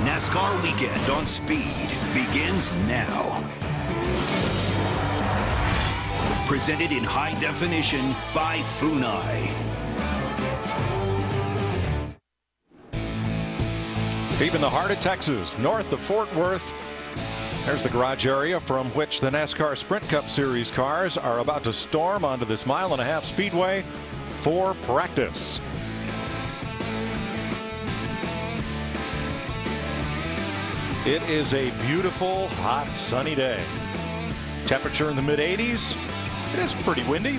NASCAR weekend on Speed begins now. Presented in high definition by Funai. Deep in the heart of Texas, north of Fort Worth, there's the garage area from which the NASCAR Sprint Cup Series cars are about to storm onto this mile-and-a-half speedway for practice. It is a beautiful, hot, sunny day. Temperature in the mid-80s. It is pretty windy.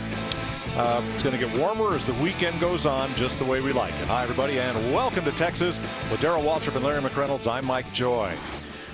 It's going to get warmer as the weekend goes on, just the way we like it. Hi, everybody, and welcome to Texas with Darrell Waltrip and Larry McReynolds. I'm Mike Joy.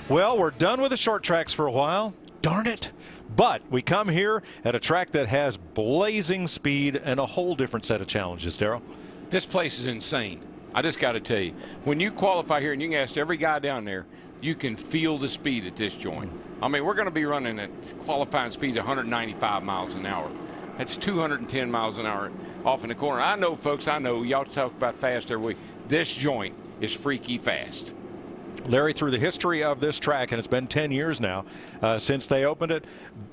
Well, we're done with the short tracks for a while. Darn it. But we come here at a track that has blazing speed and a whole different set of challenges, Darrell. This place is insane. I just got to tell you, when you qualify here, and you can ask every guy down there, you can feel the speed at this joint. I mean, we're going to be running at qualifying speeds 195 miles an hour. That's 210 miles an hour off in the corner. I know, folks, I know y'all talk about fast every week. This joint is freaky fast. Larry, through the history of this track, and it's been 10 years now since they opened it,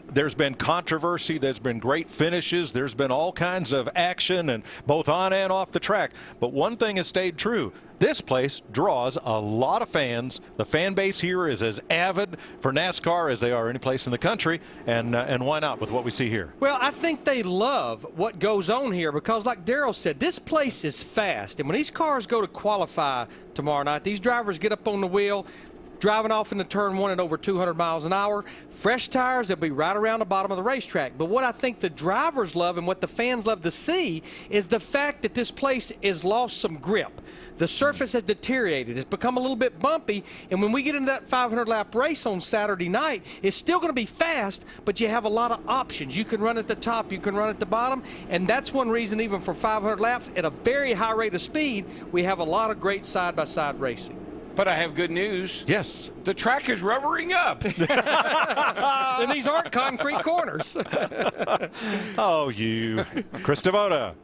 there's been controversy, there's been great finishes, there's been all kinds of action, and both on and off the track. But one thing has stayed true. This place draws a lot of fans. The fan base here is as avid for NASCAR as they are any place in the country, and why not with what we see here? Well, I think they love what goes on here because, like Darrell said, this place is fast. And when these cars go to qualify tomorrow night, these drivers get up on the wheel, driving off into turn one at over 200 miles an hour. Fresh tires, they'll be right around the bottom of the racetrack. But what I think the drivers love and what the fans love to see is the fact that this place has lost some grip. The surface has deteriorated. It's become a little bit bumpy. And when we get into that 500-lap race on Saturday night, it's still going to be fast, but you have a lot of options. You can run at the top, you can run at the bottom, and that's one reason even for 500 laps at a very high rate of speed, we have a lot of great side-by-side racing. But I have good news. Yes. The track is rubbering up. And these aren't concrete corners. Oh, you. Chris Devoda.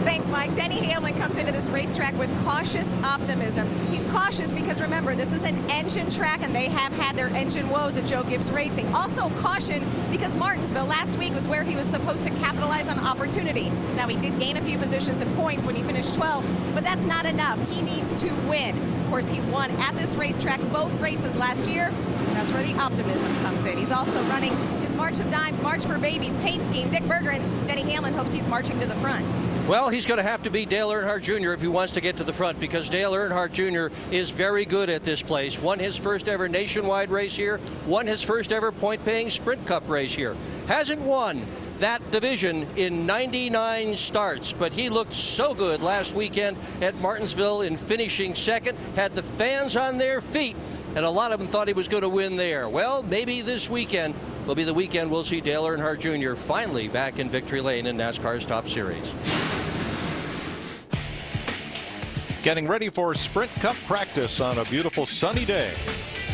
Thanks, Mike. Denny Hamlin comes into this racetrack with cautious optimism. He's cautious because, remember, this is an engine track, and they have had their engine woes at Joe Gibbs Racing. Also caution because Martinsville last week was where he was supposed to capitalize on opportunity. Now, he did gain a few positions in points when he finished 12th, but that's not enough. He needs to win. Of course, he won at this racetrack both races last year. That's where the optimism comes in. He's also running his March of Dimes, March for Babies paint scheme. Dick Berger and Denny Hamlin hopes he's marching to the front. Well, he's going to have to beat Dale Earnhardt Jr. if he wants to get to the front, because Dale Earnhardt Jr. is very good at this place. Won his first ever nationwide race here, won his first ever point-paying Sprint Cup race here. Hasn't won that division in 99 starts, but he looked so good last weekend at Martinsville in finishing second, had the fans on their feet, and a lot of them thought he was going to win there. Well, maybe this weekend will be the weekend we'll see Dale Earnhardt Jr. finally back in victory lane in NASCAR's top series. Getting ready for Sprint Cup practice on a beautiful sunny day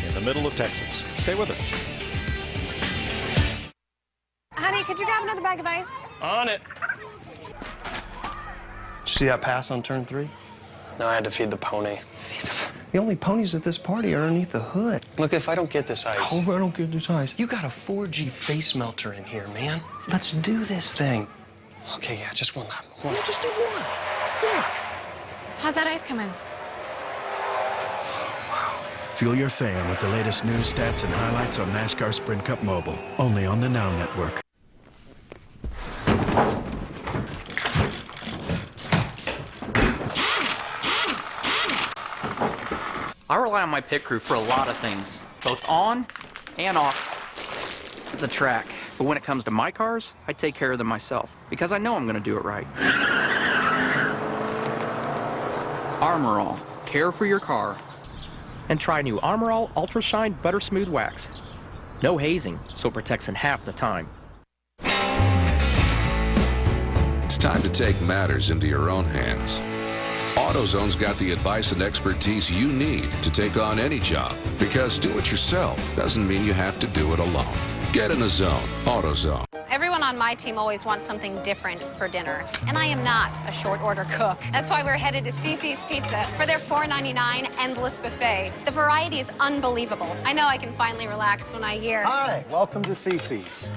in the middle of Texas. Stay with us. Honey, could you grab another bag of ice? On it. Did you see that pass on turn 3? No, I had to feed the pony. The only ponies at this party are underneath the hood. Look, if I don't get this ice. Oh, I don't get this ice. You got a 4G face melter in here, man. Let's do this thing. Okay, yeah, just one lap. One. Yeah, just do one. Yeah. How's that ice coming? Fuel your fan with the latest news, stats, and highlights on NASCAR Sprint Cup Mobile, only on the Now Network. I rely on my pit crew for a lot of things, both on and off the track. But when it comes to my cars, I take care of them myself because I know I'm going to do it right. Armor All. Care for your car. And try new Armor All Ultra Shine Butter Smooth Wax. No hazing, so it protects in half the time. It's time to take matters into your own hands. AutoZone's got the advice and expertise you need to take on any job, because do it yourself doesn't mean you have to do it alone. Get in the zone. AutoZone. Everyone on my team always want something different for dinner, and I am not a short order cook. That's why we're headed to CC's Pizza for their $4.99 endless buffet. The variety is unbelievable. I know I can finally relax when I hear. Hi, welcome to CC's.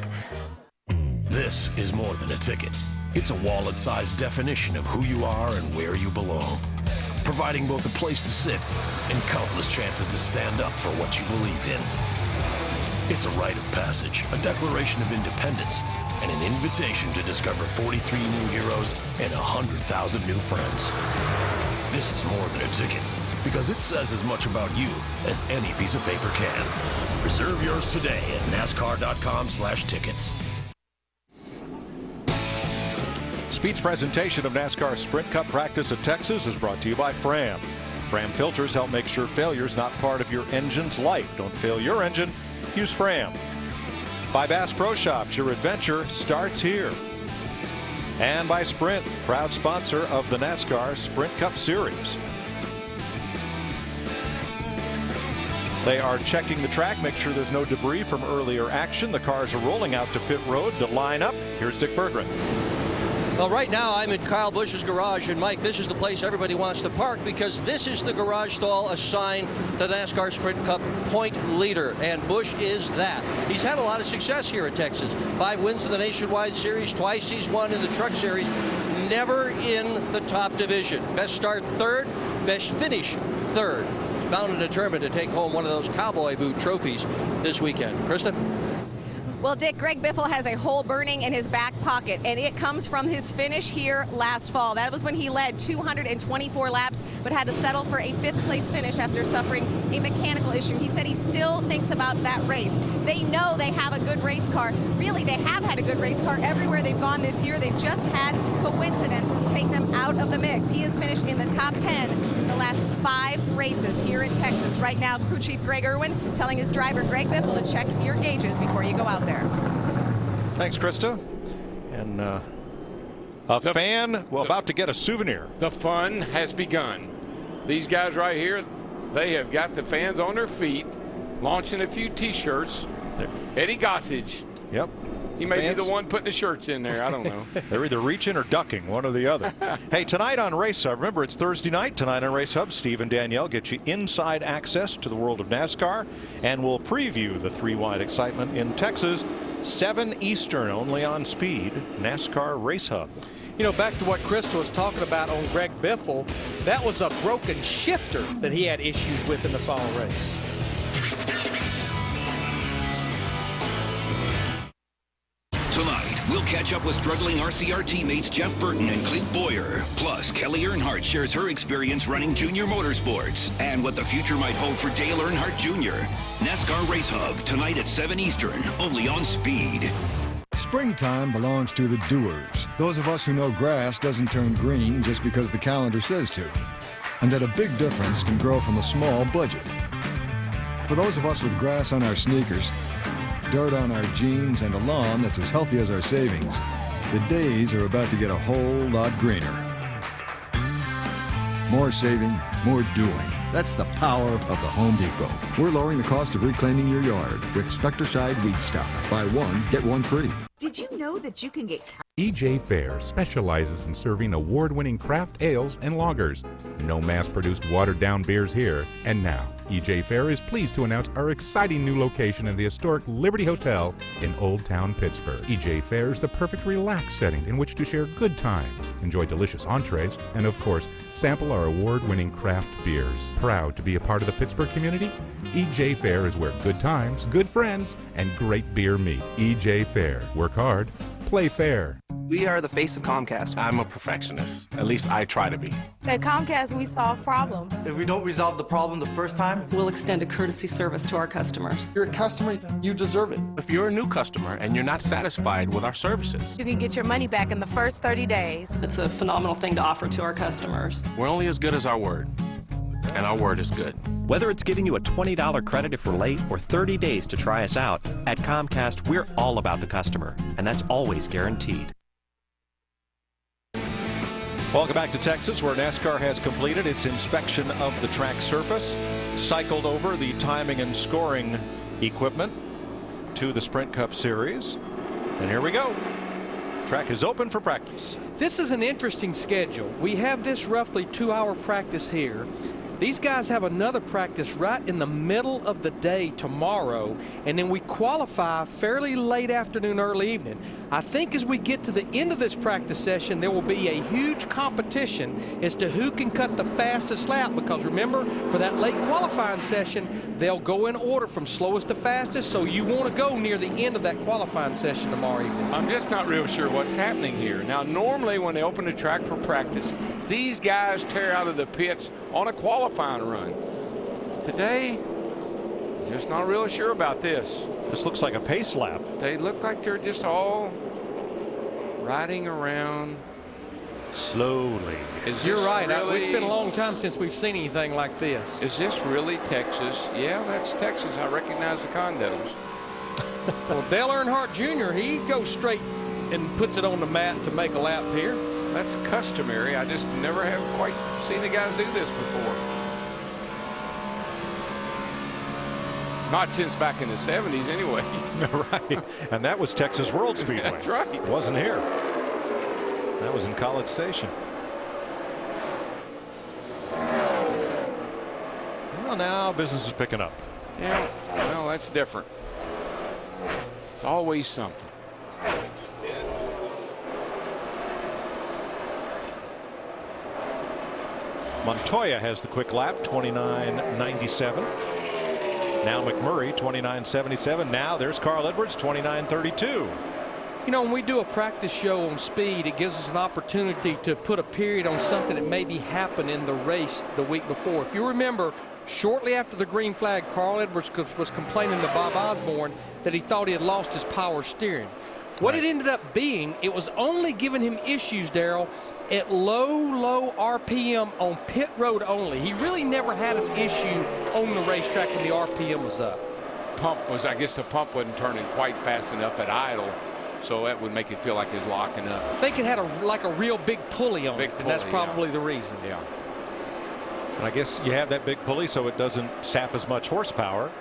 This is more than a ticket. It's a wallet-sized definition of who you are and where you belong, providing both a place to sit and countless chances to stand up for what you believe in. It's a rite of passage, a declaration of independence, and an invitation to discover 43 new heroes and 100,000 new friends. This is more than a ticket, because it says as much about you as any piece of paper can. Reserve yours today at NASCAR.com/tickets. Speed's presentation of NASCAR Sprint Cup practice at Texas is brought to you by Fram. Fram filters help make sure failure's not part of your engine's life. Don't fail your engine, use Fram. By Bass Pro Shops, your adventure starts here. And by Sprint, proud sponsor of the NASCAR Sprint Cup Series. They are checking the track, make sure there's no debris from earlier action. The cars are rolling out to pit road to line up. Here's Dick Berggren. Well, right now I'm in Kyle Busch's garage, and Mike, this is the place everybody wants to park because this is the garage stall assigned to the NASCAR Sprint Cup point leader, and Busch is that. He's had a lot of success here at Texas. 5 wins in the Nationwide Series, twice he's won in the Truck Series, never in the top division. Best start third, best finish third. Bound and determined to take home one of those cowboy boot trophies this weekend. Kristen? Well, Dick, Greg Biffle has a hole burning in his back pocket, and it comes from his finish here last fall. That was when he led 224 laps, but had to settle for a 5th place finish after suffering a mechanical issue. He said he still thinks about that race. They know they have a good race car. Really, they have had a good race car everywhere they've gone this year. They've just had coincidences take them out of the mix. He has finished in the top 10 the last 5 races here in Texas. Right now, crew chief Greg Irwin telling his driver Greg Biffle to check your gauges before you go out there. Thanks, Krista. And a fan about to get a souvenir. The fun has begun. These guys right here, they have got the fans on their feet, launching a few T-shirts. Eddie Gossage. Yep. He may be the one putting the shirts in there. I don't know. They're either reaching or ducking, one or the other. Hey, tonight on Race Hub, remember it's Thursday night. Tonight on Race Hub, Steve and Danielle get you inside access to the world of NASCAR, and we'll preview the 3-wide excitement in Texas. 7 Eastern, only on Speed, NASCAR Race Hub. You know, back to what Crystal was talking about on Greg Biffle, that was a broken shifter that he had issues with in the fall race. Tonight, we'll catch up with struggling RCR teammates Jeff Burton and Clint Boyer. Plus, Kelly Earnhardt shares her experience running junior motorsports and what the future might hold for Dale Earnhardt Jr. NASCAR Race Hub, tonight at 7 Eastern, only on Speed. Springtime belongs to the doers. Those of us who know grass doesn't turn green just because the calendar says to. And that a big difference can grow from a small budget. For those of us with grass on our sneakers, dirt on our jeans, and a lawn that's as healthy as our savings, the days are about to get a whole lot greener. More saving, more doing. That's the power of the Home Depot. We're lowering the cost of reclaiming your yard with Spectracide Weed Stop. Buy one, get one free. Did you know that you can get... EJ Fair specializes in serving award-winning craft ales and lagers. No mass-produced watered-down beers here. And now, EJ Fair is pleased to announce our exciting new location in the historic Liberty Hotel in Old Town Pittsburgh. EJ Fair is the perfect relaxed setting in which to share good times, enjoy delicious entrees, and of course, sample our award-winning craft beers. Proud to be a part of the Pittsburgh community? EJ Fair is where good times, good friends, and great beer meet. EJ Fair. Work hard, play fair. We are the face of Comcast. I'm a perfectionist. At least I try to be. At Comcast, we solve problems. If we don't resolve the problem the first time, we'll extend a courtesy service to our customers. You're a customer, you deserve it. If you're a new customer and you're not satisfied with our services, you can get your money back in the first 30 days. It's a phenomenal thing to offer to our customers. We're only as good as our word. And our word is good. Whether it's giving you a $20 credit if we're late or 30 days to try us out, at Comcast, we're all about the customer, and that's always guaranteed. Welcome back to Texas, where NASCAR has completed its inspection of the track surface, cycled over the timing and scoring equipment to the Sprint Cup Series. And here we go. Track is open for practice. This is an interesting schedule. We have this roughly 2-hour practice here. These guys have another practice right in the middle of the day tomorrow, and then we qualify fairly late afternoon, early evening. I think as we get to the end of this practice session, there will be a huge competition as to who can cut the fastest lap, because remember, for that late qualifying session, they'll go in order from slowest to fastest, so you want to go near the end of that qualifying session tomorrow evening. I'm just not real sure what's happening here. Now, normally when they open the track for practice, these guys tear out of the pits on a qualifying run. Today, just not real sure about this. This looks like a pace lap. They look like they're just all riding around slowly. You're right. It's been a long time since we've seen anything like this. Is this really Texas? Yeah, that's Texas. I recognize the condos. Well, Dale Earnhardt Jr., he goes straight and puts it on the mat to make a lap here. That's customary. I just never have quite seen the guys do this before. Not since back in the 70s anyway. Right. And that was Texas World Speedway. That's right. It wasn't here. That was in College Station. Well, now business is picking up. Yeah, well, that's different. It's always something. Montoya has the quick lap, 29.97. Now McMurray, 29.77. Now there's Carl Edwards, 29.32. You know, when we do a practice show on speed, it gives us an opportunity to put a period on something that maybe happened in the race the week before. If you remember, shortly after the green flag, Carl Edwards was complaining to Bob Osborne that he thought he had lost his power steering. What it ended up being, it was only giving him issues, Darrell, at low RPM on pit road only. He really never had an issue on the racetrack when the RPM was up. I guess the pump wasn't turning quite fast enough at idle, so that would make it feel like it's locking up. I think it had a real big pulley on it, and that's probably the reason. Yeah. And I guess you have that big pulley so it doesn't sap as much horsepower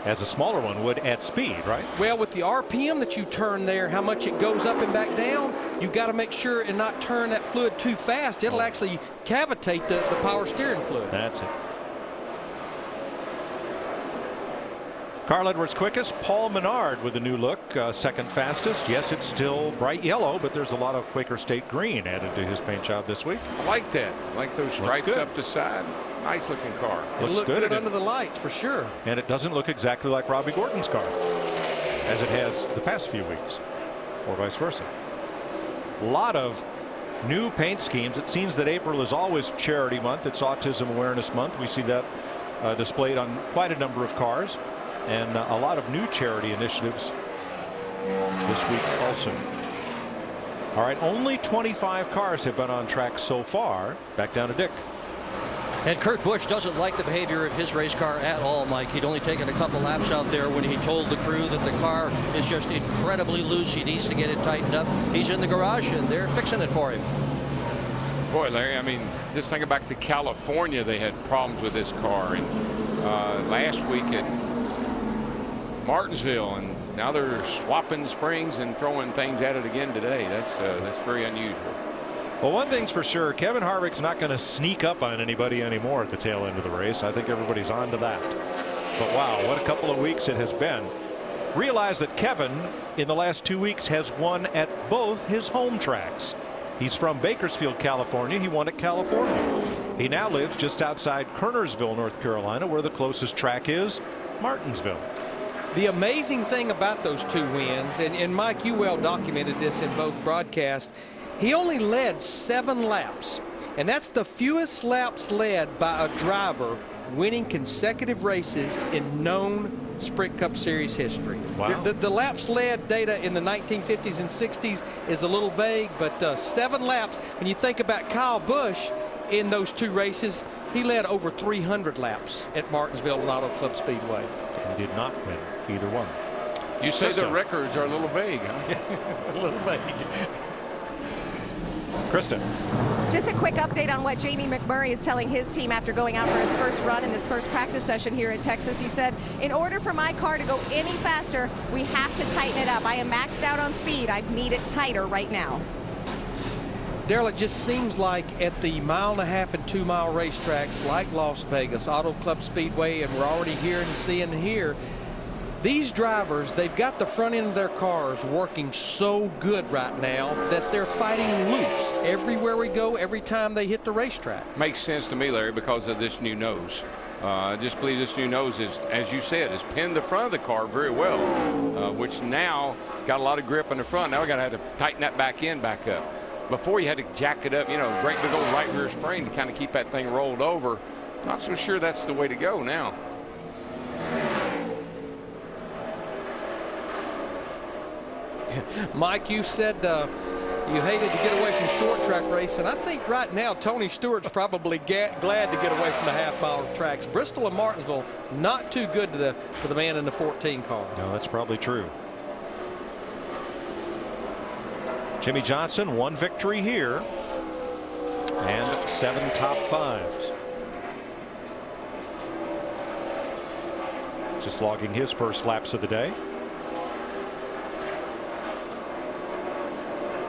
as a smaller one would at speed, right? Well, with the RPM that you turn there, how much it goes up and back down, you got to make sure and not turn that fluid too fast. It'll actually cavitate the power steering fluid. That's it. Carl Edwards quickest. Paul Menard with a new look, second fastest. Yes, it's still bright yellow, but there's a lot of Quaker State green added to his paint job this week. I like that. I like those stripes up the side. Nice looking car. Looks good under the lights for sure. And it doesn't look exactly like Robbie Gordon's car, as it has the past few weeks, or vice versa. A lot of new paint schemes. It seems that April is always charity month. It's Autism Awareness Month. We see that displayed on quite a number of cars, and a lot of new charity initiatives this week also. All right, only 25 cars have been on track so far. Back down to Dick. And Kurt Busch doesn't like the behavior of his race car at all, Mike. He'd only taken a couple laps out there when he told the crew that the car is just incredibly loose. He needs to get it tightened up. He's in the garage and they're fixing it for him. Boy, Larry, I mean, just thinking back to California, they had problems with this car. And last week at Martinsville, and now they're swapping springs and throwing things at it again today. That's very unusual. Well, one thing's for sure, Kevin Harvick's not going to sneak up on anybody anymore at the tail end of the race. I think everybody's on to that. But wow, what a couple of weeks it has been. Realize that Kevin in the last 2 weeks has won at both his home tracks. He's from Bakersfield, California. He won at California. He now lives just outside Kernersville, North Carolina, where the closest track is Martinsville. The amazing thing about those two wins, and Mike, you well documented this in both broadcasts, he only led 7 laps, and that's the fewest laps led by a driver winning consecutive races in known Sprint Cup Series history. Wow. The laps led data in the 1950s and 60s is a little vague, but 7 laps, when you think about Kyle Busch in those 2 races, he led over 300 laps at Martinsville and Auto Club Speedway. And did not win either one. You say the records are a little vague, huh? A little vague. Kristen. Just a quick update on what Jamie McMurray is telling his team after going out for his first run in this first practice session here at Texas. He said, in order for my car to go any faster, we have to tighten it up. I am maxed out on speed. I need it tighter right now. Darrell, it just seems like at the 1.5 and 2 mile racetracks like Las Vegas, Auto Club Speedway, and we're already hearing and seeing here, these drivers, they've got the front end of their cars working so good right now that they're fighting loose everywhere we go, every time they hit the racetrack. Makes sense to me, Larry, because of this new nose. I just believe this new nose is, as you said, has pinned the front of the car very well, which now got a lot of grip in the front. Now we got to have to tighten that back up. Before you had to jack it up, you know, great big old right rear spring to kind of keep that thing rolled over. Not so sure that's the way to go now. Mike, you said you hated to get away from short track racing. I think right now Tony Stewart's probably glad to get away from the half-mile tracks. Bristol and Martinsville not too good to the man in the 14 car. No, that's probably true. Jimmy Johnson, 1 victory here and 7 top 5s. Just logging his first laps of the day.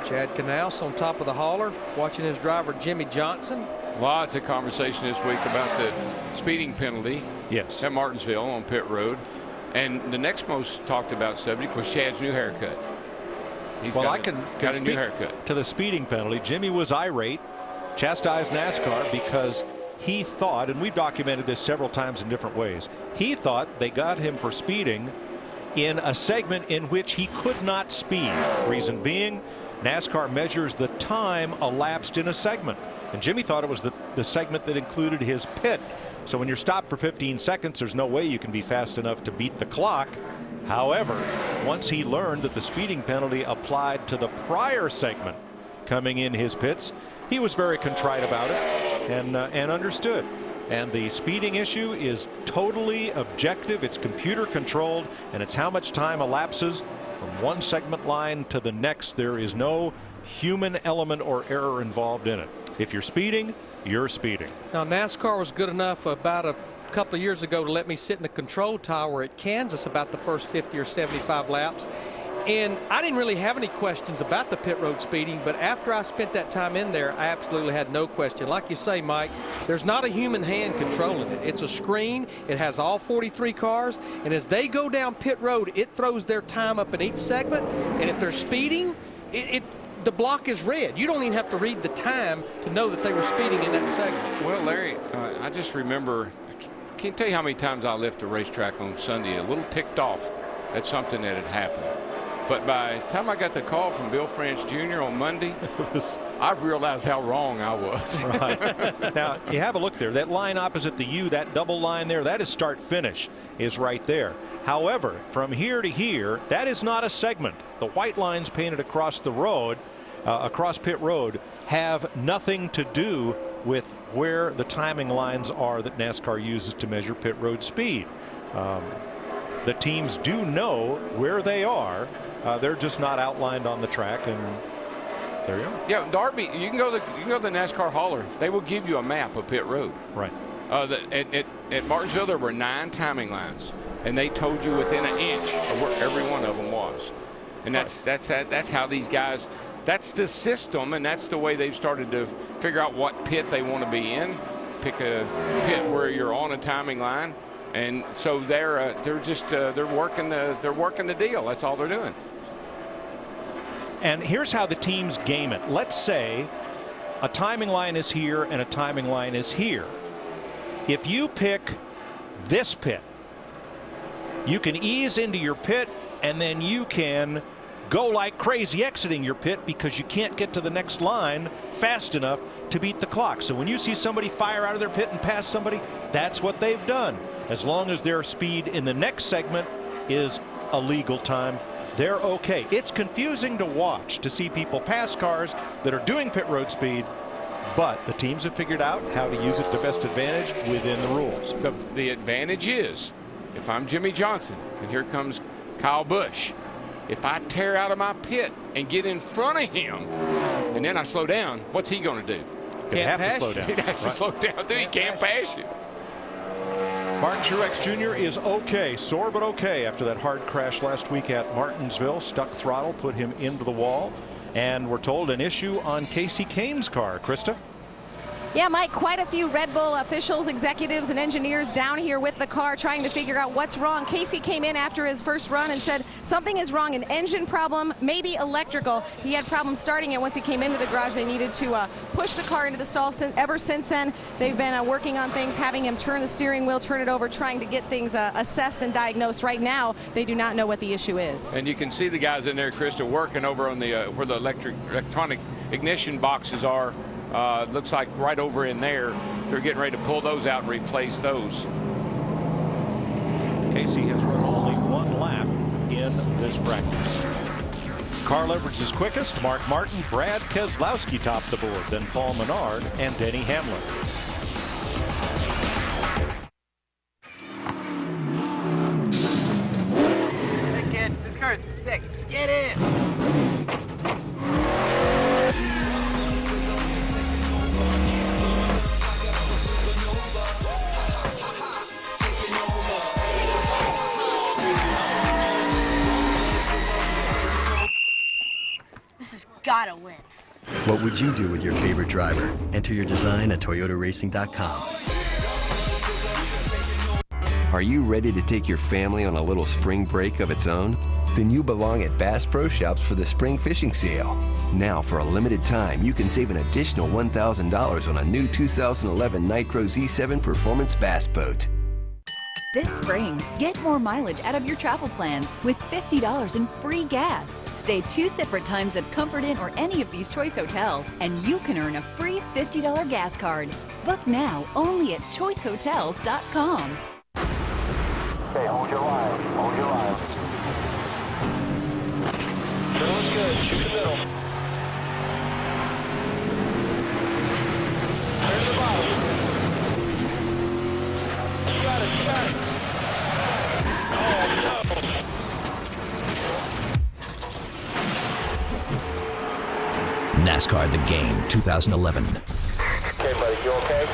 Chad Knaus on top of the hauler, watching his driver Jimmy Johnson. Lots of conversation this week about the speeding penalty. Yes. At Martinsville on pit road. And the next most talked about subject was Chad's new haircut. He's got a new haircut. To the speeding penalty, Jimmy was irate, chastised NASCAR because he thought, and we've documented this several times in different ways, he thought they got him for speeding in a segment in which he could not speed. Reason being, NASCAR measures the time elapsed in a segment, and Jimmy thought it was the segment that included his pit. So when you're stopped for 15 seconds, there's no way you can be fast enough to beat the clock. However, once he learned that the speeding penalty applied to the prior segment coming in his pits, he was very contrite about it and understood. And the speeding issue is totally objective. It's computer controlled, and it's how much time elapses from one segment line to the next. There is no human element or error involved in it. If you're speeding, you're speeding. Now, NASCAR was good enough about a couple of years ago to let me sit in the control tower at Kansas about the first 50 or 75 laps. And I didn't really have any questions about the pit road speeding, but after I spent that time in there, I absolutely had no question. Like you say, Mike, there's not a human hand controlling it. It's a screen. It has all 43 cars, and as they go down pit road, it throws their time up in each segment, and if they're speeding, the block is red. You don't even have to read the time to know that they were speeding in that segment. Well, Larry, I just remember, I can't tell you how many times I left the racetrack on Sunday a little ticked off at something that had happened. But by the time I got the call from Bill France Jr. on Monday, I've realized how wrong I was. Right. Now, you have a look there. That line opposite the U, that double line there, that is start-finish, is right there. However, from here to here, that is not a segment. The white lines painted across the road, across pit road, have nothing to do with where the timing lines are that NASCAR uses to measure pit road speed. The teams do know where they are. They're just not outlined on the track, and there you go. Yeah, Darby, you can go to the NASCAR hauler. They will give you a map of pit road. Right. At Martinsville, there were 9 timing lines, and they told you within an inch of where every one of them was. And that's how these guys. That's the system, and that's the way they've started to figure out what pit they want to be in. Pick a pit where you're on a timing line. And so they're working the deal. That's all they're doing. And here's how the teams game it. Let's say a timing line is here and a timing line is here. If you pick this pit, you can ease into your pit, and then you can go like crazy exiting your pit because you can't get to the next line fast enough to beat the clock. So when you see somebody fire out of their pit and pass somebody, that's what they've done. As long as their speed in the next segment is a legal time, they're okay. It's confusing to watch to see people pass cars that are doing pit road speed, but the teams have figured out how to use it to best advantage within the rules. The advantage is, if I'm Jimmy Johnson and here comes Kyle Busch, if I tear out of my pit and get in front of him, and then I slow down, what's he going to do? Can't have to slow down. He has to slow down, too. He can't pass you. Martin Truex Jr. is okay, sore but okay after that hard crash last week at Martinsville. Stuck throttle, put him into the wall. And we're told an issue on Casey Kane's car. Krista? Yeah, Mike, quite a few Red Bull officials, executives, and engineers down here with the car trying to figure out what's wrong. Casey came in after his first run and said something is wrong, an engine problem, maybe electrical. He had problems starting it once he came into the garage. They needed to push the car into the stall. Ever since then, they've been working on things, having him turn the steering wheel, turn it over, trying to get things assessed and diagnosed. Right now, they do not know what the issue is. And you can see the guys in there, Krista, working over on the where the electronic ignition boxes are. Looks like right over in there. They're getting ready to pull those out and replace those. Casey has run only one lap in this practice. Carl Edwards is quickest. Mark Martin, Brad Keselowski topped the board. Then Paul Menard and Denny Hamlin. Hey kid, this car is sick. Get in. Gotta win. What would you do with your favorite driver? Enter your design at toyotaracing.com. Are you ready to take your family on a little spring break of its own? Then you belong at Bass Pro Shops for the spring fishing sale. Now, for a limited time, you can save an additional $1,000 on a new 2011 Nitro Z7 Performance Bass Boat. This spring, get more mileage out of your travel plans with $50 in free gas. Stay 2 separate times at Comfort Inn or any of these choice hotels, and you can earn a free $50 gas card. Book now only at choicehotels.com. Okay, hold your line. Hold your line. Middle is good. Shoot the middle. Turn the bottom. You got it. You got it. NASCAR The Game 2011. Okay, buddy, you okay?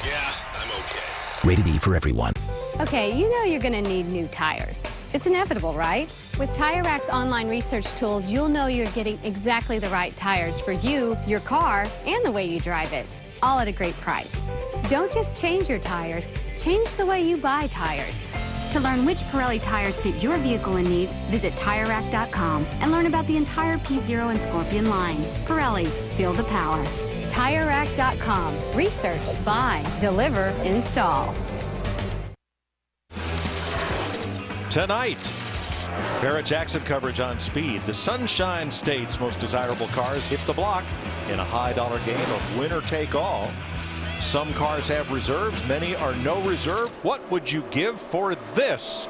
Yeah, I'm okay. Rated E for everyone. Okay, you know you're going to need new tires. It's inevitable, right? With Tire Rack's online research tools, you'll know you're getting exactly the right tires for you, your car, and the way you drive it, all at a great price. Don't just change your tires, change the way you buy tires. To learn which Pirelli tires fit your vehicle and needs, visit TireRack.com and learn about the entire P0 and Scorpion lines. Pirelli, feel the power. TireRack.com. Research, buy, deliver, install. Tonight, Barrett Jackson coverage on Speed. The Sunshine State's most desirable cars hit the block in a high-dollar game of winner take all. Some cars have reserves, many are no reserve. What would you give for this?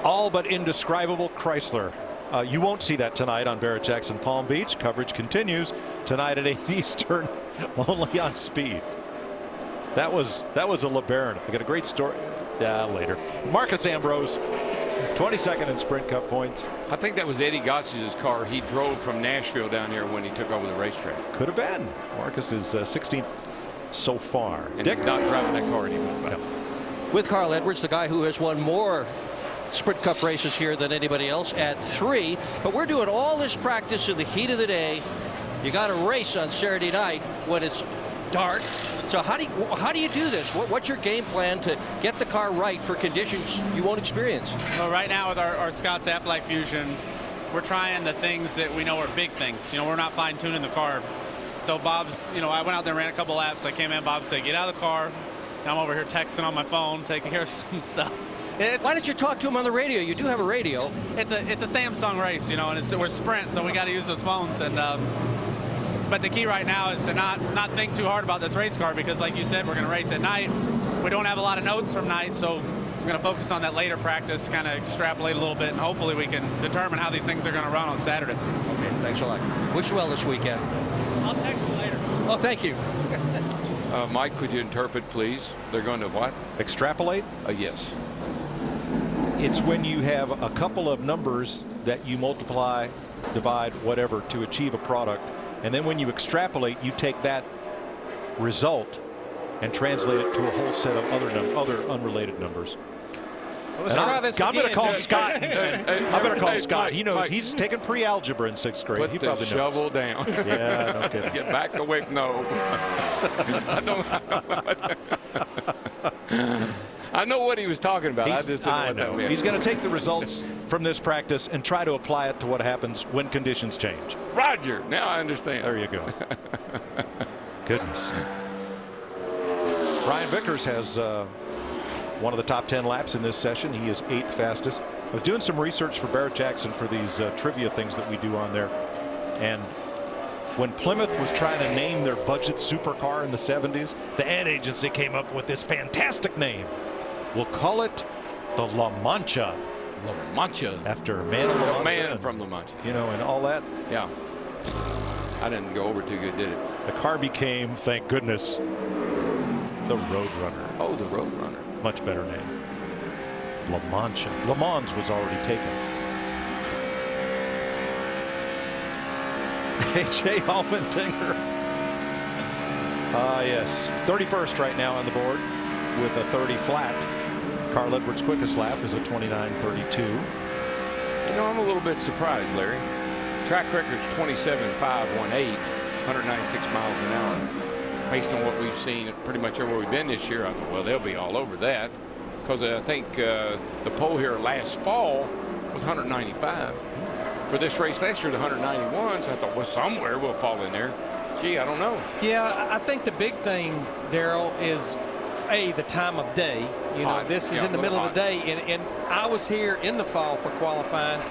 All but indescribable Chrysler. You won't see that tonight on Barrett Jackson Palm Beach. Coverage continues tonight at 8 Eastern, only on Speed. That was a LeBaron. I got a great story later. Marcus Ambrose, 22nd in Sprint Cup points. I think that was Eddie Goss's car. He drove from Nashville down here when he took over the racetrack. Could have been. Marcus is 16th so far. And Dick? he's not driving that car anymore. No. With Carl Edwards, the guy who has won more Sprint Cup races here than anybody else at 3. But we're doing all this practice in the heat of the day. You got to race on Saturday night when it's dark. So how do you do this? What's your game plan to get the car right for conditions you won't experience? Well, right now with our Scott's Afterlife Fusion, we're trying the things that we know are big things. You know, we're not fine-tuning the car. So Bob's, you know, I went out there and ran a couple laps. I came in, Bob said, get out of the car. And I'm over here texting on my phone, taking care of some stuff. Why don't you talk to him on the radio? You do have a radio. It's a Samsung race, you know, and we're Sprint, so we got to use those phones. And but the key right now is to not think too hard about this race car because, like you said, we're going to race at night. We don't have a lot of notes from night, so we're going to focus on that later practice, kind of extrapolate a little bit, and hopefully we can determine how these things are going to run on Saturday. Okay, thanks a lot. Wish you well this weekend. I'll text you later. Oh, thank you. Mike, could you interpret, please? They're going to what? Extrapolate? Yes. It's when you have a couple of numbers that you multiply, divide, whatever, to achieve a product. And then when you extrapolate, you take that result and translate it to a whole set of other unrelated numbers. Well, And I'm going to call Scott. I better call Scott. Mike, He knows. Mike. He's taken pre-algebra in 6th grade. Put He the probably shovel knows. down. Yeah, no kidding. Get back away. No. I know what he was talking about. I just didn't know what that meant. He's going to take the results from this practice and try to apply it to what happens when conditions change. Roger. Now I understand. There you go. Goodness. Brian Vickers has one of the top 10 laps in this session. He is 8th fastest. I was doing some research for Barrett Jackson for these trivia things that we do on there. And when Plymouth was trying to name their budget supercar in the 70s, the ad agency came up with this fantastic name. We'll call it the La Mancha. La Mancha. After man of La Mancha. Man from La Mancha. You know, and all that. Yeah. I didn't go over too good, did it? The car became, thank goodness, the Roadrunner. Oh, the Roadrunner. Much better name. La Mancha. Le Mans was already taken. A.J. Allmendinger. Yes. 31st right now on the board with a 30 flat. Carl Edwards' quickest lap is a 29.32. You know, I'm a little bit surprised, Larry. Track record's 27.518, 196 miles an hour. Based on what we've seen pretty much everywhere we've been this year, I thought, well, they'll be all over that. Because I think the pole here last fall was 195. For this race last year, the 191. So I thought, well, somewhere we'll fall in there. Gee, I don't know. Yeah, I think the big thing, Darrell, is the time of day. You know, Hot. this is Yeah, in the middle of the day, and I was here in the fall for qualifying,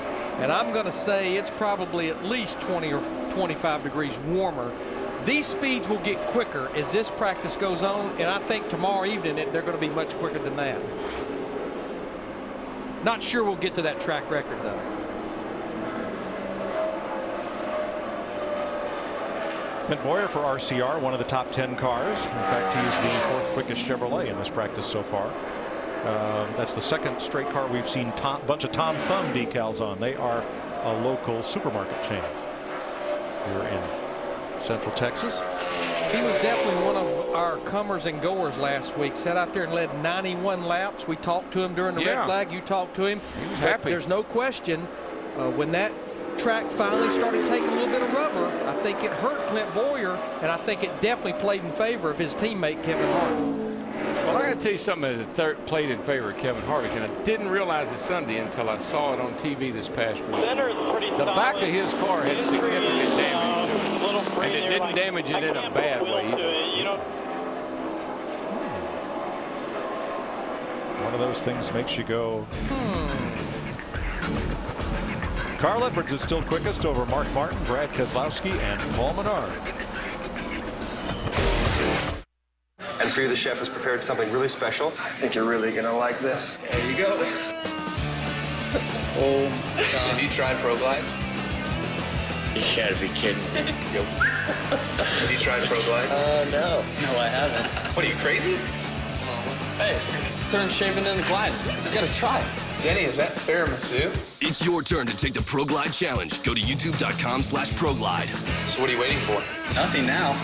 and I'm going to say it's probably at least 20 or 25 degrees warmer. These speeds will get quicker as this practice goes on, and I think tomorrow evening they're going to be much quicker than that. Not sure we'll get to that track record, though. Clint Boyer for RCR, one of the top 10 cars. In fact, he is the 4th quickest Chevrolet in this practice so far. That's the second straight car we've seen a bunch of Tom Thumb decals on. They are a local supermarket chain here in Central Texas. He was definitely one of our comers and goers last week. Sat out there and led 91 laps. We talked to him during the red flag. You talked to him. He was happy. There's no question when that track finally started taking a little bit of rubber, I think it hurt Clint Boyer, and I think it definitely played in favor of his teammate Kevin Harvick. Well, I got to tell you something that played in favor of Kevin Harvick, and I didn't realize it Sunday until I saw it on TV this past week. The back of his car had significant damage, and it didn't damage it in a bad way either. One of those things makes you go, Carl Edwards is still quickest over Mark Martin, Brad Keselowski, and Paul Menard. And for you, the chef has prepared something really special. I think you're really gonna like this. There you go. Oh, have you tried ProGlide? You gotta be kidding me. Have you tried ProGlide? No. No, I haven't. What are you, crazy? Hey, turn shaving into glide. You gotta try it. Denny, is that tiramisu? It's your turn to take the ProGlide challenge. Go to youtube.com/ProGlide. So what are you waiting for? Nothing now.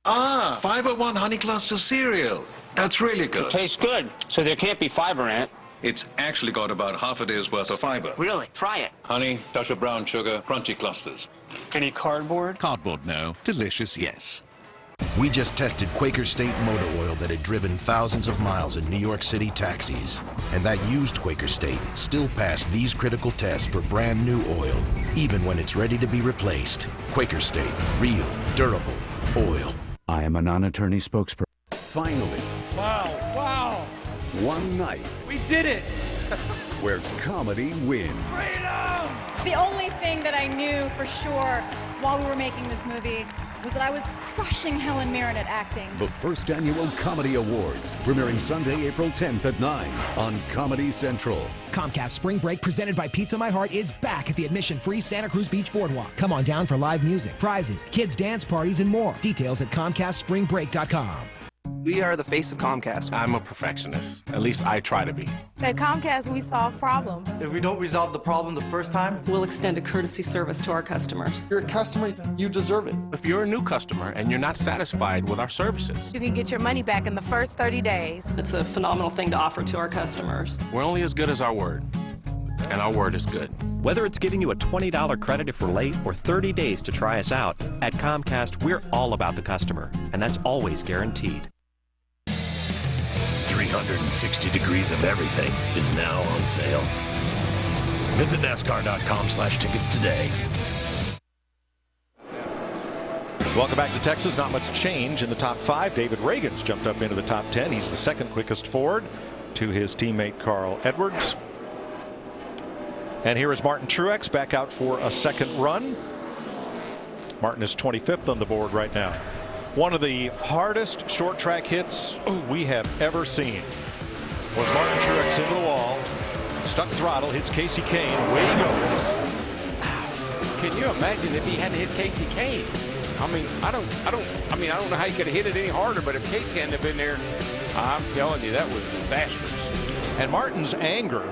501 honey cluster cereal. That's really good. It tastes good, so there can't be fiber in it. It's actually got about half a day's worth of fiber. Really? Try it. Honey, touch of brown sugar, crunchy clusters. Any cardboard? Cardboard, no. Delicious, yes. We just tested Quaker State motor oil that had driven thousands of miles in New York City taxis. And that used Quaker State still passed these critical tests for brand new oil, even when it's ready to be replaced. Quaker State, real, durable oil. I am a non-attorney spokesperson. Finally. Wow. One night. We did it. Where comedy wins. Freedom! The only thing that I knew for sure while we were making this movie was that I was crushing Helen Mirren at acting. The first annual Comedy Awards, premiering Sunday, April 10th at 9 on Comedy Central. Comcast Spring Break, presented by Pizza My Heart, is back at the admission-free Santa Cruz Beach Boardwalk. Come on down for live music, prizes, kids' dance parties, and more. Details at ComcastSpringBreak.com. We are the face of Comcast. I'm a perfectionist. At least I try to be. At Comcast, we solve problems. If we don't resolve the problem the first time, we'll extend a courtesy service to our customers. You're a customer, you deserve it. If you're a new customer and you're not satisfied with our services, you can get your money back in the first 30 days. It's a phenomenal thing to offer to our customers. We're only as good as our word, and our word is good. Whether it's giving you a $20 credit if we're late or 30 days to try us out, at Comcast, we're all about the customer, and that's always guaranteed. 360 degrees of everything is now on sale. Visit NASCAR.com/tickets today. Welcome back to Texas. Not much change in the top 5. David Reagan's jumped up into the top 10. He's the second quickest Ford to his teammate Carl Edwards. And here is Martin Truex back out for a second run. Martin is 25th on the board right now. One of the hardest short track hits we have ever seen was Martin Truex into the wall, stuck throttle, hits Casey Kane, away he goes. Can you imagine if he had to hit Casey Kane? I mean, I don't know how he could have hit it any harder, but if Casey hadn't have been there, I'm telling you, that was disastrous. And Martin's anger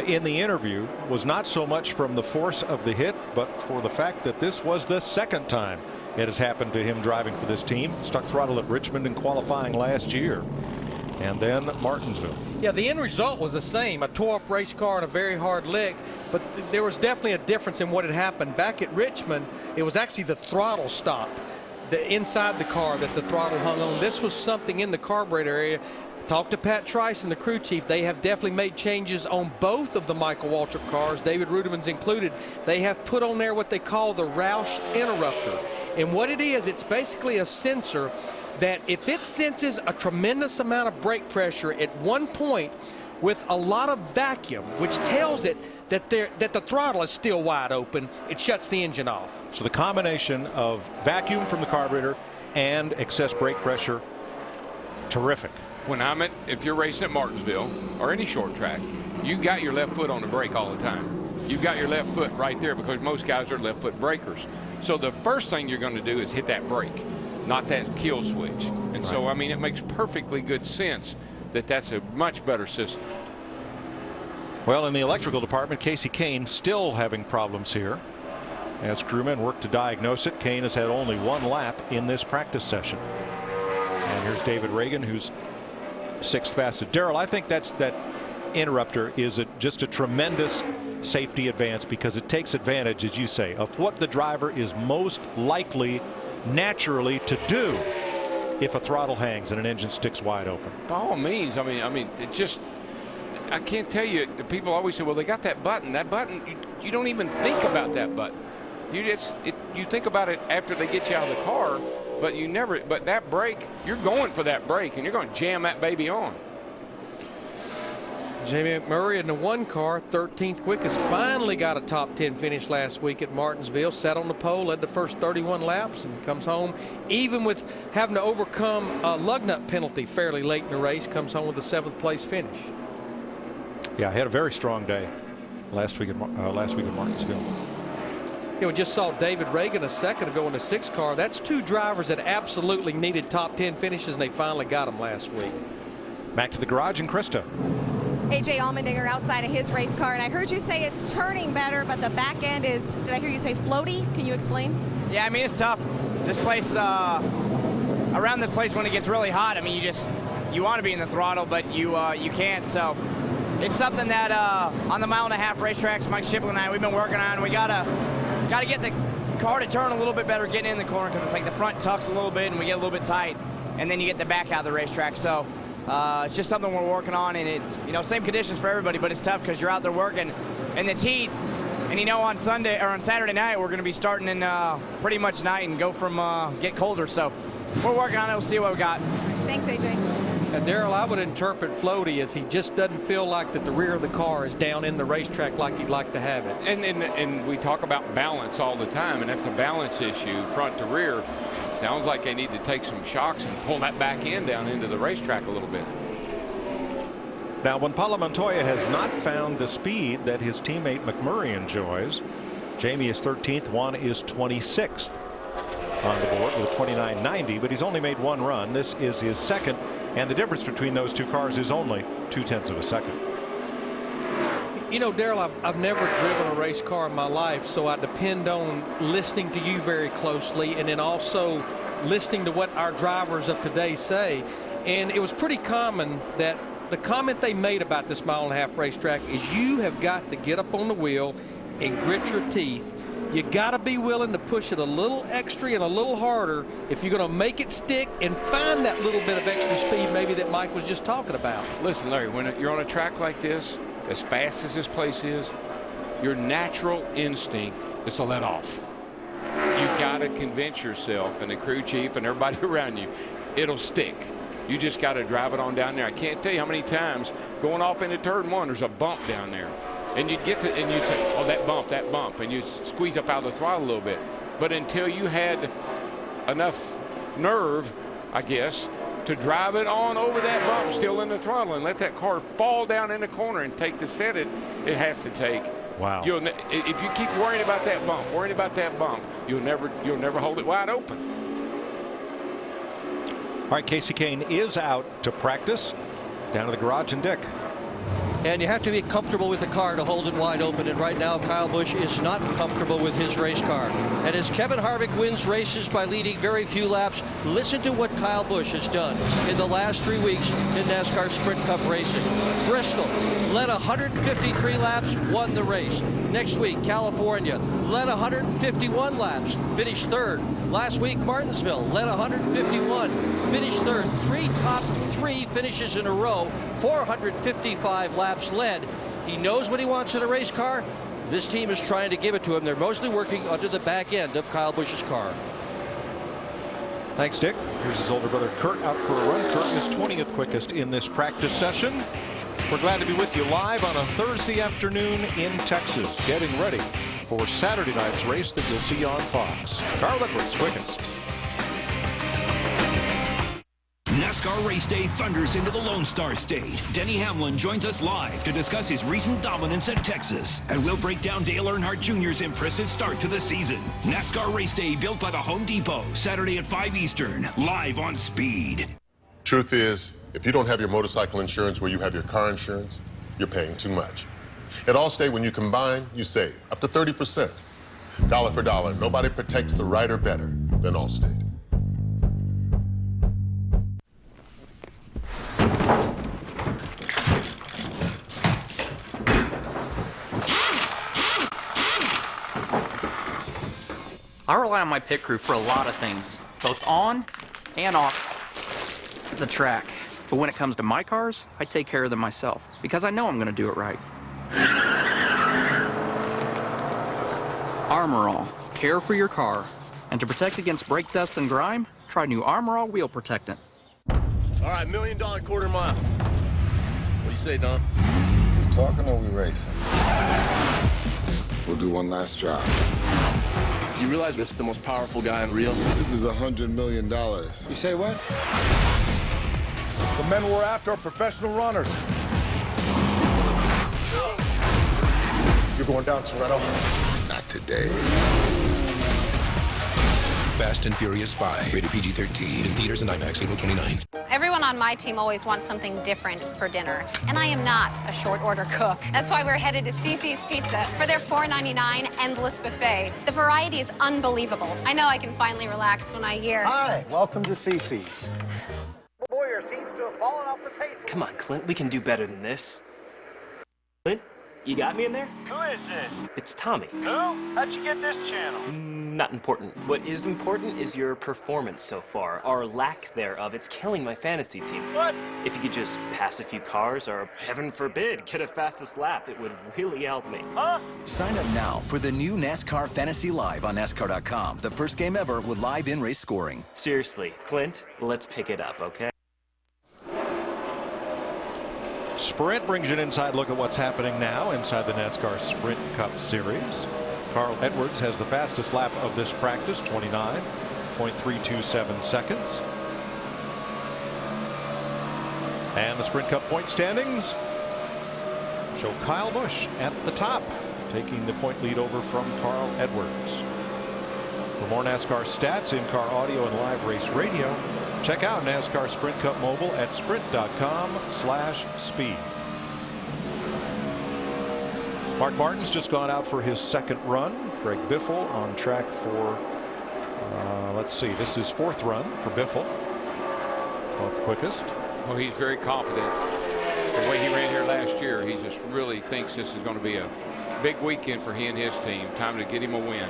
in the interview was not so much from the force of the hit, but for the fact that this was the second time it has happened to him driving for this team. Stuck throttle at Richmond in qualifying last year, and then Martinsville. Yeah, the end result was the same, a tore-up race car and a very hard lick, but there was definitely a difference in what had happened. Back at Richmond, it was actually the throttle stop, the inside the car that the throttle hung on. This was something in the carburetor area. Talk to Pat Trice and the crew chief. They have definitely made changes on both of the Michael Waltrip cars, David Rudiman's included. They have put on there what they call the Roush interrupter. And what it is, it's basically a sensor that if it senses a tremendous amount of brake pressure at one point with a lot of vacuum, which tells it that the throttle is still wide open, it shuts the engine off. So the combination of vacuum from the carburetor and excess brake pressure, terrific. If you're racing at Martinsville or any short track, you got your left foot on the brake all the time. You've got your left foot right there because most guys are left foot brakers. So the first thing you're going to do is hit that brake, not that kill switch. And so, I mean, it makes perfectly good sense that that's a much better system. Well, in the electrical department, Casey Kane still having problems here. As crewmen work to diagnose it, Kane has had only one lap in this practice session. And here's David Reagan, who's 6th fastest. Darrell, I think that interrupter is just a tremendous safety advance because it takes advantage, as you say, of what the driver is most likely naturally to do if a throttle hangs and an engine sticks wide open. By all means, I mean, it just, I can't tell you. People always say, well, they got that button. That button, you don't even think about that button. You think about it after they get you out of the car. But you never, but that brake, you're going for that brake and you're going to jam that baby on. Jamie McMurray in the 1 car, 13th quickest, finally got a top 10 finish last week at Martinsville. Sat on the pole, led the first 31 laps, and comes home, even with having to overcome a lug nut penalty fairly late in the race, comes home with a 7th place finish. Yeah, he had a very strong day last week at Martinsville. We just saw David Reagan a second ago in the 6 car. That's 2 drivers that absolutely needed top 10 finishes, and they finally got them last week. Back to the garage and Krista. AJ Allmendinger outside of his race car, and I heard you say it's turning better, but the back end is, did I hear you say floaty? Can you explain? Yeah, I mean, it's tough. This place, around this place when it gets really hot, I mean, you want to be in the throttle, but you can't, so it's something that on the 1.5 mile racetracks, Mike Shipley and I, we've been working on. We got to get the car to turn a little bit better getting in the corner because it's like the front tucks a little bit and we get a little bit tight, and then you get the back out of the racetrack. So it's just something we're working on, and it's, same conditions for everybody, but it's tough because you're out there working in this heat, and on Sunday or on Saturday night we're going to be starting in pretty much night and go from get colder. So we're working on it. We'll see what we got. Thanks, AJ. Darrell, I would interpret floaty as he just doesn't feel like that the rear of the car is down in the racetrack like he'd like to have it. And we talk about balance all the time, and that's a balance issue, front to rear. Sounds like they need to take some shocks and pull that back end down into the racetrack a little bit. Now, when Paulo Montoya has not found the speed that his teammate McMurray enjoys, Jamie is 13th, Juan is 26th. on the board with a 29.90, but he's only made one run. This is his second, and the difference between those two cars is only 0.2 of a second. You know, Daryl, I've never driven a race car in my life, so I depend on listening to you very closely and then also listening to what our drivers of today say. And it was pretty common that the comment they made about this mile-and-a-half racetrack is you have got to get up on the wheel and grit your teeth. You got to be willing to push it a little extra and a little harder if you're going to make it stick and find that little bit of extra speed maybe that Mike was just talking about. Listen, Larry, when you're on a track like this, as fast as this place is, your natural instinct is to let off. You got to convince yourself and the crew chief and everybody around you, it'll stick. You just got to drive it on down there. I can't tell you how many times going off into turn one, there's a bump down there. And you'd get to, and you'd say, oh, that bump, and you'd squeeze up out of the throttle a little bit. But until you had enough nerve, I guess, to drive it on over that bump still in the throttle and let that car fall down in the corner and take the set it has to take. Wow. If you keep worrying about that bump, you'll never hold it wide open. All right, Casey Kane is out to practice down to the garage, and Dick. And you have to be comfortable with the car to hold it wide open. And right now, Kyle Busch is not comfortable with his race car. And as Kevin Harvick wins races by leading very few laps, listen to what Kyle Busch has done in the last 3 weeks in NASCAR Sprint Cup racing. Bristol led 153 laps, won the race. Next week, California led 151 laps, finished third. Last week, Martinsville led 151, finished third. Top three finishes in a row, 455 laps led. He knows what he wants in a race car. This team is trying to give it to him. They're mostly working under the back end of Kyle Busch's car. Thanks, Dick. Here's his older brother Kurt out for a run. Kurt is 20th quickest in this practice session. We're glad to be with you live on a Thursday afternoon in Texas, getting ready for Saturday night's race that you'll see on Fox. Carl Edwards quickest. NASCAR Race Day thunders into the Lone Star State. Denny Hamlin joins us live to discuss his recent dominance at Texas. And we'll break down Dale Earnhardt Jr.'s impressive start to the season. NASCAR Race Day built by the Home Depot, Saturday at 5 Eastern, live on Speed. Truth is, if you don't have your motorcycle insurance where you have your car insurance, you're paying too much. At Allstate, when you combine, you save up to 30%. Dollar for dollar, nobody protects the rider better than Allstate. I rely on my pit crew for a lot of things, both on and off the track. But when it comes to my cars, I take care of them myself because I know I'm going to do it right. Armor All. Care for your car. And to protect against brake dust and grime, try new Armor All Wheel Protectant. All right, $1 million quarter mile. What do you say, Don? We talking or we racing? We'll do one last job. You realize this is the most powerful guy in Rio? This is $100 million. You say what? The men we're after are professional runners. You're going down, Toretto. Not today. Fast and Furious 5, rated PG-13, in theaters and IMAX April 29th. Everyone on my team always wants something different for dinner, and I am not a short order cook. That's why we're headed to CC's Pizza for their $4.99 endless buffet. The variety is unbelievable. I know I can finally relax when I hear. Hi, welcome to CC's. Boyer seems to have fallen off the pace. Come on, Clint, we can do better than this. Clint, you got me in there? Who is this? It's Tommy. Who? How'd you get this channel? Not important. What is important is your performance so far, or lack thereof. It's killing my fantasy team. What? If you could just pass a few cars, or heaven forbid, get a fastest lap, it would really help me. Huh? Sign up now for the new NASCAR Fantasy Live on NASCAR.com. The first game ever with live in-race scoring. Seriously, Clint, let's pick it up, okay? Sprint brings you an inside look at what's happening now inside the NASCAR Sprint Cup Series. Carl Edwards has the fastest lap of this practice, 29.327 seconds. And the Sprint Cup point standings show Kyle Busch at the top, taking the point lead over from Carl Edwards. For more NASCAR stats, in-car audio, and live race radio, check out NASCAR Sprint Cup Mobile at sprint.com/speed. Mark Martin's just gone out for his second run. Greg Biffle on track for, let's see, this is fourth run for Biffle. 12th quickest. Oh, he's very confident. The way he ran here last year, he just really thinks this is going to be a big weekend for he and his team. Time to get him a win.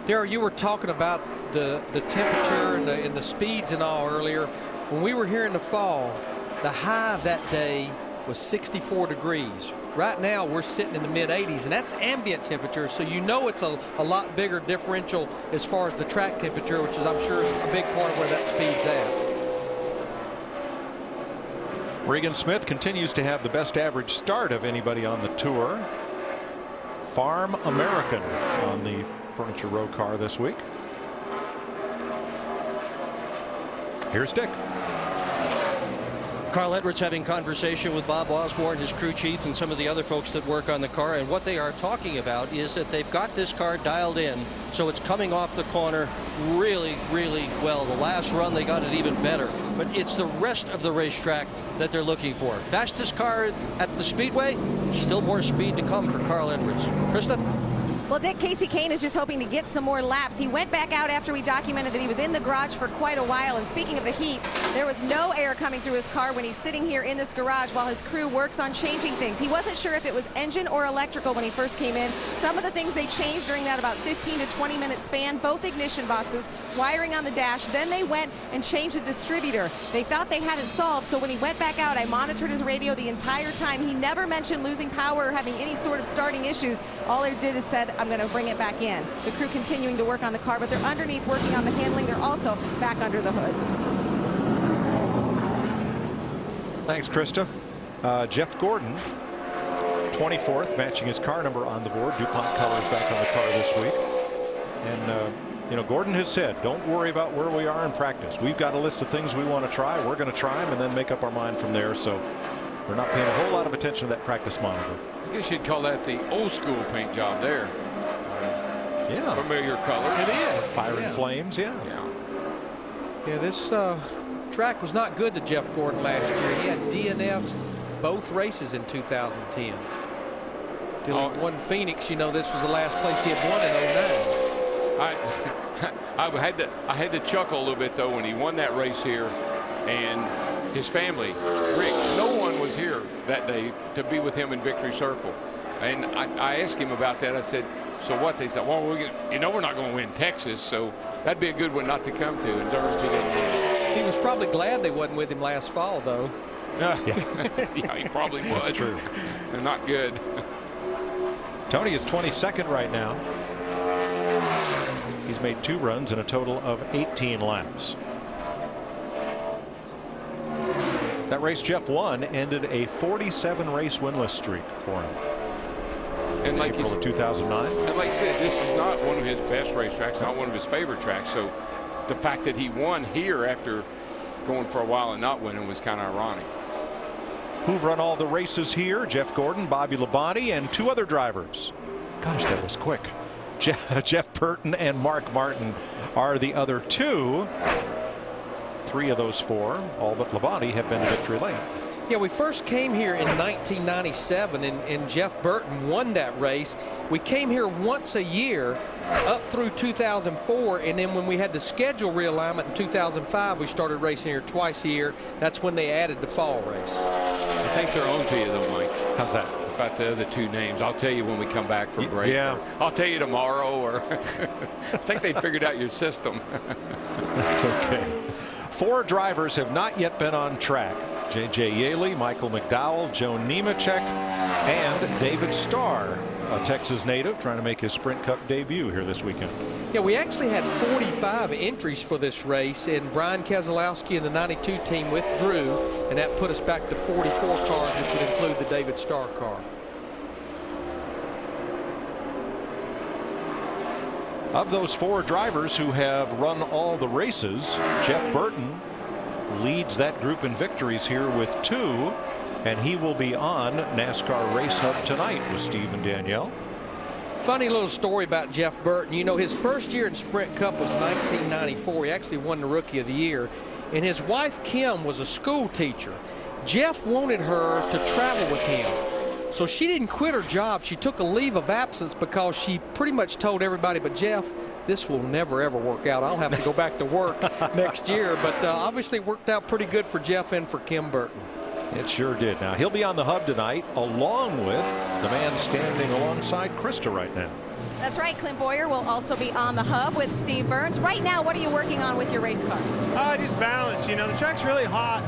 Darryl, you were talking about the temperature and the speeds and all earlier. When we were here in the fall, the high that day was 64 degrees. Right now we're sitting in the mid-80s, and that's ambient temperature, so you know it's a lot bigger differential as far as the track temperature, which is, I'm sure, is a big part of where that speed's at. Regan Smith continues to have the best average start of anybody on the tour. Farm American on the Furniture Row car this week. Here's Dick. Carl Edwards having conversation with Bob Osborne, his crew chief, and some of the other folks that work on the car, and what they are talking about is that they've got this car dialed in, so it's coming off the corner really, really well. The last run they got it even better, but it's the rest of the racetrack that they're looking for. Fastest car at the Speedway, still more speed to come for Carl Edwards. Krista? Well, Dick, Casey Kane is just hoping to get some more laps. He went back out after we documented that he was in the garage for quite a while. And speaking of the heat, there was no air coming through his car when he's sitting here in this garage while his crew works on changing things. He wasn't sure if it was engine or electrical when he first came in. Some of the things they changed during that about 15 to 20 minute span, both ignition boxes, wiring on the dash. Then they went and changed the distributor. They thought they had it solved, so when he went back out, I monitored his radio the entire time. He never mentioned losing power or having any sort of starting issues. All he did is said, I'm going to bring it back in. The crew continuing to work on the car, but they're underneath working on the handling. They're also back under the hood. Thanks, Krista. Jeff Gordon, 24th, matching his car number on the board. DuPont colors back on the car this week. And, you know, Gordon has said, don't worry about where we are in practice. We've got a list of things we want to try. We're going to try them and then make up our mind from there. So we're not paying a whole lot of attention to that practice monitor. I guess you'd call that the old school paint job there. Yeah. Familiar colors. It is. Fire and flames, yeah. Yeah, this track was not good to Jeff Gordon last year. He had DNFs both races in 2010. Till he won Phoenix, you know, this was the last place he had won in 09. I had to chuckle a little bit though when he won that race here, and his family, Rick, no one was here that day to be with him in Victory Circle. And I asked him about that. I said, so what? They said, well, we're not going to win Texas, so that'd be a good one not to come to. And darn if he didn't win. He was probably glad they wasn't with him last fall, though. Yeah, he probably was. That's true. And not good. Tony is 22nd right now. He's made 2 runs in a total of 18 laps. That race Jeff won ended a 47 race winless streak for him. And like April of 2009. And like I said, this is not one of his best racetracks, not one of his favorite tracks. So the fact that he won here after going for a while and not winning was kind of ironic. Who've run all the races here? Jeff Gordon, Bobby Labonte, and 2 other drivers. Gosh, that was quick. Jeff Burton and Mark Martin are the other 2. 3 of those 4, all but Labonte, have been to victory lane. Yeah, we first came here in 1997, and Jeff Burton won that race. We came here once a year up through 2004, and then when we had the schedule realignment in 2005, we started racing here twice a year. That's when they added the fall race. I think they're on to you, though, Mike. How's that? About the other 2 names. I'll tell you when we come back from break. Yeah. I'll tell you tomorrow, or I think they figured out your system. That's okay. 4 drivers have not yet been on track. J.J. Yaley, Michael McDowell, Joe Nemechek, and David Starr, a Texas native trying to make his Sprint Cup debut here this weekend. Yeah, we actually had 45 entries for this race, and Brian Keselowski and the 92 team withdrew, and that put us back to 44 cars, which would include the David Starr car. Of those 4 drivers who have run all the races, Jeff Burton leads that group in victories here with 2, and he will be on NASCAR Race Hub tonight with Steve and Danielle. funny little story about Jeff Burton. You know, his first year in Sprint Cup was 1994. He actually won the Rookie of the Year. And his wife, Kim, was a school teacher. Jeff wanted her to travel with him. So she didn't quit her job. She took a leave of absence because she pretty much told everybody, but Jeff, this will never, ever work out. I'll have to go back to work next year. But obviously it worked out pretty good for Jeff and for Kim Burton. It sure did. Now, he'll be on the hub tonight, along with the man standing alongside Krista right now. That's right. Clint Boyer will also be on the hub with Steve Burns. Right now, what are you working on with your race car? Just balance. You know, the track's really hot,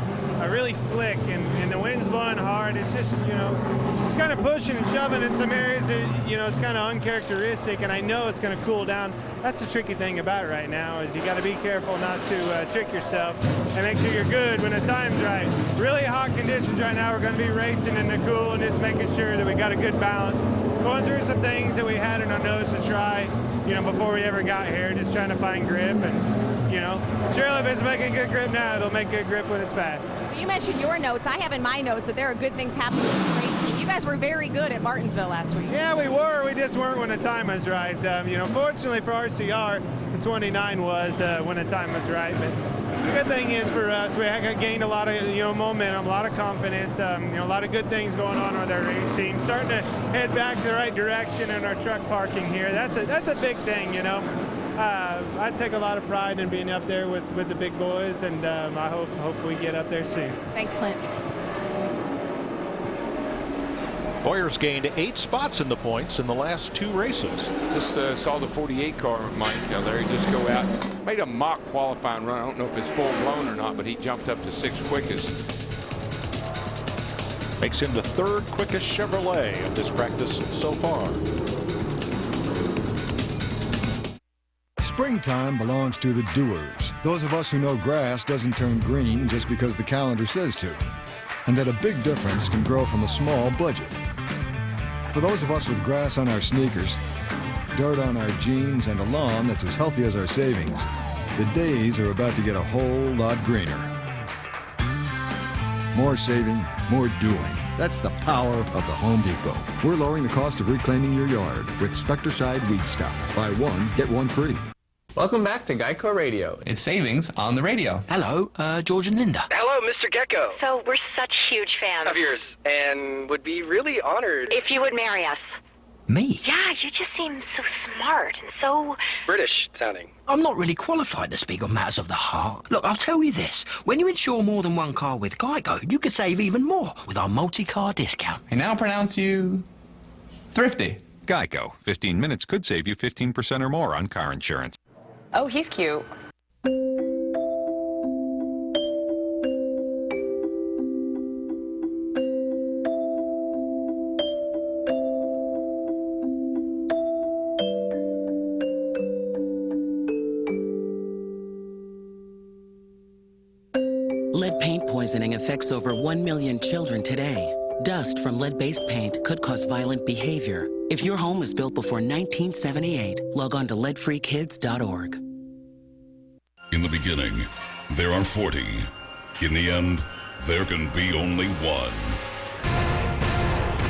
really slick, and the wind's blowing hard. It's just, you know, it's kind of pushing and shoving in some areas that, you know, it's kind of uncharacteristic, and I know it's going to cool down. That's the tricky thing about it right now is you got to be careful not to trick yourself and make sure you're good when the time's right. Really hot conditions right now. We're going to be racing in the cool and just making sure that we got a good balance. Going through some things that we had in our nose to try, you know, before we ever got here, just trying to find grip. And, you know, surely if it's making good grip now, it'll make good grip when it's fast. Well, you mentioned your notes. I have in my notes that there are good things happening with this race team. You guys were very good at Martinsville last week. Yeah, we were. We just weren't when the time was right. You know, fortunately for RCR, the 29 was when the time was right. But the good thing is for us, we gained a lot of, you know, momentum, a lot of confidence, you know, a lot of good things going on with our race team. Starting to head back the right direction in our truck parking here. That's a big thing, you know. I take a lot of pride in being up there with the big boys, and I hope we get up there soon. Thanks, Clint. Boyer's gained 8 spots in the points in the last 2 races. Just saw the 48 car, Mike, Larry, just go out. Made a mock qualifying run. I don't know if it's full blown or not, but he jumped up to 6th quickest. Makes him the 3rd quickest Chevrolet of this practice so far. Springtime belongs to the doers. Those of us who know grass doesn't turn green just because the calendar says to. And that a big difference can grow from a small budget. For those of us with grass on our sneakers, dirt on our jeans, and a lawn that's as healthy as our savings, the days are about to get a whole lot greener. More saving, more doing. That's the power of the Home Depot. We're lowering the cost of reclaiming your yard with Spectracide Weed Stop. Buy one, get one free. Welcome back to Geico Radio. It's savings on the radio. Hello, George and Linda. Hello, Mr. Gecko. So we're such huge fans of yours, and would be really honored if you would marry us. Me? Yeah, you just seem so smart and so British sounding. I'm not really qualified to speak on matters of the heart. Look, I'll tell you this. When you insure more than one car with Geico, you could save even more with our multi-car discount. I now pronounce you thrifty. Geico. 15 minutes could save you 15% or more on car insurance. Oh, he's cute. Lead paint poisoning affects over 1 million children today. Dust from lead-based paint could cause violent behavior. If your home was built before 1978, log on to leadfreekids.org. In the beginning, there are 40. In the end, there can be only one.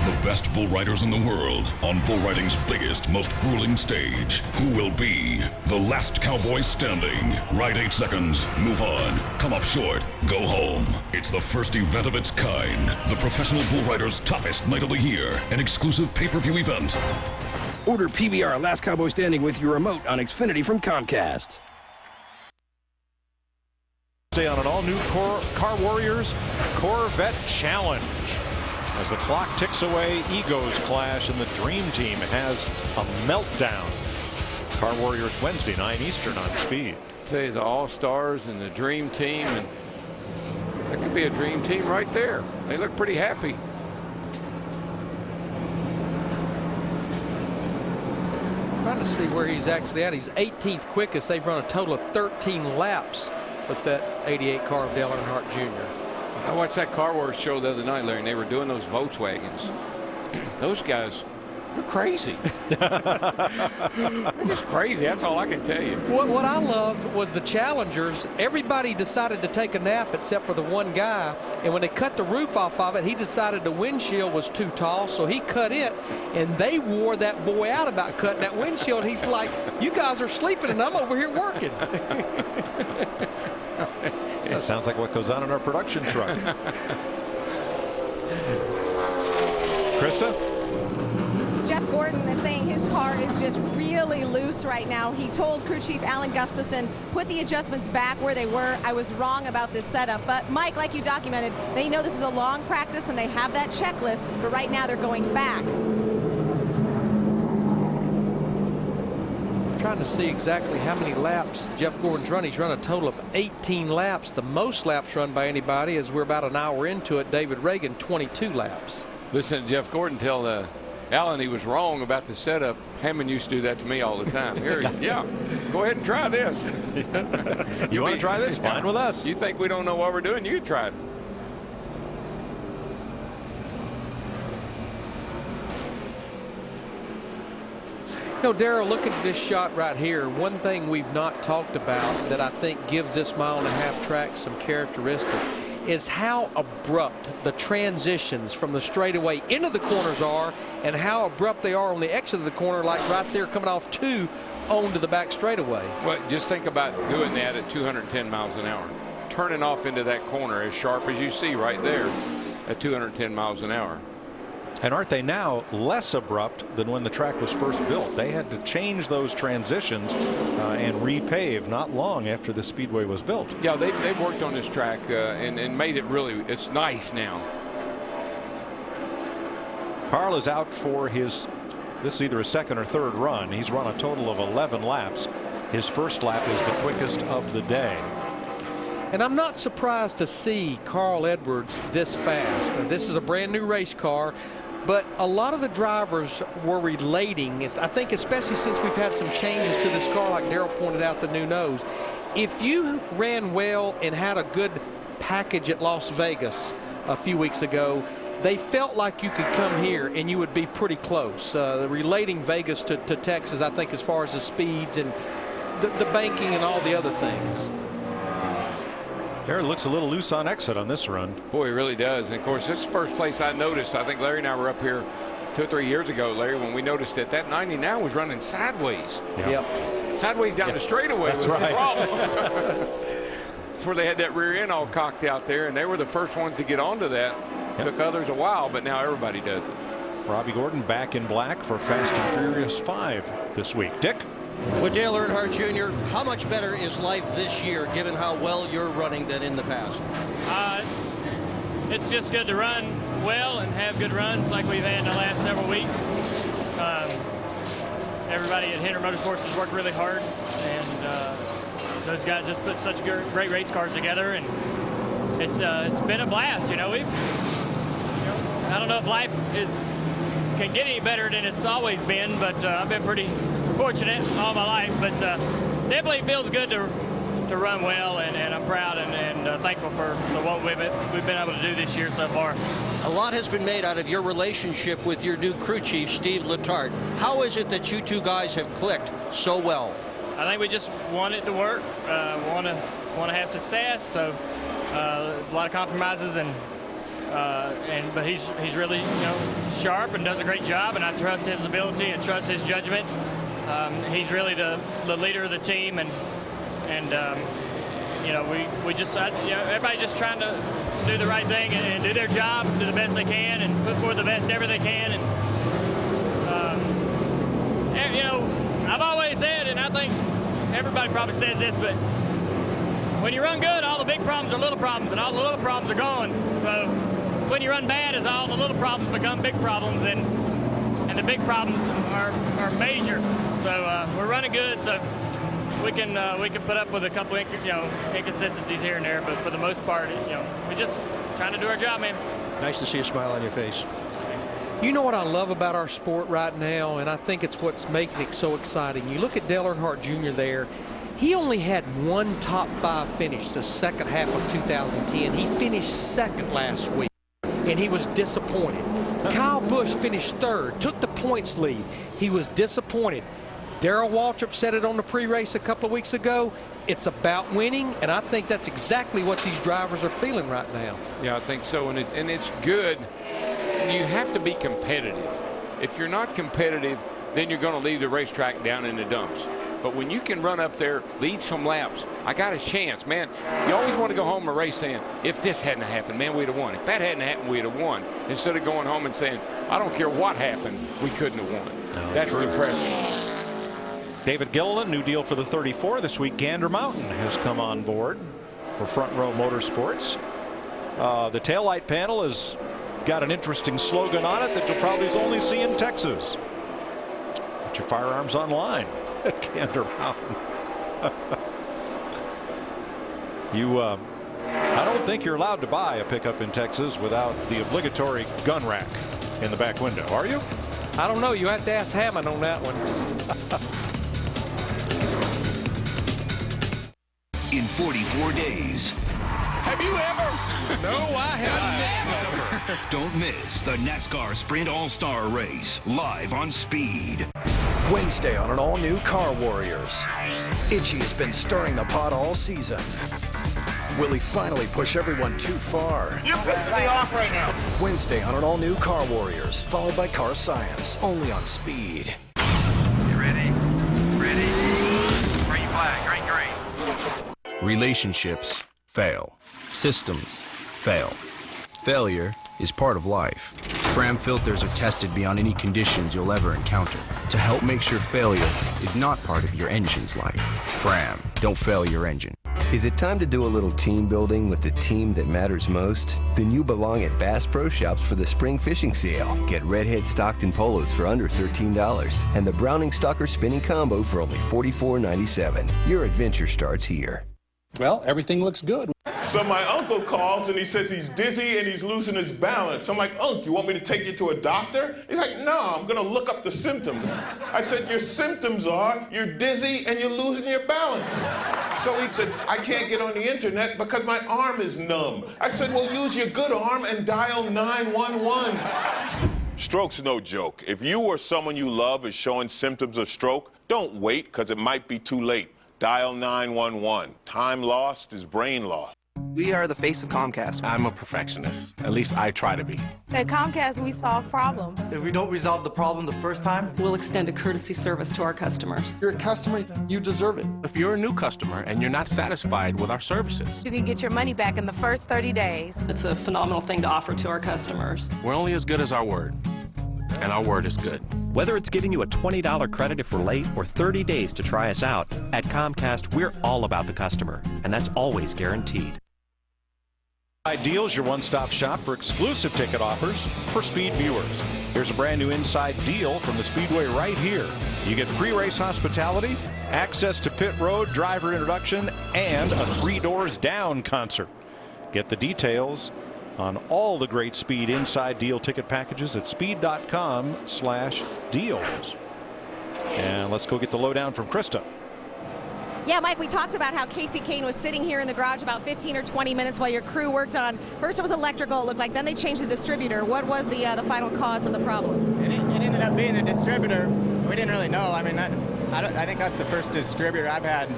The best bull riders in the world on bull riding's biggest, most grueling stage. Who will be the last cowboy standing? Ride 8 seconds, move on, come up short, go home. It's the first event of its kind. The professional bull rider's toughest night of the year. An exclusive pay-per-view event. Order PBR Last Cowboy Standing with your remote on Xfinity from Comcast. Stay on an all-new Car Warriors Corvette Challenge. As the clock ticks away, egos clash, and the Dream Team has a meltdown. Car Warriors Wednesday, 9 Eastern on Speed. Say the All-Stars and the Dream Team, and that could be a Dream Team right there. They look pretty happy. Trying to see where he's actually at. He's 18th quickest. They've run a total of 13 laps with that 88 car of Dale Earnhardt Jr. I watched that Car Wars show the other night, Larry, and they were doing those Volkswagens. Those guys, You're crazy. You're just crazy. That's all I can tell you. What I loved was the challengers. Everybody decided to take a nap except for the one guy. And when they cut the roof off of it, he decided the windshield was too tall, so he cut it. And they wore that boy out about cutting that windshield. He's like, you guys are sleeping and I'm over here working. That sounds like what goes on in our production truck. Krista? Jeff Gordon is saying his car is just really loose right now. He told crew chief Alan Gustafson, put the adjustments back where they were. I was wrong about this setup. But Mike, like you documented, they know this is a long practice and they have that checklist, but right now they're going back. Trying to see exactly how many laps Jeff Gordon's run. He's run a total of 18 laps. The most laps run by anybody, as we're about an hour into it, David Reagan, 22 laps. Listen to Jeff Gordon tell Alan he was wrong about the setup. Hammond used to do that to me all the time. Here, yeah, go ahead and try this. You want to try this? Fine with us. You think we don't know what we're doing? You try it. You know, Darrell, looking at this shot right here, one thing we've not talked about that I think gives this mile-and-a-half track some characteristic is how abrupt the transitions from the straightaway into the corners are and how abrupt they are on the exit of the corner, like right there coming off 2 onto the back straightaway. Well, just think about doing that at 210 miles an hour. Turning off into that corner as sharp as you see right there at 210 miles an hour. And aren't they now less abrupt than when the track was first built? They had to change those transitions and repave not long after the speedway was built. Yeah, they've worked on this track and made it really, it's nice now. Carl is out for this is either a second or third run. He's run a total of 11 laps. His first lap is the quickest of the day. And I'm not surprised to see Carl Edwards this fast. This is a brand new race car. But a lot of the drivers were relating, I think, especially since we've had some changes to this car, like Darrell pointed out, the new nose. If you ran well and had a good package at Las Vegas a few weeks ago, they felt like you could come here and you would be pretty close. Relating Vegas to Texas, I think, as far as the speeds and the banking and all the other things. It looks a little loose on exit on this run. Boy, it really does. And of course, this is the first place I noticed. I think Larry and I were up here 2 or 3 years ago, Larry, when we noticed that 99 was running sideways. Yep. Sideways down the straightaway. That's was right. the problem. That's where they had that rear end all cocked out there, and they were the first ones to get onto that. Yep. Took others a while, but now everybody does it. Robbie Gordon back in black for Fast and Furious 5 this week. Dick? With Dale Earnhardt Jr., how much better is life this year, given how well you're running than in the past? It's just good to run well and have good runs like we've had in the last several weeks. Everybody at Henry Motorsports has worked really hard, and those guys just put such great race cars together, and it's been a blast. I don't know if life can get any better than it's always been, but I've been pretty fortunate all my life, but definitely feels good to run well, and I'm proud and thankful for what we've been able to do this year so far. A lot has been made out of your relationship with your new crew chief, Steve Letarte. How is it that you two guys have clicked so well? I think we just want it to work, want to have success, so a lot of compromises, but he's really sharp and does a great job, and I trust his ability and trust his judgment. He's really the leader of the team, and we just everybody just trying to do the right thing and do their job, do the best they can, and put forth the best ever they can. And I've always said, and I think everybody probably says this, but when you run good, all the big problems are little problems, and all the little problems are gone. So it's when you run bad is all the little problems become big problems, and the big problems are major. So we're running good, so we can put up with a couple inconsistencies here and there, but for the most part, we're just trying to do our job, man. Nice to see a smile on your face. You know what I love about our sport right now, and I think it's what's making it so exciting. You look at Dale Earnhardt Jr. there. He only had one top 5 finish the second half of 2010. He finished second last week, and he was disappointed. Kyle Busch finished third, took the points lead. He was disappointed. Darrell Waltrip said it on the pre-race a couple of weeks ago. It's about winning, and I think that's exactly what these drivers are feeling right now. Yeah, I think so, and it's good. You have to be competitive. If you're not competitive, then you're going to leave the racetrack down in the dumps. But when you can run up there, lead some laps, I got a chance, man. You always want to go home and race saying, if this hadn't happened, man, we'd have won. If that hadn't happened, we'd have won. Instead of going home and saying, I don't care what happened, we couldn't have won. Oh, that's true. depressing. David Gilliland, new deal for the 34 this week. Gander Mountain has come on board for Front Row Motorsports. The taillight panel has got an interesting slogan on it that you'll probably only see in Texas. Put your firearms online at Gander Mountain. I don't think you're allowed to buy a pickup in Texas without the obligatory gun rack in the back window, are you? I don't know. You have to ask Hammond on that one. In 44 days. Have you ever? No, I have never. Don't miss the NASCAR Sprint All-Star Race live on Speed. Wednesday on an all-new Car Warriors. Itchy has been stirring the pot all season. Will he finally push everyone too far? You're pissing me off right now. Wednesday on an all-new Car Warriors, followed by Car Science, only on Speed. You ready? Ready? Green flag, green. Relationships fail. Systems fail. Failure is part of life. Fram filters are tested beyond any conditions you'll ever encounter to help make sure failure is not part of your engine's life. Fram, don't fail your engine. Is it time to do a little team building with the team that matters most? Then you belong at Bass Pro Shops for the spring fishing sale. Get Redhead Stockton polos for under $13 and the Browning Stalker spinning combo for only $44.97. Your adventure starts here. Well, everything looks good. So my uncle calls and he says he's dizzy and he's losing his balance. I'm like, Uncle, you want me to take you to a doctor? He's like, no, I'm gonna look up the symptoms. I said, your symptoms are you're dizzy and you're losing your balance. So he said, I can't get on the internet because my arm is numb. I said, well, use your good arm and dial 911. Stroke's no joke. If you or someone you love is showing symptoms of stroke, don't wait because it might be too late. Dial 911. Time lost is brain lost. We are the face of Comcast. I'm a perfectionist. At least I try to be. At Comcast, we solve problems. If we don't resolve the problem the first time, we'll extend a courtesy service to our customers. You're a customer, you deserve it. If you're a new customer and you're not satisfied with our services, you can get your money back in the first 30 days. It's a phenomenal thing to offer to our customers. We're only as good as our word. And our word is good. Whether it's giving you a $20 credit if we're late or 30 days to try us out, at Comcast, we're all about the customer, and that's always guaranteed. Deals, your one-stop shop for exclusive ticket offers for Speed viewers. Here's a brand new inside deal from the Speedway right here. You get pre-race hospitality, access to pit road, driver introduction, and a 3 Doors Down concert. Get the details on all the great Speed inside deal ticket packages at speed.com/deals. And let's go get the lowdown from Krista. Yeah, Mike, we talked about how Casey Kane was sitting here in the garage about 15 or 20 minutes while your crew worked on, first it was electrical, it looked like, then they changed the distributor. What was the final cause of the problem? It ended up being the distributor. We didn't really know. I mean, I think that's the first distributor I've have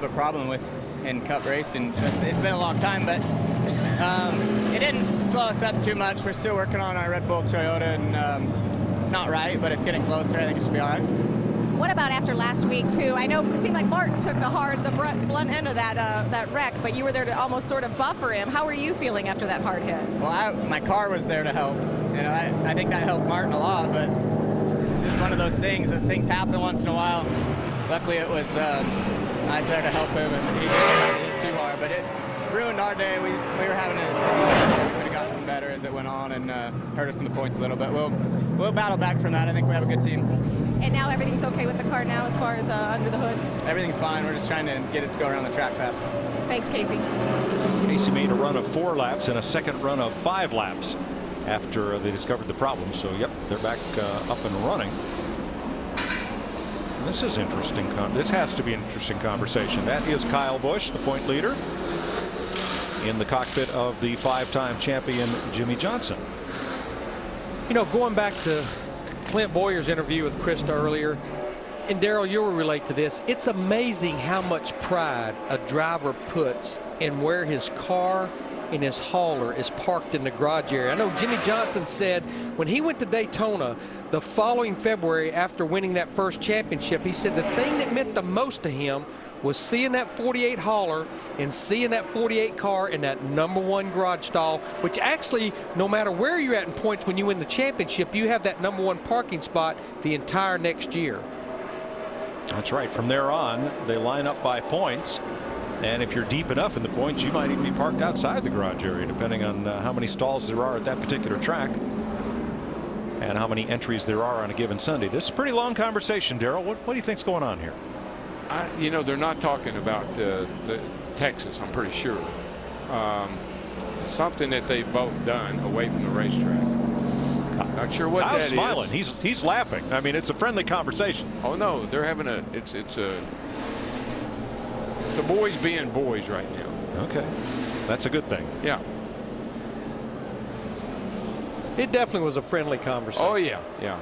a problem with in Cup racing. So it's been a long time, but it didn't slow us up too much. We're still working on our Red Bull Toyota, and it's not right, but it's getting closer. I think it should be all right. What about after last week, too? I know it seemed like Martin took the blunt end of that wreck, but you were there to almost sort of buffer him. How were you feeling after that hard hit? Well, my car was there to help. You know, I think that helped Martin a lot, but it's just one of those things. Those things happen once in a while. Luckily, it was I was there to help him, and he didn't hit too hard, but it ruined our day. We were having it. We would have gotten better as it went on and hurt us in the points a little, but we'll battle back from that. I think we have a good team. And now everything's okay with the car now as far as under the hood? Everything's fine. We're just trying to get it to go around the track fast. Thanks, Casey. Casey made a run of 4 laps and a second run of 5 laps after they discovered the problem. So, yep, they're back up and running. And this is interesting. This has to be an interesting conversation. That is Kyle Busch, the point leader, in the cockpit of the 5-time champion Jimmy Johnson. You know, going back to Clint Boyer's interview with Krista earlier, and Daryl, you'll relate to this. It's amazing how much pride a driver puts in where his car and his hauler is parked in the garage area. I know Jimmy Johnson said when he went to Daytona the following February after winning that first championship, he said the thing that meant the most to him was seeing that 48 hauler and seeing that 48 car in that #1 garage stall, which actually, no matter where you're at in points when you win the championship, you have that #1 parking spot the entire next year. That's right. From there on, they line up by points. And if you're deep enough in the points, you might even be parked outside the garage area, depending on how many stalls there are at that particular track and how many entries there are on a given Sunday. This is a pretty long conversation, Daryl. What do you think's going on here? You know, they're not talking about the Texas, I'm pretty sure. Something that they've both done away from the racetrack. Not sure what that is. Smiling. He's laughing. I mean, it's a friendly conversation. Oh no, they're having it's the boys being boys right now. Okay, that's a good thing. Yeah. It definitely was a friendly conversation. Oh yeah, yeah.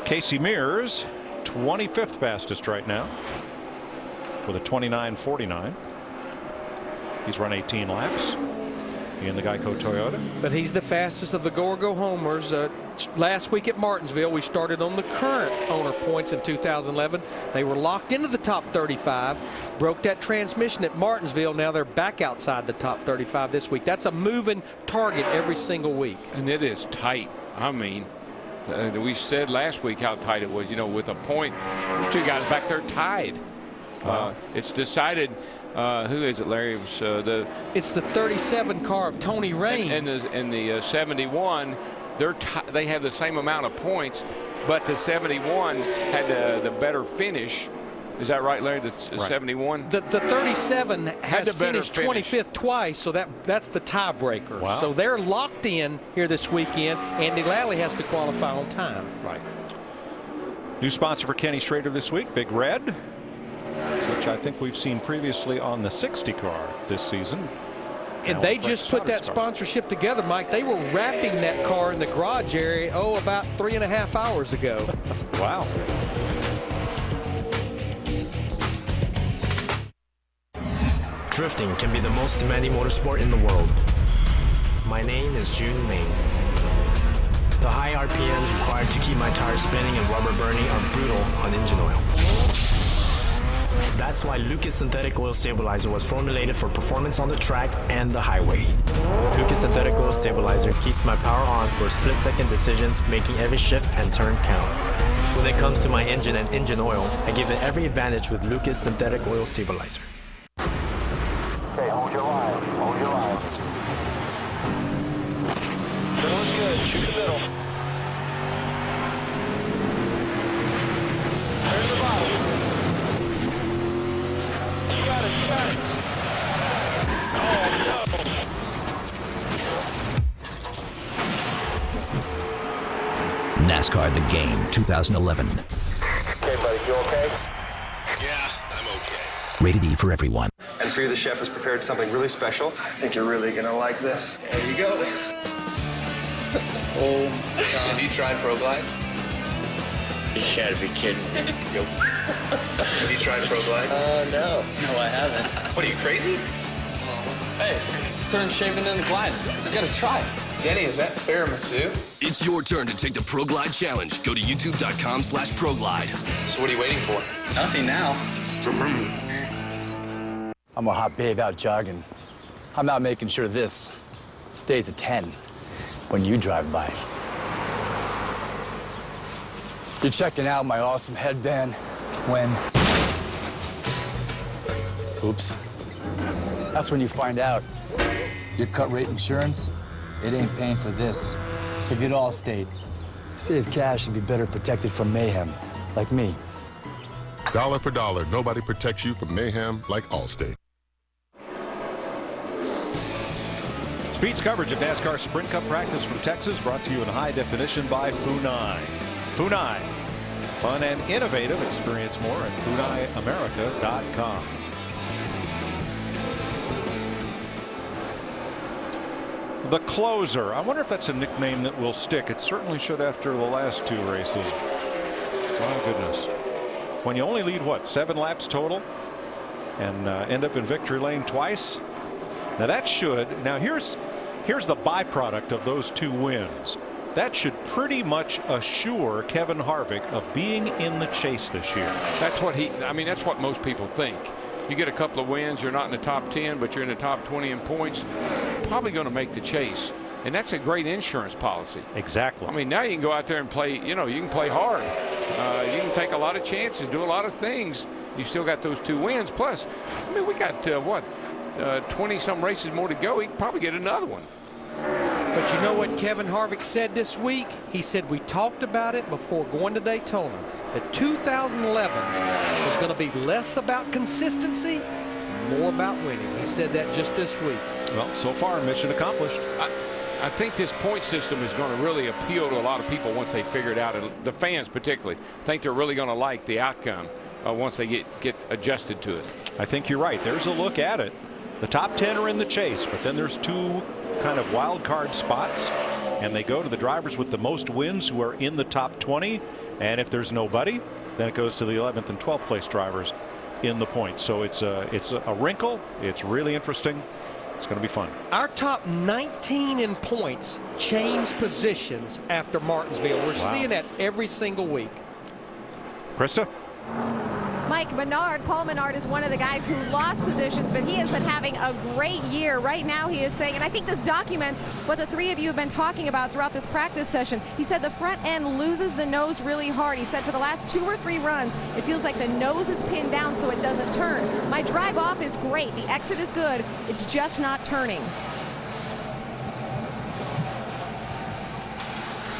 Casey Mears, 25th fastest right now with a 29.49. He's run 18 laps in the Geico Toyota. But he's the fastest of the go-or-go homers. Last week at Martinsville, we started on the current owner points in 2011. They were locked into the top 35, broke that transmission at Martinsville. Now they're back outside the top 35 this week. That's a moving target every single week. And it is tight. I mean, we said last week how tight it was. You know, with a point, those two guys back there tied. Wow. It's decided. Who is it, Larry? It was, it's the 37 car of Tony Raines. And the 71, they have the same amount of points, but the 71 had the better finish. Is that right, Larry? The right. 71? The 37 has finished 25th twice, so that's the tiebreaker. Wow. So they're locked in here this weekend. Andy Lally has to qualify on time. Right. New sponsor for Kenny Schrader this week, Big Red, which I think we've seen previously on the 60 car this season. And they just put that sponsorship together, Mike. They were wrapping that car in the garage area, about 3.5 hours ago. Wow. Drifting can be the most demanding motorsport in the world. My name is June Lane. The high RPMs required to keep my tires spinning and rubber burning are brutal on engine oil. That's why Lucas Synthetic Oil Stabilizer was formulated for performance on the track and the highway. Lucas Synthetic Oil Stabilizer keeps my power on for split-second decisions, making every shift and turn count. When it comes to my engine and engine oil, I give it every advantage with Lucas Synthetic Oil Stabilizer. Okay, hold your line. Hold your line. Middle is good. Shoot the middle. Turn the bottom. You got it. You got it. Oh, no. NASCAR The Game 2011. Okay, buddy. You okay? Yeah, I'm okay. Rated E for everyone. And for you, the chef has prepared something really special. I think you're really gonna like this. There you go. Oh, have you tried ProGlide? You gotta be kidding me. Have you tried ProGlide? No. No, I haven't. What are you, crazy? Hey, turn shaving into gliding. You gotta try it. Denny, is that tiramisu? It's your turn to take the ProGlide challenge. Go to youtube.com/ProGlide. So what are you waiting for? Nothing now. I'm a hot babe out jogging. I'm out making sure this stays a 10 when you drive by. You're checking out my awesome headband when... Oops. That's when you find out your cut rate insurance, it ain't paying for this. So get Allstate. Save cash and be better protected from mayhem, like me. Dollar for dollar, nobody protects you from mayhem like Allstate. Speed's coverage of NASCAR Sprint Cup practice from Texas, brought to you in high definition by Funai. Funai, fun and innovative. Experience more at FunaiAmerica.com. The closer. I wonder if that's a nickname that will stick. It certainly should after the last 2 races. My goodness. When you only lead, what, 7 laps total and end up in victory lane twice. Now that should, now here's the byproduct of those 2 wins. That should pretty much assure Kevin Harvick of being in the chase this year. That's what that's what most people think. You get a couple of wins, you're not in the top 10, but you're in the top 20 in points, probably going to make the chase. And that's a great insurance policy. Exactly. I mean, now you can go out there and play, you can play hard. You can take a lot of chances, do a lot of things. You still got those 2 wins. Plus, I mean, we got, 20-some races more to go. He can probably get another one. But you know what Kevin Harvick said this week? He said we talked about it before going to Daytona, that 2011 was going to be less about consistency and more about winning. He said that just this week. Well, so far, mission accomplished. I think this point system is going to really appeal to a lot of people once they figure it out. The fans particularly think they're really going to like the outcome once they get adjusted to it. I think you're right. There's a look at it. The top 10 are in the chase, but then there's 2 kind of wild card spots, and they go to the drivers with the most wins who are in the top 20. And if there's nobody, then it goes to the 11th and 12th place drivers in the points. So it's a wrinkle. It's really interesting. It's going to be fun. Our top 19 in points changed positions after Martinsville. We're seeing that every single week. Krista? Mike Menard, Paul Menard is one of the guys who lost positions, but he has been having a great year. Right now he is saying, and I think this documents what the 3 of you have been talking about throughout this practice session. He said the front end loses the nose really hard. He said for the last 2 or 3 runs, it feels like the nose is pinned down so it doesn't turn. My drive off is great. The exit is good. It's just not turning.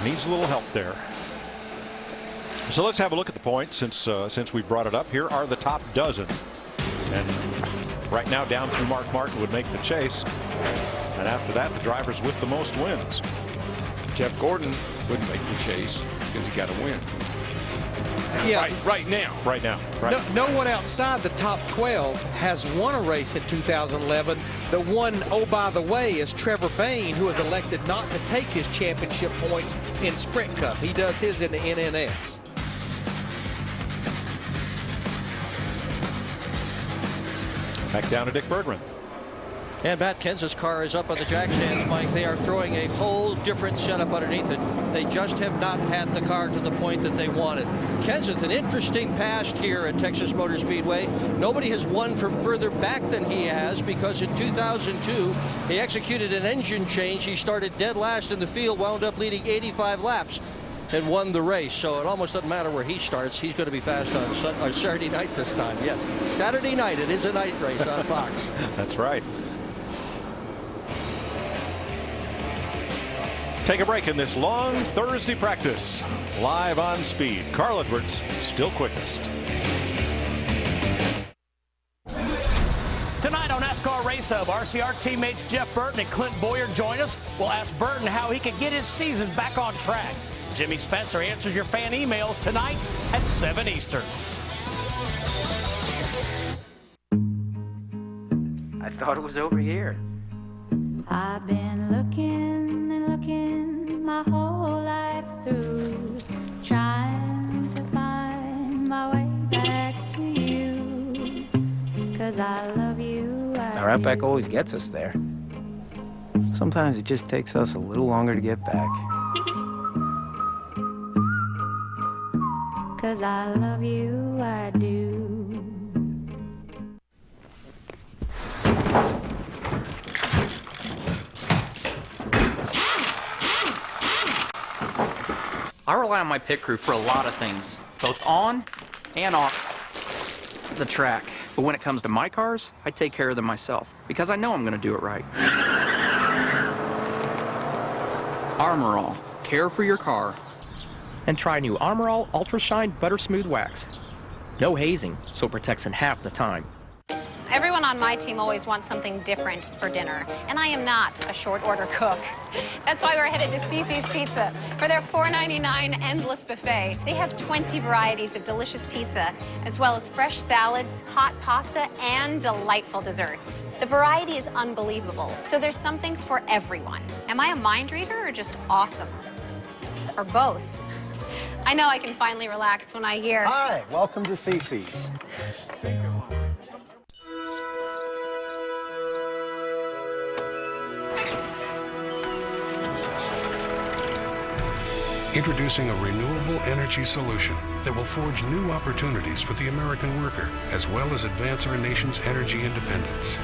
Needs a little help there. So let's have a look at the points since we brought it up. Here are the top dozen. And right now down through Mark Martin would make the chase. And after that, the drivers with the most wins. Jeff Gordon wouldn't make the chase because he got a win. Yeah. Right now. Right now. Right. No one outside the top 12 has won a race in 2011. The one, oh, by the way, is Trevor Bayne, who has elected not to take his championship points in Sprint Cup. He does his in the NNS. Back down to Dick Bergman. And Matt Kenseth's car is up on the jack stands, Mike. They are throwing a whole different setup underneath it. They just have not had the car to the point that they wanted. Kenseth, an interesting past here at Texas Motor Speedway. Nobody has won from further back than he has, because in 2002, he executed an engine change. He started dead last in the field, wound up leading 85 laps, and won the race. So it almost doesn't matter where he starts. He's going to be fast on Saturday night this time. Yes, Saturday night. It is a night race on Fox. That's right. Take a break in this long Thursday practice. Live on Speed. Carl Edwards still quickest. Tonight on NASCAR Race Hub, RCR teammates Jeff Burton and Clint Boyer join us. We'll ask Burton how he could get his season back on track. Jimmy Spencer answers your fan emails tonight at 7 Eastern. I thought it was over here. I've been looking and looking my whole life through, trying to find my way back to you, 'cause I love you. Our Outback always gets us there. Sometimes it just takes us a little longer to get back. 'Cause I love you, I do. I rely on my pit crew for a lot of things, both on and off the track. But when it comes to my cars, I take care of them myself, because I know I'm going to do it right. Armor All. Care for your car. And try new Armor All Ultra Shine Butter Smooth Wax. No hazing, so it protects in half the time. Every Everyone on my team always wants something different for dinner, and I am not a short order cook. That's why we're headed to Cece's Pizza for their $4.99 endless buffet. They have 20 varieties of delicious pizza, as well as fresh salads, hot pasta, and delightful desserts. The variety is unbelievable, so there's something for everyone. Am I a mind reader or just awesome? Or both? I know I can finally relax when I hear... Hi, welcome to Cece's. Introducing a renewable energy solution that will forge new opportunities for the American worker, as well as advance our nation's energy independence.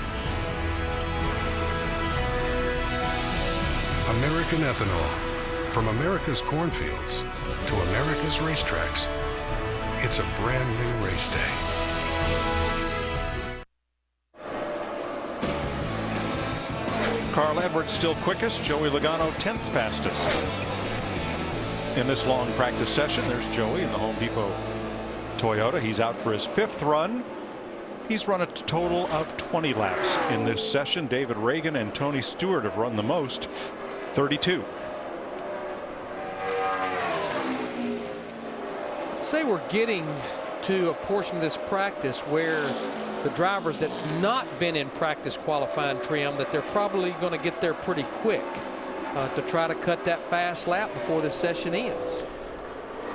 American ethanol. From America's cornfields to America's racetracks, it's a brand new race day. Carl Edwards still quickest. Joey Logano 10th fastest. In this long practice session, there's Joey in the Home Depot Toyota. He's out for his 5th run. He's run a total of 20 laps in this session. David Reagan and Tony Stewart have run the most, 32. I'd say we're getting to a portion of this practice where the drivers that's not been in practice qualifying trim, that they're probably going to get there pretty quick. To try to cut that fast lap before this session ends.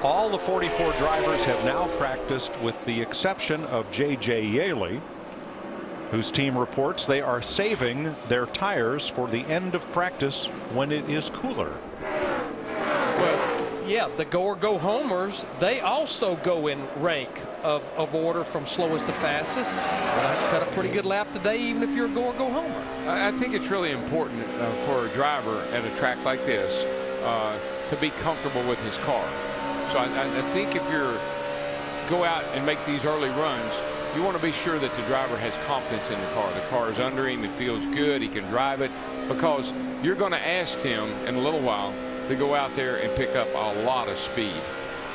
All the 44 drivers have now practiced with the exception of J.J. Yaley, whose team reports they are saving their tires for the end of practice when it is cooler. Well, yeah, the go or go homers, they also go in rank of order from slowest to fastest. Cut a pretty good lap today, even if you're a go or go homer. I think it's really important for a driver at a track like this to be comfortable with his car. So I think if you're go out and make these early runs, you want to be sure that the driver has confidence in the car. The car is under him, it feels good, he can drive it, because you're going to ask him in a little while to go out there and pick up a lot of speed.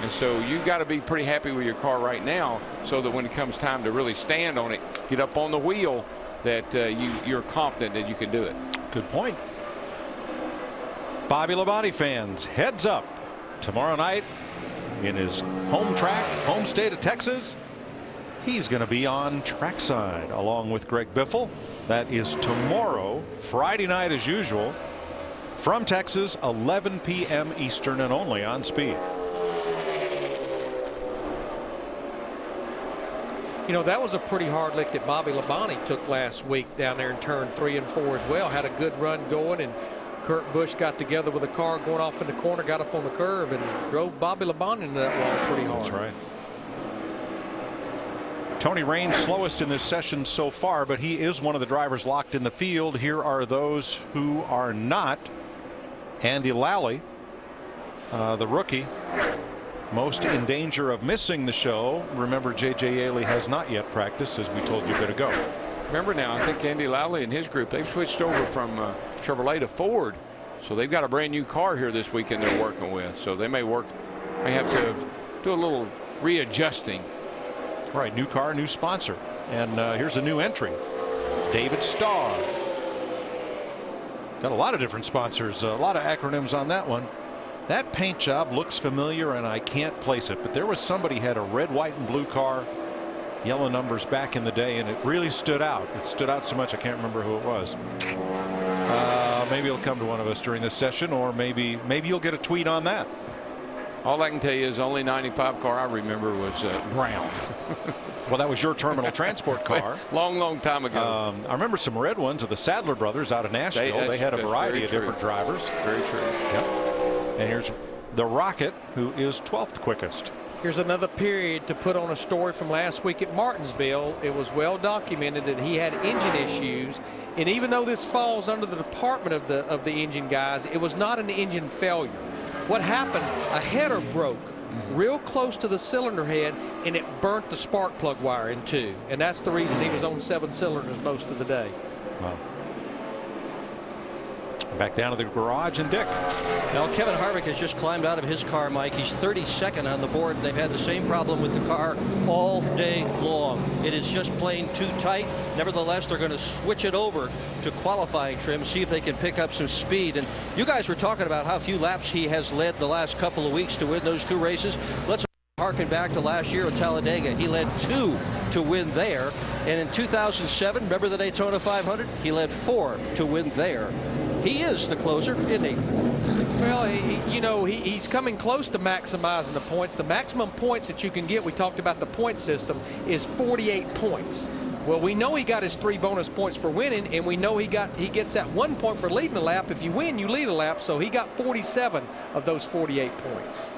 And so you've got to be pretty happy with your car right now, so that when it comes time to really stand on it, get up on the wheel, that you're confident that you can do it. Good point. Bobby Labonte fans, heads up. Tomorrow night in his home track, home state of Texas, he's going to be on trackside along with Greg Biffle. That is tomorrow, Friday night as usual, from Texas, 11 p.m. Eastern, and only on Speed. You know, that was a pretty hard lick that Bobby Labonte took last week down there in turn 3 and 4 as well. Had a good run going, and Kurt Busch got together with a car going off in the corner, got up on the curve, and drove Bobby Labonte into that wall pretty hard. That's right. Tony Raines slowest in this session so far, but he is one of the drivers locked in the field. Here are those who are not. Andy Lally, the rookie, most in danger of missing the show. Remember, J.J. Yaley has not yet practiced, as we told you a bit ago. Remember now, I think Andy Lally and his group, they've switched over from Chevrolet to Ford. So they've got a brand new car here this weekend they're working with. So they may have to do a little readjusting. Right, new car, new sponsor. And here's a new entry, David Starr. Got a lot of different sponsors, a lot of acronyms on that one. That paint job looks familiar, and I can't place it, but there was somebody had a red, white, and blue car, yellow numbers back in the day, and it really stood out. It stood out so much I can't remember who it was. Maybe it'll come to one of us during this session, or maybe you'll get a tweet on that. All I can tell you is the only 95 car I remember was brown. Well, that was your terminal transport car. Long time ago. I remember some red ones of the Sadler brothers out of Nashville. They had a variety of different drivers. Very true. Yep. And here's the Rocket, who is 12th quickest. Here's another period to put on a story from last week at Martinsville. It was well documented that he had engine issues, and even though this falls under the department of the engine guys, it was not an engine failure. What happened? A header broke real close to the cylinder head, and it burnt the spark plug wire in two, and that's the reason he was on 7 cylinders most of the day. Wow. Back down to the garage, and Dick. Now, Kevin Harvick has just climbed out of his car, Mike. He's 32nd on the board. They've had the same problem with the car all day long. It is just plain too tight. Nevertheless, they're going to switch it over to qualifying trim, see if they can pick up some speed. And you guys were talking about how few laps he has led the last couple of weeks to win those 2 races. Let's harken back to last year at Talladega. He led 2 to win there. And in 2007, remember the Daytona 500? He led 4 to win there. He is the closer, isn't he? Well, he's coming close to maximizing the points. The maximum points that you can get, we talked about the point system, is 48 points. Well, we know he got his 3 bonus points for winning, and we know he gets that 1 point for leading the lap. If you win, you lead a lap, so he got 47 of those 48 points.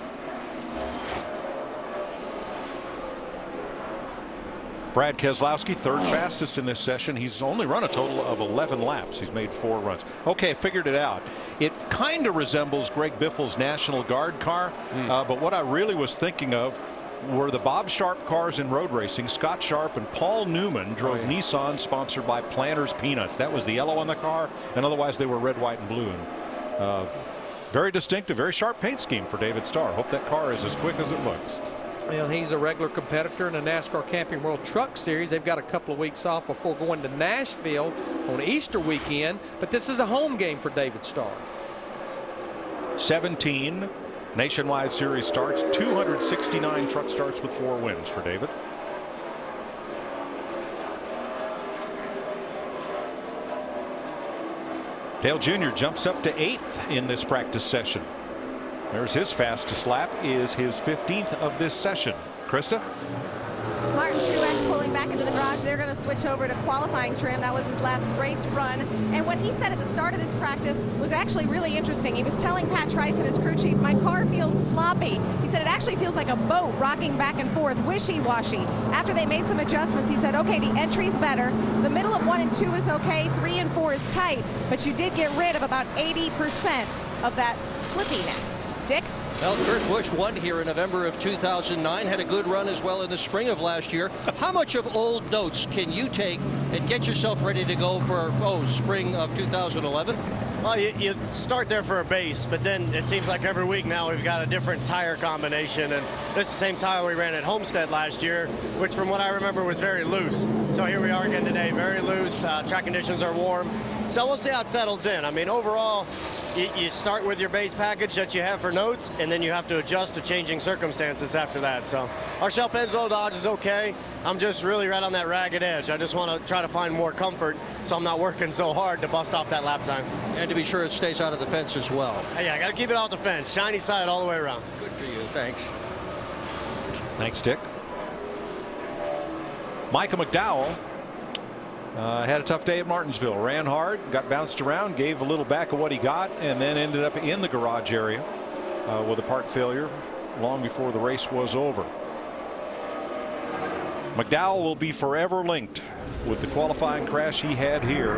Brad Keselowski, 3rd fastest in this session. He's only run a total of 11 laps. He's made 4 runs. Okay, I figured it out. It kind of resembles Greg Biffle's National Guard car, but what I really was thinking of were the Bob Sharp cars in road racing. Scott Sharp and Paul Newman drove Nissan, sponsored by Planters Peanuts. That was the yellow on the car, and otherwise they were red, white, and blue. And very distinctive, very sharp paint scheme for David Starr. Hope that car is as quick as it looks. Well, he's a regular competitor in the NASCAR Camping World Truck Series. They've got a couple of weeks off before going to Nashville on Easter weekend, but this is a home game for David Starr. 17 nationwide series starts, 269 truck starts with 4 wins for David. Dale Jr. jumps up to 8th in this practice session. There's his fastest lap, is his 15th of this session. Krista? Martin Truex pulling back into the garage. They're going to switch over to qualifying trim. That was his last race run. And what he said at the start of this practice was actually really interesting. He was telling Pat Trice and his crew chief, my car feels sloppy. He said it actually feels like a boat rocking back and forth, wishy-washy. After they made some adjustments, he said, okay, the entry's better. The middle of 1 and 2 is okay. 3 and 4 is tight. But you did get rid of about 80% of that slippiness. Dick? Well, Kurt Busch won here in November of 2009, had a good run as well in the spring of last year. How much of old notes can you take and get yourself ready to go for, spring of 2011? Well, you start there for a base, but then it seems like every week now we've got a different tire combination, and this is the same tire we ran at Homestead last year, which from what I remember was very loose. So here we are again today, very loose. Track conditions are warm. So we'll see how it settles in. I mean, overall, you start with your base package that you have for notes, and then you have to adjust to changing circumstances after that. So our Shell Pennzoil Dodge is okay. I'm just really right on that ragged edge. I just want to try to find more comfort so I'm not working so hard to bust off that lap time. And to be sure it stays out of the fence as well. Yeah, I got to keep it off the fence. Shiny side all the way around. Good for you. Thanks. Thanks, Dick. Micah McDowell had a tough day at Martinsville. Ran hard, got bounced around, gave a little back of what he got, and then ended up in the garage area with a part failure long before the race was over. McDowell will be forever linked with the qualifying crash he had here.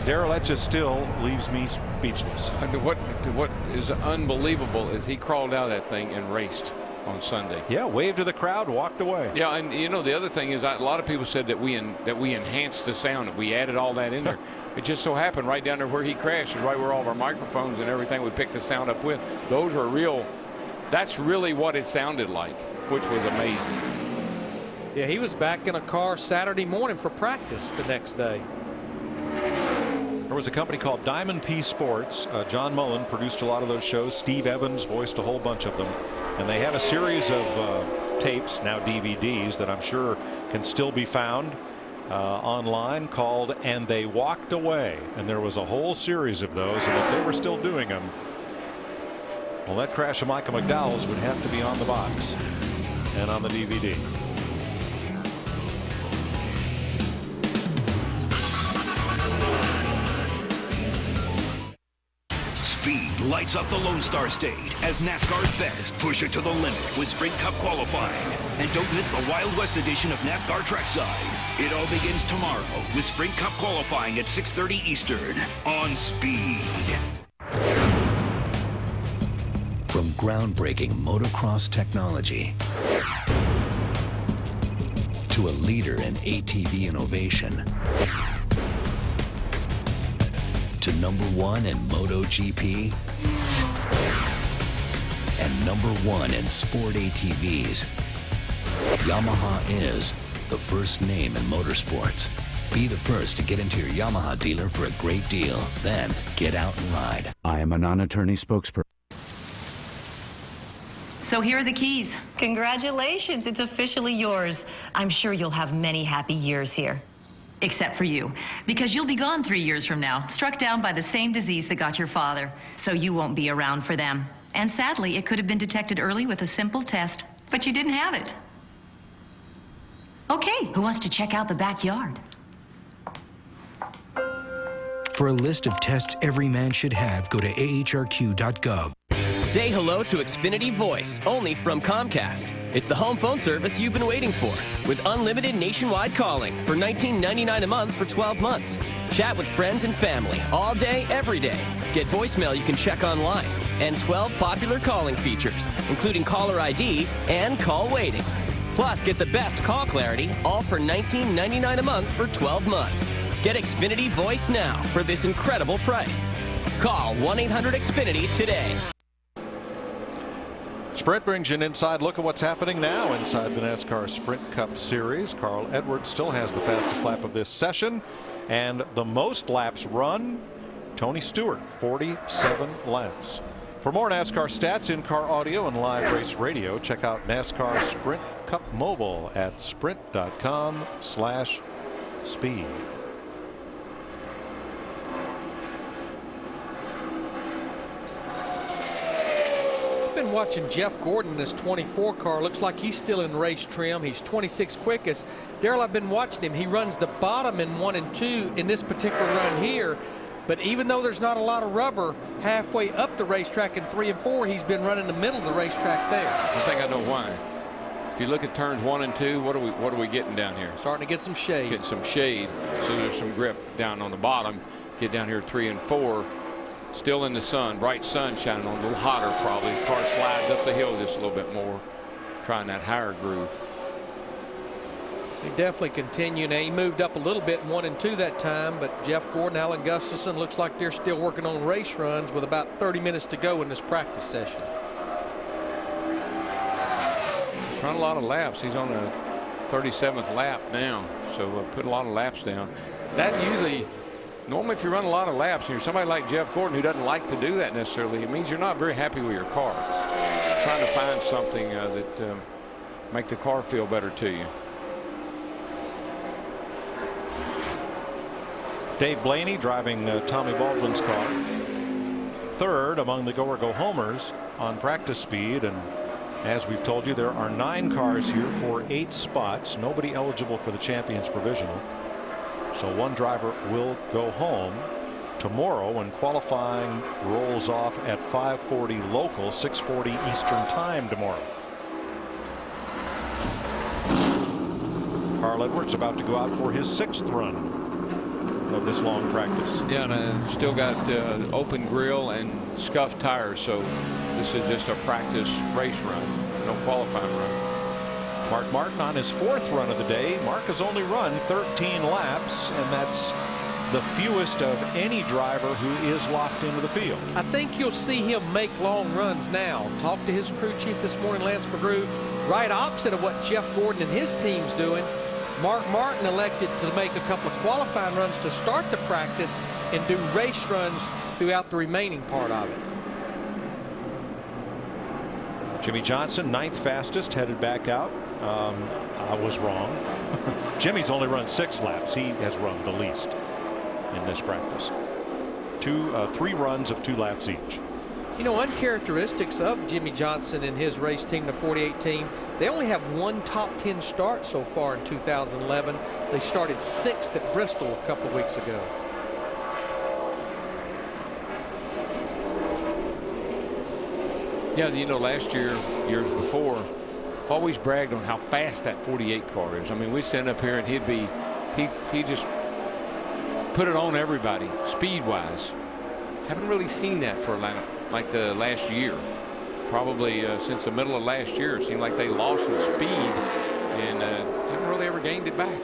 Darrell, that just still leaves me speechless. What is unbelievable is he crawled out of that thing and raced on Sunday. Yeah, waved to the crowd, walked away. Yeah, and the other thing is, a lot of people said that we enhanced the sound, that we added all that in there. It just so happened right down there where he crashed is right where all of our microphones and everything we picked the sound up with. Those were real. That's really what it sounded like, which was amazing. Yeah, he was back in a car Saturday morning for practice the next day. There was a company called Diamond P Sports. John Mullen produced a lot of those shows. Steve Evans voiced a whole bunch of them. And they had a series of tapes, now DVDs, that I'm sure can still be found online called And They Walked Away. And there was a whole series of those. And if they were still doing them, well, that crash of Micah McDowell's would have to be on the box and on the DVD. Speed, lights up the Lone Star State as NASCAR's best push it to the limit with Sprint Cup qualifying. And don't miss the Wild West edition of NASCAR Trackside. It all begins tomorrow with Sprint Cup qualifying at 6:30 Eastern on Speed. From groundbreaking motocross technology to a leader in ATV innovation to #1 in MotoGP and #1 in sport ATVs, Yamaha is the first name in motorsports. Be the first to get into your Yamaha dealer for a great deal. Then get out and ride. I am a non-attorney spokesperson. So here are the keys. Congratulations, it's officially yours. I'm sure you'll have many happy years here. Except for you, because you'll be gone 3 years from now, struck down by the same disease that got your father. So you won't be around for them. And sadly, it could have been detected early with a simple test, but you didn't have it. Okay, who wants to check out the backyard? For a list of tests every man should have, go to ahrq.gov. Say hello to Xfinity Voice, only from Comcast. It's the home phone service you've been waiting for, with unlimited nationwide calling for $19.99 a month for 12 months. Chat with friends and family all day, every day. Get voicemail you can check online, and 12 popular calling features, including caller ID and call waiting. Plus, get the best call clarity, all for $19.99 a month for 12 months. Get Xfinity Voice now for this incredible price. Call 1-800-XFINITY today. Sprint brings you an inside look at what's happening now inside the NASCAR Sprint Cup Series. Carl Edwards still has the fastest lap of this session, and the most laps run, Tony Stewart, 47 laps. For more NASCAR stats, in-car audio, and live race radio, check out NASCAR Sprint Cup Mobile at sprint.com/speed. Been watching Jeff Gordon in this 24 car. Looks like he's still in race trim. He's 26 quickest. Daryl, I've been watching him. He runs the bottom in 1 and 2 in this particular run here. But even though there's not a lot of rubber halfway up the racetrack in 3 and 4, he's been running the middle of the racetrack there. I think I know why. If you look at turns 1 and 2, what are we getting down here? Starting to get some shade. Getting some shade. So there's some grip down on the bottom. Get down here 3 and 4. Still in the sun, bright sun shining on, a little hotter probably. The car slides up the hill just a little bit more, trying that higher groove. He definitely continued. Now, he moved up a little bit in 1 and 2 that time, but Jeff Gordon, Alan Gustafson, looks like they're still working on race runs with about 30 minutes to go in this practice session. He's run a lot of laps. He's on the 37th lap now, so put a lot of laps down. That usually, normally if you run a lot of laps and you're somebody like Jeff Gordon who doesn't like to do that necessarily, it means you're not very happy with your car. Trying to find something that make the car feel better to you. Dave Blaney driving Tommy Baldwin's car. Third among the go-or-go-homers on practice speed. And as we've told you, there are 9 cars here for 8 spots. Nobody eligible for the Champions Provisional. So one driver will go home tomorrow when qualifying rolls off at 5:40 local, 6:40 Eastern time tomorrow. Carl Edwards about to go out for his 6th run of this long practice. Yeah, and still got open grill and scuffed tires, so this is just a practice race run, no qualifying run. Mark Martin on his 4th run of the day. Mark has only run 13 laps, and that's the fewest of any driver who is locked into the field. I think you'll see him make long runs now. Talked to his crew chief this morning, Lance McGrew, right opposite of what Jeff Gordon and his team's doing. Mark Martin elected to make a couple of qualifying runs to start the practice and do race runs throughout the remaining part of it. Jimmy Johnson, 9th fastest, headed back out. I was wrong. Jimmy's only run 6 laps. He has run the least in this practice. 3 runs of 2 laps each. You know, uncharacteristics of Jimmy Johnson and his race team, the 48 team, they only have 1 top 10 start so far in 2011. They started 6th at Bristol a couple of weeks ago. Yeah, you know, last year, years before, I've always bragged on how fast that 48 car is. I mean, we'd stand up here and he just put it on everybody, speed-wise. Haven't really seen that for like the last year. Probably since the middle of last year, it seemed like they lost some speed and haven't really ever gained it back.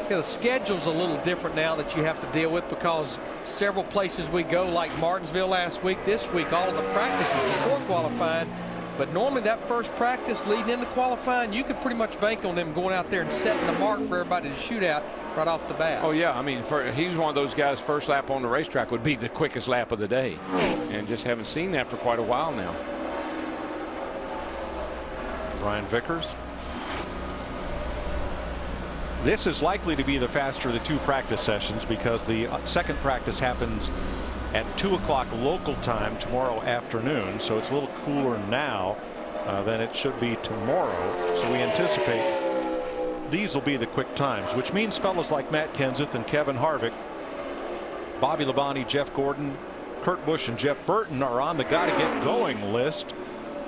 Yeah, the schedule's a little different now that you have to deal with because several places we go, like Martinsville last week, this week, all of the practices before qualifying. But normally that first practice leading into qualifying, you could pretty much bank on them going out there and setting the mark for everybody to shoot at right off the bat. Oh, yeah. I mean, he's one of those guys, first lap on the racetrack would be the quickest lap of the day. And just haven't seen that for quite a while now. Ryan Vickers. This is likely to be the faster of the two practice sessions because the second practice happens at 2 o'clock local time tomorrow afternoon. So it's a little cooler now than it should be tomorrow. So we anticipate these will be the quick times, which means fellows like Matt Kenseth and Kevin Harvick, Bobby Labonte, Jeff Gordon, Kurt Busch, and Jeff Burton are on the gotta get going list.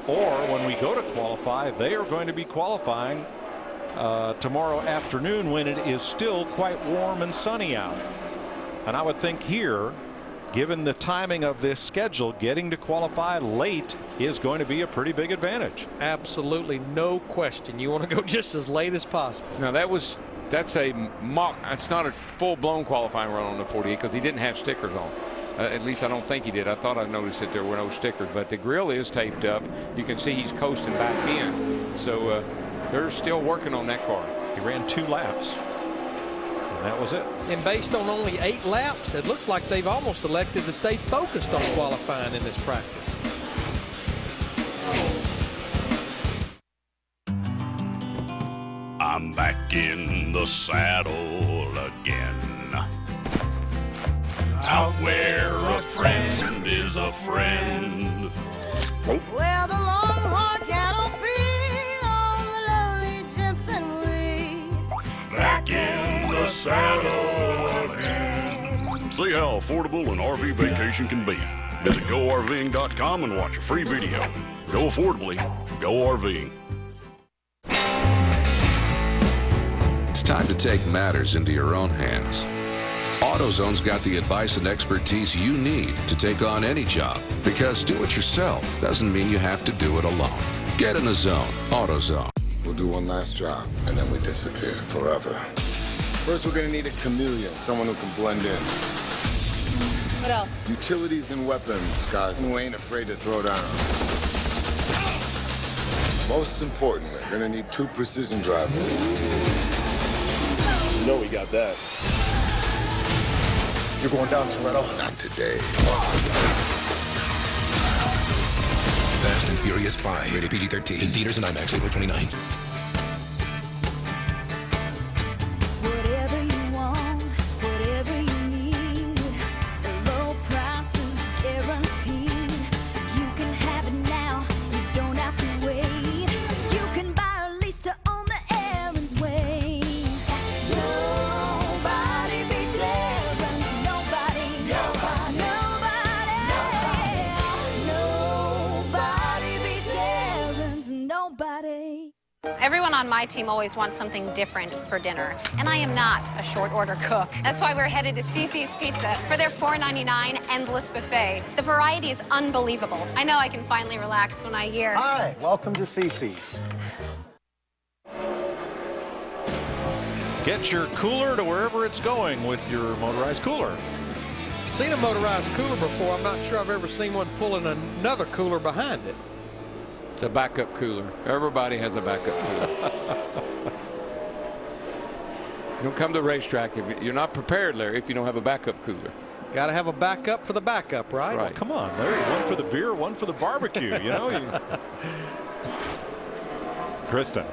Or when we go to qualify, they are going to be qualifying tomorrow afternoon when it is still quite warm and sunny out. And I would think here, given the timing of this schedule, getting to qualify late is going to be a pretty big advantage. Absolutely, no question. You want to go just as late as possible. Now that's a mock. It's not a full-blown qualifying run on the 48 because he didn't have stickers on. At least I don't think he did. I thought I noticed that there were no stickers, but the grill is taped up. You can see he's coasting back in. So they're still working on that car. He ran 2 laps. And that was it. And based on only 8 laps, it looks like they've almost elected to stay focused on qualifying in this practice. I'm back in the saddle again. Out where a friend is a friend. Where the longhorn cattle feed on the lonely gypsum weed. Back in the saddle again. See how affordable an RV vacation can be. Visit GoRVing.com and watch a free video. Go affordably, go RVing. It's time to take matters into your own hands. AutoZone's got the advice and expertise you need to take on any job, because do it yourself doesn't mean you have to do it alone. Get in the zone. AutoZone. We'll do one last job, and then we disappear forever. First, we're gonna need a chameleon, someone who can blend in. What else? Utilities and weapons, guys who ain't afraid to throw down. Most importantly, we're gonna need 2 precision drivers. You know we got that. You're going down, Toretto. Not today. Fast and Furious 5, rated PG-13, in theaters and IMAX, April 29th. Whatever you want, whatever you need, the low price is guaranteed. You can have it now, you don't have to wait. You can buy a lease to own the Aaron's way. Nobody beats Aaron's, nobody, nobody, nobody beats Aaron's, nobody. Everyone on my team always wants something different for dinner, and I am not a short order cook. That's why we're headed to CC's Pizza for their $4.99 endless buffet. The variety is unbelievable. I know I can finally relax when I hear. Hi, welcome to CC's. Get your cooler to wherever it's going with your motorized cooler. Seen a motorized cooler before. I'm not sure I've ever seen one pulling another cooler behind it. It's a backup cooler. Everybody has a backup cooler. You don't come to the racetrack if you're not prepared, Larry, if you don't have a backup cooler. Got to have a backup for the backup, right? Well, come on, Larry. One for the beer, one for the barbecue. You know. Kristen.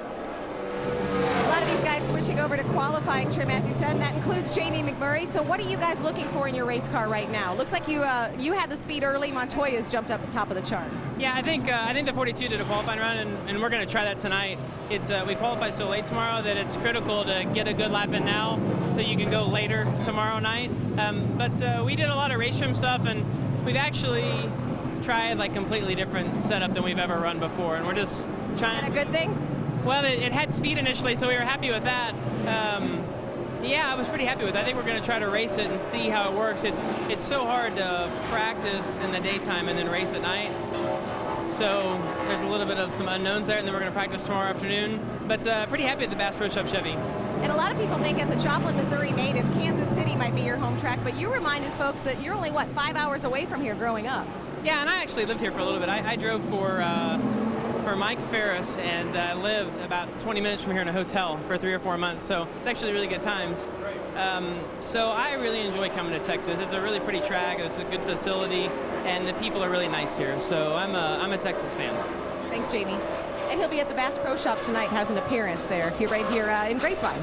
A lot of these guys switching over to qualifying trim, as you said, and that includes Jamie McMurray. So what are you guys looking for in your race car right now? Looks like you had the speed early. Montoya's jumped up at the top of the chart. Yeah, I think the 42 did a qualifying run, and we're going to try that tonight. We qualify so late tomorrow that it's critical to get a good lap in now so you can go later tomorrow night. But we did a lot of race trim stuff, and we've actually tried like completely different setup than we've ever run before, and we're just trying. A good thing? Well, it had speed initially, so we were happy with that. Yeah, I was pretty happy with that. I think we're going to try to race it and see how it works. It's so hard to practice in the daytime and then race at night. So there's a little bit of some unknowns there, and then we're going to practice tomorrow afternoon. But pretty happy at the Bass Pro Shop Chevy. And a lot of people think as a Joplin, Missouri native, Kansas City might be your home track, but you reminded folks that you're only, what, 5 hours away from here growing up? Yeah, and I actually lived here for a little bit. I drove for Mike Ferris, and lived about 20 minutes from here in a hotel for 3 or 4 months. So it's actually really good times. So I really enjoy coming to Texas. It's a really pretty track. It's a good facility, and the people are really nice here. So I'm a Texas fan. Thanks, Jamie. And he'll be at the Bass Pro Shops tonight, has an appearance there. Here, right here in Grapevine.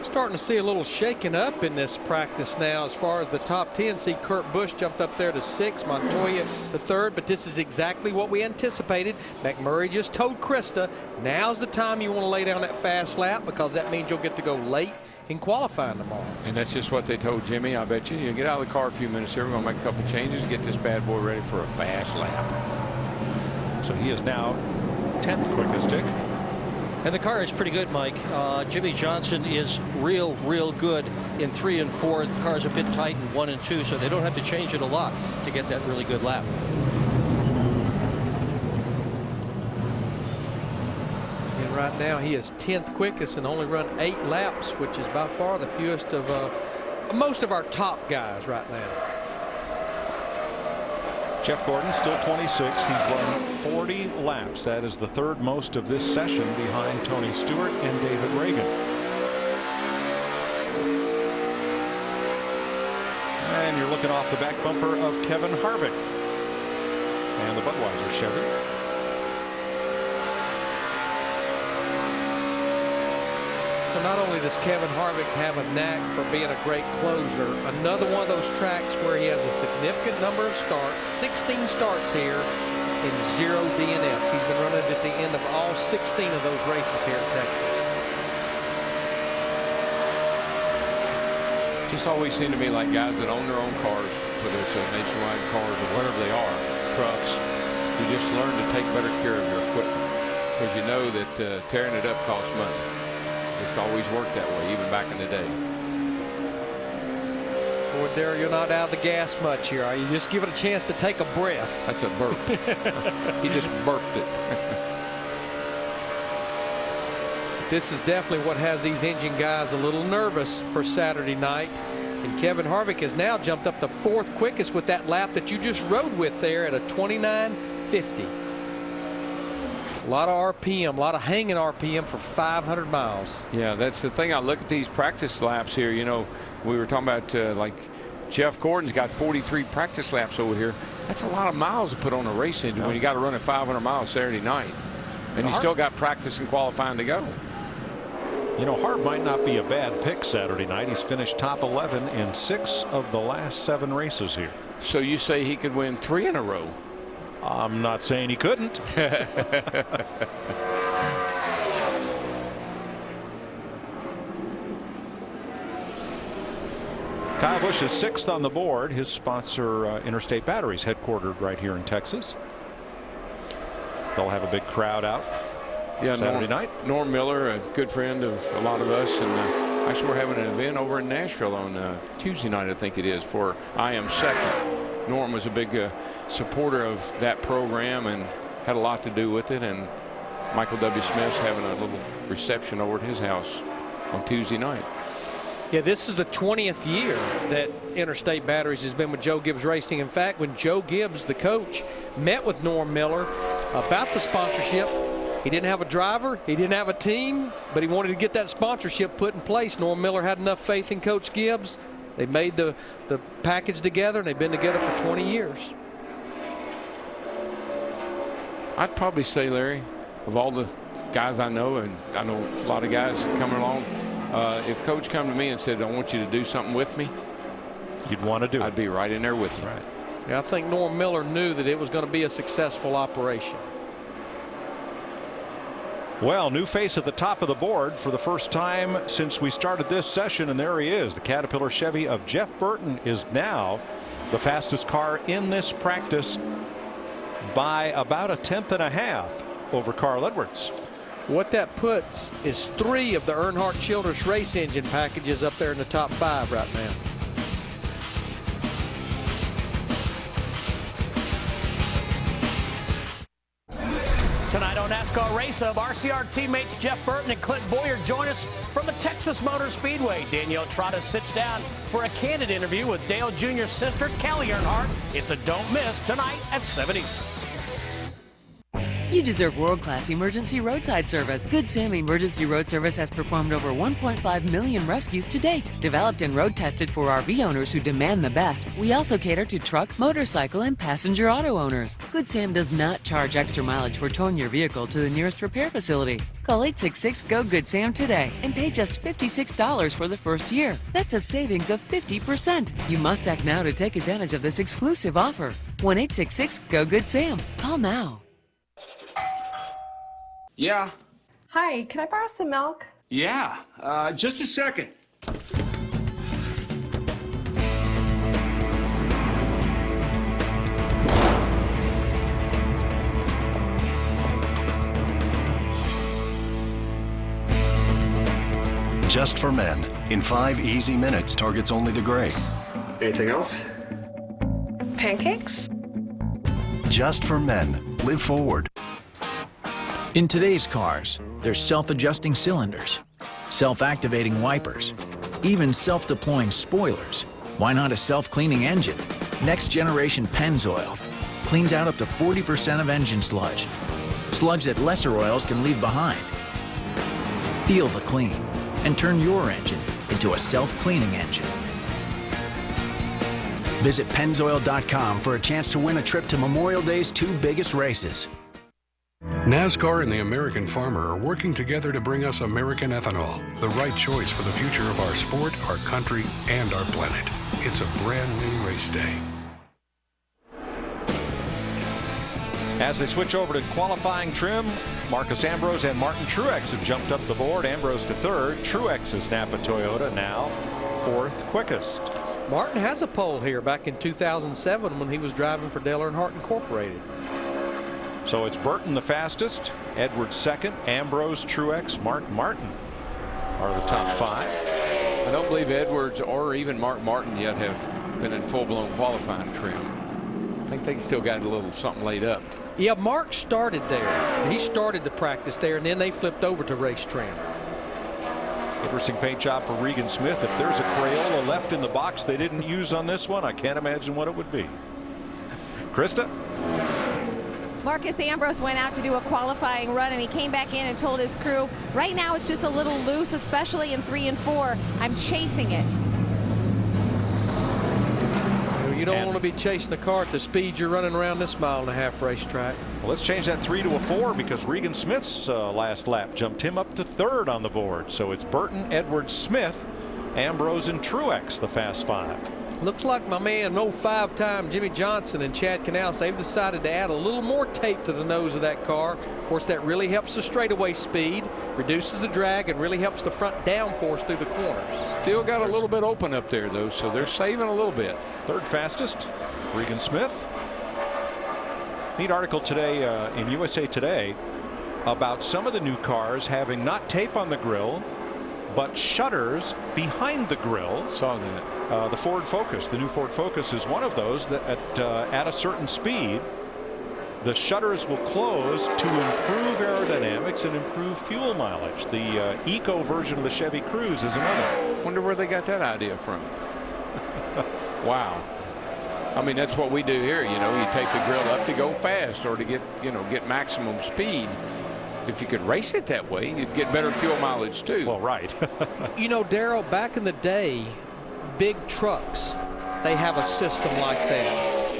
Starting to see a little shaking up in this practice now as far as the top 10. See Kurt Busch jumped up there to 6, Montoya the 3rd, but this is exactly what we anticipated. McMurray just told Krista, now's the time you want to lay down that fast lap, because that means you'll get to go late in qualifying tomorrow. And that's just what they told Jimmy. I bet you get out of the car a few minutes here. We're going to make a couple changes, get this bad boy ready for a fast lap. So he is now 10th quickest, Dick. And the car is pretty good, Mike. Jimmy Johnson is real good in 3 and 4. The car's a bit tight in 1 and 2, so they don't have to change it a lot to get that really good lap. And right now he is 10th quickest and only run 8 laps, which is by far the fewest of most of our top guys right now. Jeff Gordon still 26. He's run 40 laps. That is the 3rd most of this session, behind Tony Stewart and David Reagan. And you're looking off the back bumper of Kevin Harvick and the Budweiser Chevy. Not only does Kevin Harvick have a knack for being a great closer, another one of those tracks where he has a significant number of starts, 16 starts here and 0 DNFs. He's been running at the end of all 16 of those races here in Texas. Just always seem to me like guys that own their own cars, whether it's a Nationwide cars or whatever they are, trucks, you just learn to take better care of your equipment, because you know that tearing it up costs money. Just always worked that way, even back in the day. Boy, Darryl, you're not out of the gas much here, are you? Just give it a chance to take a breath. That's a burp. He just burped it. This is definitely what has these engine guys a little nervous for Saturday night. And Kevin Harvick has now jumped up to 4th quickest with that lap that you just rode with there at a 29.50. A lot of RPM, a lot of hanging RPM for 500 miles. Yeah, that's the thing. I look at these practice laps here. You know, we were talking about like Jeff Gordon's got 43 practice laps over here. That's a lot of miles to put on a race engine when you got to run at 500 miles Saturday night. And you still got practice and qualifying to go. You know, Harb might not be a bad pick Saturday night. He's finished top 11 in 6 of the last 7 races here. So you say he could win 3 in a row? I'm not saying he couldn't. Kyle Busch is 6th on the board. His sponsor, Interstate Batteries, headquartered right here in Texas. They'll have a big crowd out Saturday night. Norm Miller, a good friend of a lot of us, and actually we're having an event over in Nashville on Tuesday night, I think it is, for I Am Second. Norm was a big supporter of that program and had a lot to do with it, and Michael W. Smith's having a little reception over at his house on Tuesday night. Yeah, this is the 20th year that Interstate Batteries has been with Joe Gibbs Racing. In fact, when Joe Gibbs, the coach, met with Norm Miller about the sponsorship, he didn't have a driver, he didn't have a team, but he wanted to get that sponsorship put in place. Norm Miller had enough faith in Coach Gibbs. They made the package together, and they've been together for 20 years. I'd probably say, Larry, of all the guys I know, and I know a lot of guys coming along, if Coach come to me and said, I want you to do something with me, you'd want to do it. I'd be right in there with you. Right. Yeah, I think Norm Miller knew that it was going to be a successful operation. Well, new face at the top of the board for the first time since we started this session, and there he is. The Caterpillar Chevy of Jeff Burton is now the fastest car in this practice by about 1/10 over Carl Edwards. What that puts is 3 of the Earnhardt Childress race engine packages up there in the top 5 right now. Tonight on NASCAR Race Hub, RCR teammates Jeff Burton and Clint Boyer join us from the Texas Motor Speedway. Danielle Trotta sits down for a candid interview with Dale Jr.'s sister, Callie Earnhardt. It's a don't miss tonight at 7 Eastern. You deserve world-class emergency roadside service. Good Sam Emergency Road Service has performed over 1.5 million rescues to date. Developed and road tested for RV owners who demand the best, we also cater to truck, motorcycle, and passenger auto owners. Good Sam does not charge extra mileage for towing your vehicle to the nearest repair facility. Call 866-GO-GOOD-SAM today and pay just $56 for the first year. That's a savings of 50%. You must act now to take advantage of this exclusive offer. 1-866-GO-GOOD-SAM. Call now. Yeah. Hi, can I borrow some milk? Yeah. Just a second. Just for Men. In 5 easy minutes, targets only the gray. Anything else? Pancakes? Just for Men. Live forward. In today's cars, there's self-adjusting cylinders, self-activating wipers, even self-deploying spoilers. Why not a self-cleaning engine? Next generation Pennzoil cleans out up to 40% of engine sludge. Sludge that lesser oils can leave behind. Feel the clean and turn your engine into a self-cleaning engine. Visit Pennzoil.com for a chance to win a trip to Memorial Day's 2 biggest races. NASCAR and the American farmer are working together to bring us American ethanol, the right choice for the future of our sport, our country, and our planet. It's a brand new race day. As they switch over to qualifying trim, Marcus Ambrose and Martin Truex have jumped up the board. Ambrose to 3rd. Truex's Napa Toyota now 4th quickest. Martin has a pole here back in 2007 when he was driving for Dale Earnhardt Incorporated. So it's Burton the fastest, Edwards 2nd, Ambrose, Truex, Martin are the top 5. I don't believe Edwards or even Mark Martin yet have been in full-blown qualifying trim. I think they still got a little something laid up. Yeah, Mark started there. He started the practice there, and then they flipped over to race trim. Interesting paint job for Regan Smith. If there's a Crayola left in the box they didn't use on this one, I can't imagine what it would be. Krista? Marcus Ambrose went out to do a qualifying run, and he came back in and told his crew, right now it's just a little loose, especially in 3 and 4. I'm chasing it. You don't want to be chasing the car at the speed you're running around this 1.5-mile racetrack. Well, let's change that 3 to a 4 because Regan Smith's last lap jumped him up to 3rd on the board. So it's Burton, Edwards, Smith, Ambrose, and Truex, the fast 5. Looks like my man, 5-time Jimmy Johnson and Chad Canals, they've decided to add a little more tape to the nose of that car. Of course, that really helps the straightaway speed, reduces the drag, and really helps the front downforce through the corners. Still got a little bit open up there, though, so they're saving a little bit. 3rd fastest, Regan Smith. Neat article today in USA Today about some of the new cars having not tape on the grille, but shutters behind the grille. Saw that. The Ford Focus, the new Ford Focus, is one of those that at a certain speed, the shutters will close to improve aerodynamics and improve fuel mileage. The eco version of the Chevy Cruze is another. Wonder where they got that idea from. Wow. I mean, that's what we do here. You know, you take the grill up to go fast or to get maximum speed. If you could race it that way, you'd get better fuel mileage too. Well, right. You know, Darrell, back in the day, big trucks, they have a system like that.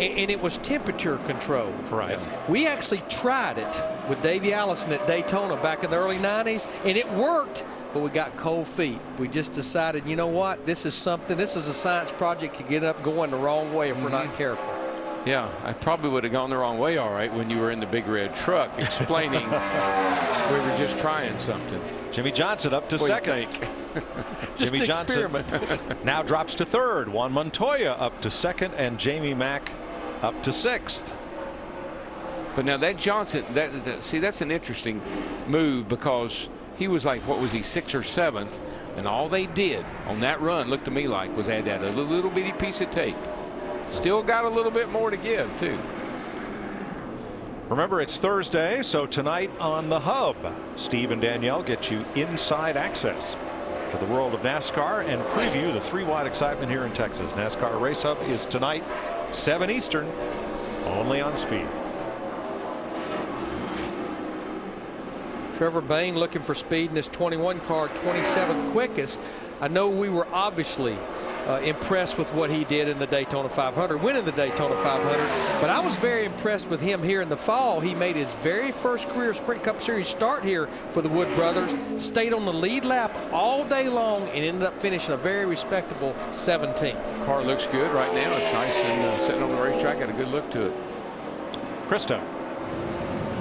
And it was temperature control. Right. We actually tried it with Davey Allison at Daytona back in the early 90s, and it worked, but we got cold feet. We just decided, you know what, this is a science project to get up going the wrong way if we're not careful. Yeah, I probably would have gone the wrong way, all right, when you were in the big red truck explaining we were just trying something. Jimmy Johnson up to second. Jimmy Johnson now drops to third. Juan Montoya up to second, and Jamie Mack up to sixth. But now that Johnson, see, that's an interesting move, because he was like, what was he, 6th or 7th, and all they did on that run, looked to me like, was add that a little bitty piece of tape. Still got a little bit more to give, too. Remember, it's Thursday, so tonight on The Hub, Steve and Danielle get you inside access to the world of NASCAR and preview the 3-wide excitement here in Texas. NASCAR Race Hub is tonight, 7 Eastern, only on Speed. Trevor Bayne looking for speed in this 21 car, 27th quickest. I know we were obviously impressed with what he did in the Daytona 500, winning the Daytona 500, but I was very impressed with him here in the fall. He made his very first career Sprint Cup Series start here for the Wood Brothers, stayed on the lead lap all day long, and ended up finishing a very respectable 17th. Car looks good right now. It's nice and sitting on the racetrack. Got a good look to it. Krista.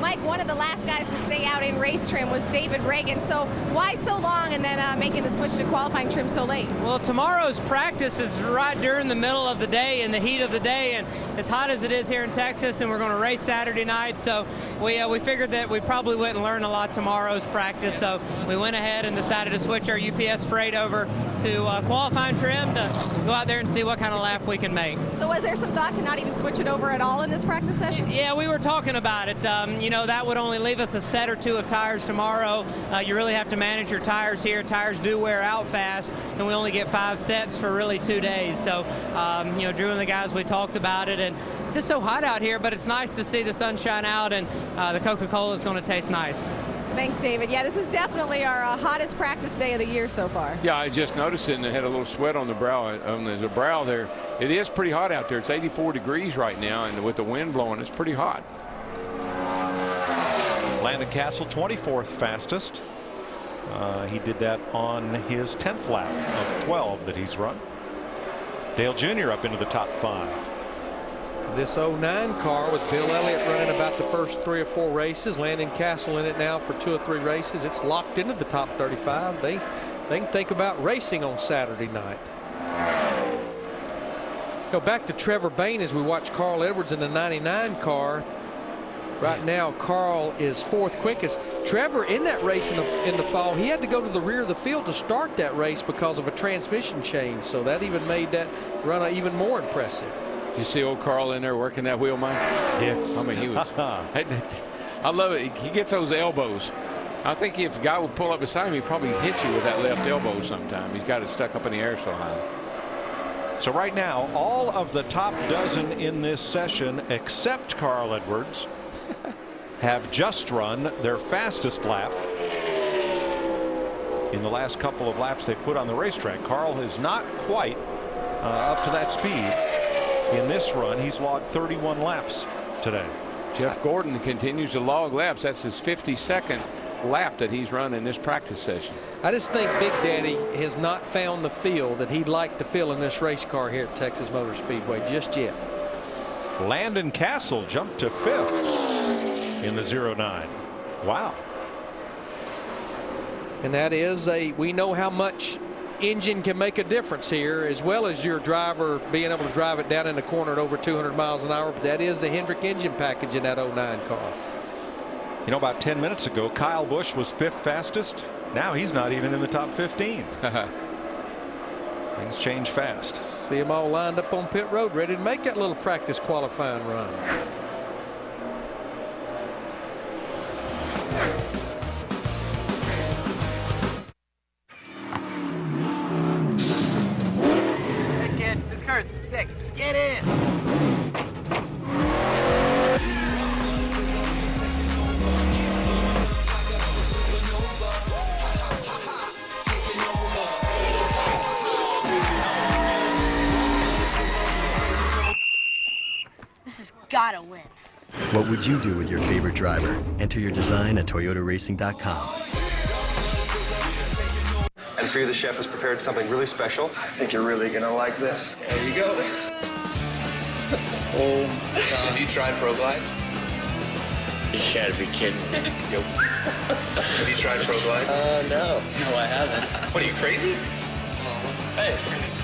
Mike, one of the last guys to stay out in race trim was David Reagan. So why so long and then making the switch to qualifying trim so late? Well, tomorrow's practice is right during the middle of the day, in the heat of the day, and as hot as it is here in Texas, and we're going to race Saturday night, so we figured that we probably wouldn't learn a lot tomorrow's practice, so we went ahead and decided to switch our UPS freight over to qualifying trim to go out there and see what kind of lap we can make. So was there some thought to not even switch it over at all in this practice session? Yeah, we were talking about it. You know, that would only leave us a set or two of tires tomorrow. You really have to manage your tires here. Tires do wear out fast, and we only get 5 sets for really 2 days. So, you know, Drew and the guys, we talked about it, and it's just so hot out here, but it's nice to see the sunshine out, and the Coca-Cola is going to taste nice. Thanks, David. Yeah, this is definitely our hottest practice day of the year so far. Yeah, I just noticed it, and it had a little sweat on the brow. There's a brow there. It is pretty hot out there. It's 84 degrees right now, and with the wind blowing, it's pretty hot. Landon Castle, 24th fastest. He did that on his 10th lap of 12 that he's run. Dale Jr. up into the top 5. This 09 car with Bill Elliott running about the first 3 or 4 races, Landon Castle in it now for 2 or 3 races. It's locked into the top 35. They can think about racing on Saturday night. Go back to Trevor Bayne as we watch Carl Edwards in the 99 car. Right now, Carl is 4th quickest. Trevor, in that race in the fall, he had to go to the rear of the field to start that race because of a transmission change. So that even made that run even more impressive. Did you see old Carl in there working that wheel, Mike? Yes. I mean, he was. I love it. He gets those elbows. I think if a guy would pull up beside him, he'd probably hit you with that left elbow sometime. He's got it stuck up in the air so high. So right now, all of the top dozen in this session, except Carl Edwards, have just run their fastest lap in the last couple of laps they put on the racetrack. Carl is not quite up to that speed in this run. He's logged 31 laps today. Jeff Gordon continues to log laps. That's his 52nd lap that he's run in this practice session. I just think Big Daddy has not found the feel that he'd like to feel in this race car here at Texas Motor Speedway just yet. Landon Castle jumped to 5th in the 09. Wow. And that is we know how much engine can make a difference here, as well as your driver being able to drive it down in the corner at over 200 miles an hour. But that is the Hendrick engine package in that 09 car. You know, about 10 minutes ago, Kyle Busch was 5th fastest. Now he's not even in the top 15. Things change fast. See them all lined up on pit road, ready to make that little practice qualifying run. Hey kid, this car is sick. Get in. Gotta win. What would you do with your favorite driver? Enter your design at toyotaracing.com. And for you, the chef has prepared something really special. I think you're really gonna like this. There you go. Oh, Have you tried Pro Glide? you gotta be kidding me. Have you tried Pro Glide? No. No, I haven't. What are you, crazy? Hey,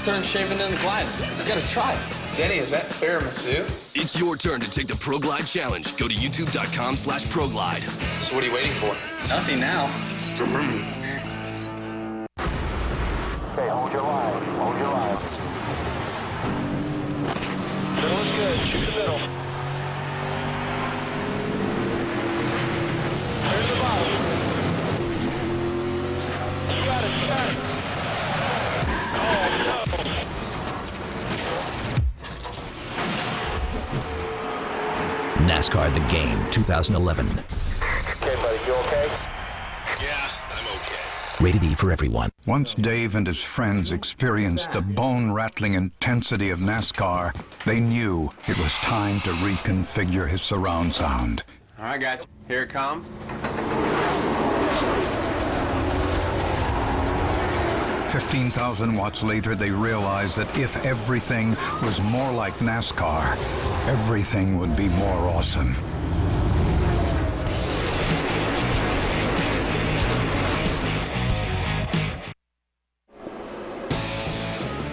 turn shaving into gliding. You gotta try it. Jenny, is that tiramisu? It's your turn to take the Pro Glide Challenge. Go to youtube.com/ProGlide. So what are you waiting for? Nothing now. Okay, hold your line. Hold your line. Middle is good. Shoot the middle. Clear the bottom. You got it. You got it. Oh, no. NASCAR The Game 2011. Okay, buddy, you okay? Yeah, I'm okay. Rated E for everyone. Once Dave and his friends experienced the bone-rattling intensity of NASCAR, they knew it was time to reconfigure his surround sound. All right, guys, here it comes. 15,000 watts later, they realized that if everything was more like NASCAR, everything would be more awesome.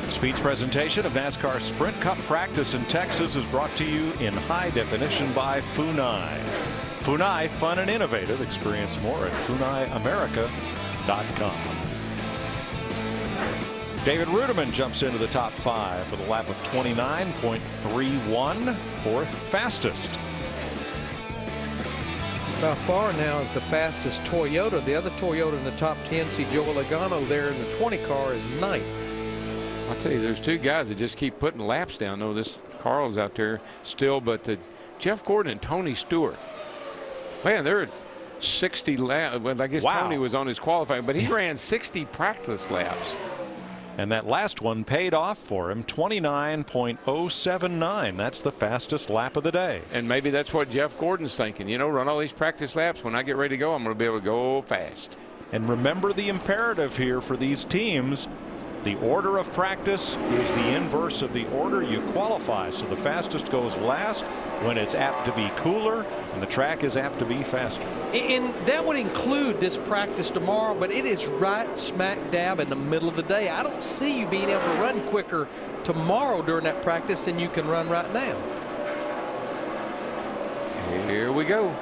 Speed's presentation of NASCAR Sprint Cup practice in Texas is brought to you in high definition by Funai. Funai, fun and innovative. Experience more at FunaiAmerica.com. David Rudiman jumps into the top 5 with a lap of 29.31, fourth fastest. By far now is the fastest Toyota. The other Toyota in the top 10, see Joe Logano there in the 20 car, is 9th. I'll tell you, there's two guys that just keep putting laps down. No, this Carl's out there still, but Jeff Gordon and Tony Stewart. Man, they're at 60 laps. Well, I guess Tony was on his qualifying, but he ran 60 practice laps. And that last one paid off for him, 29.079. That's the fastest lap of the day. And maybe that's what Jeff Gordon's thinking. You know, run all these practice laps. When I get ready to go, I'm going to be able to go fast. And remember the imperative here for these teams. The order of practice is the inverse of the order you qualify. So the fastest goes last when it's apt to be cooler, and the track is apt to be faster. And that would include this practice tomorrow, but it is right smack dab in the middle of the day. I don't see you being able to run quicker tomorrow during that practice than you can run right now. Here we go.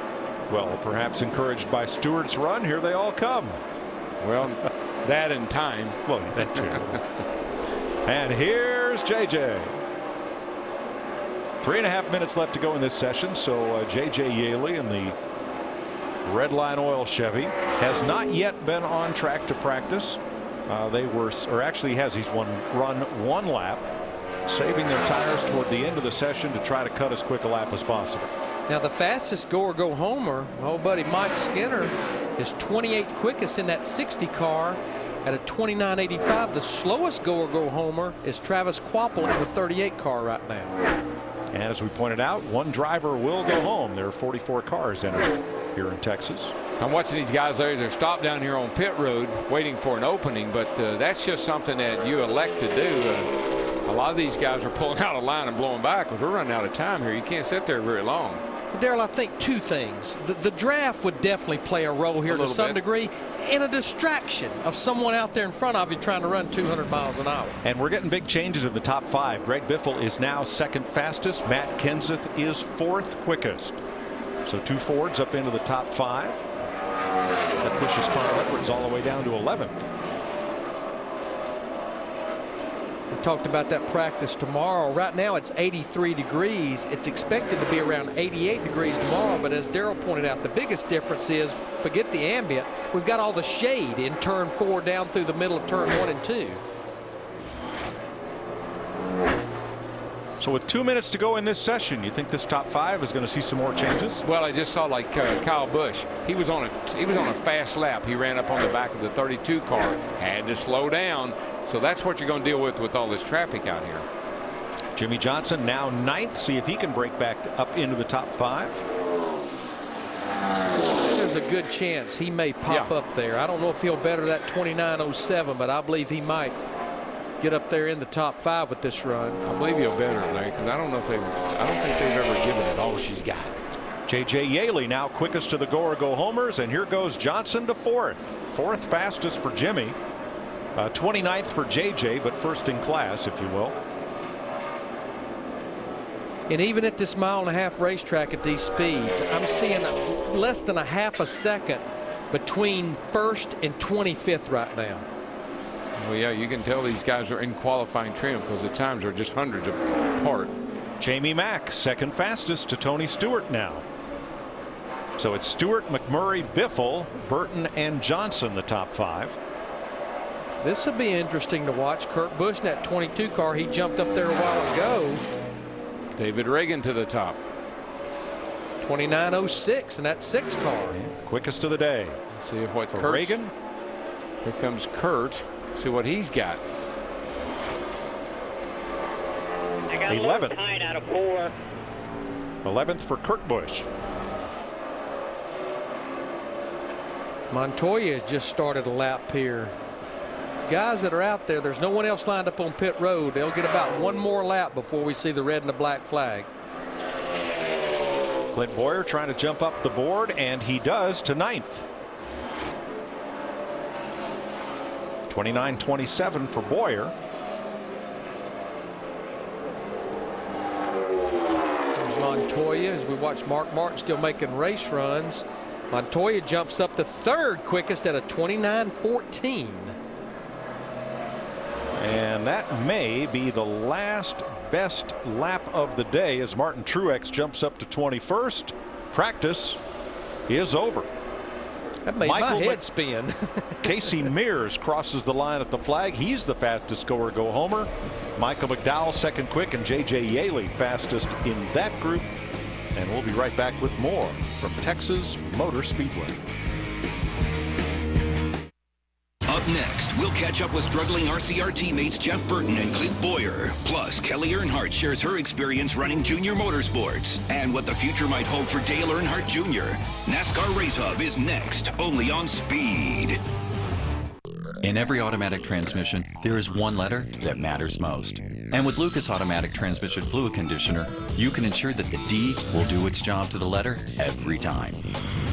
Well, perhaps encouraged by Stewart's run, here they all come. Well, that in time. Well, that too. And here's JJ. 3.5 minutes left to go in this session. So JJ Yaley in the Red Line Oil Chevy has not yet been on track to practice. They were, or actually he's run one lap, saving their tires toward the end of the session to try to cut as quick a lap as possible. Now the fastest go or go homer, my old buddy Mike Skinner, is 28th quickest in that 60 car at a 29.85. The slowest go or go homer is Travis Kvapil in the 38 car right now. And as we pointed out, one driver will go home. There are 44 cars in it here in Texas. I'm watching these guys there. They're stopped down here on pit road waiting for an opening, but that's just something that you elect to do. A lot of these guys are pulling out of line and blowing back because we're running out of time here. You can't sit there very long. Daryl, I think two things. The draft would definitely play a role here to some degree, and a distraction of someone out there in front of you trying to run 200 miles an hour. And we're getting big changes in the top 5. Greg Biffle is now second fastest. Matt Kenseth is fourth quickest. So 2 Fords up into the top 5. That pushes Carl Edwards all the way down to 11th. We talked about that practice tomorrow. Right now it's 83 degrees. It's expected to be around 88 degrees tomorrow, but as Daryl pointed out, the biggest difference is, forget the ambient, we've got all the shade in turn 4 down through the middle of turn 1 and 2. So with 2 minutes to go in this session, you think this top 5 is going to see some more changes? Well, I just saw like Kyle Busch. He was on a fast lap. He ran up on the back of the 32 car, had to slow down. So that's what you're going to deal with all this traffic out here. Jimmy Johnson now 9th. See if he can break back up into the top 5. There's a good chance he may pop up there. I don't know if he'll better that 29.07, but I believe he might. get up there in the top 5 with this run. I believe you'll bet her, Larry, because I don't think they've ever given it all she's got. J.J. Yaley now quickest to the go homers, and here goes Johnson to 4th. 4th fastest for Jimmy. 29th for J.J., but first in class, if you will. And even at this 1.5 mile racetrack at these speeds, I'm seeing less than a half a second between 1st and 25th right now. Well, yeah, you can tell these guys are in qualifying trim because the times are just hundreds apart. Jamie Mack, 2nd fastest to Tony Stewart now. So it's Stewart, McMurray, Biffle, Burton, and Johnson, the top 5. This will be interesting to watch. Kurt Busch in that 22 car, he jumped up there a while ago. David Reagan to the top. 29.06 in that 6 car. Quickest of the day. Let's see if what for Reagan. Here comes Kurt. See what he's got. 11th. Out of 4. 11th for Kurt Busch. Montoya has just started a lap here. Guys that are out there, there's no one else lined up on pit road. They'll get about one more lap before we see the red and the black flag. Clint Boyer trying to jump up the board, and he does to 9th. 29.27 for Boyer. There's Montoya as we watch Mark Martin still making race runs. Montoya jumps up to 3rd quickest at a 29.14. And that may be the last best lap of the day as Martin Truex jumps up to 21st. Practice is over. That made my head spin. Casey Mears crosses the line at the flag. He's the fastest go homer. Michael McDowell 2nd quick, and J.J. Yaley fastest in that group. And we'll be right back with more from Texas Motor Speedway. Up next, we'll catch up with struggling RCR teammates Jeff Burton and Clint Boyer. Plus, Kelly Earnhardt shares her experience running junior motorsports and what the future might hold for Dale Earnhardt Jr. NASCAR Race Hub is next, only on Speed. In every automatic transmission, there is one letter that matters most. And with Lucas Automatic Transmission Fluid Conditioner, you can ensure that the D will do its job to the letter every time.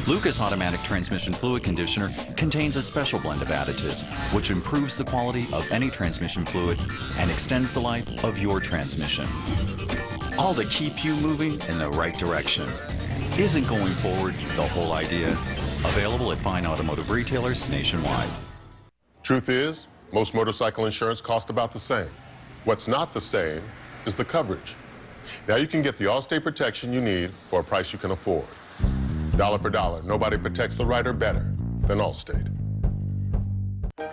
Lucas Automatic Transmission Fluid Conditioner contains a special blend of additives, which improves the quality of any transmission fluid and extends the life of your transmission. All to keep you moving in the right direction. Isn't going forward the whole idea? Available at fine automotive retailers nationwide. Truth is, most motorcycle insurance costs about the same. What's not the same is the coverage. Now you can get the Allstate protection you need for a price you can afford. Dollar for dollar, nobody protects the rider better than Allstate.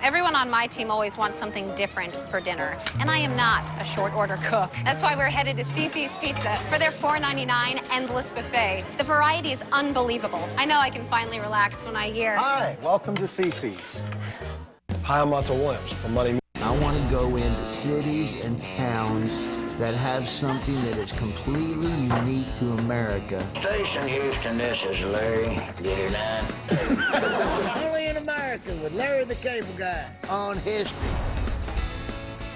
Everyone on my team always wants something different for dinner, and I am not a short order cook. That's why we're headed to CiCi's Pizza for their $4.99 endless buffet. The variety is unbelievable. I know I can finally relax when I hear. Hi, welcome to CiCi's. Hi, I'm Otto Williams from Money. I want to go into cities and towns that have something that is completely unique to America. Station Houston, this is Larry. Get her nine. Only in America with Larry the Cable Guy on history.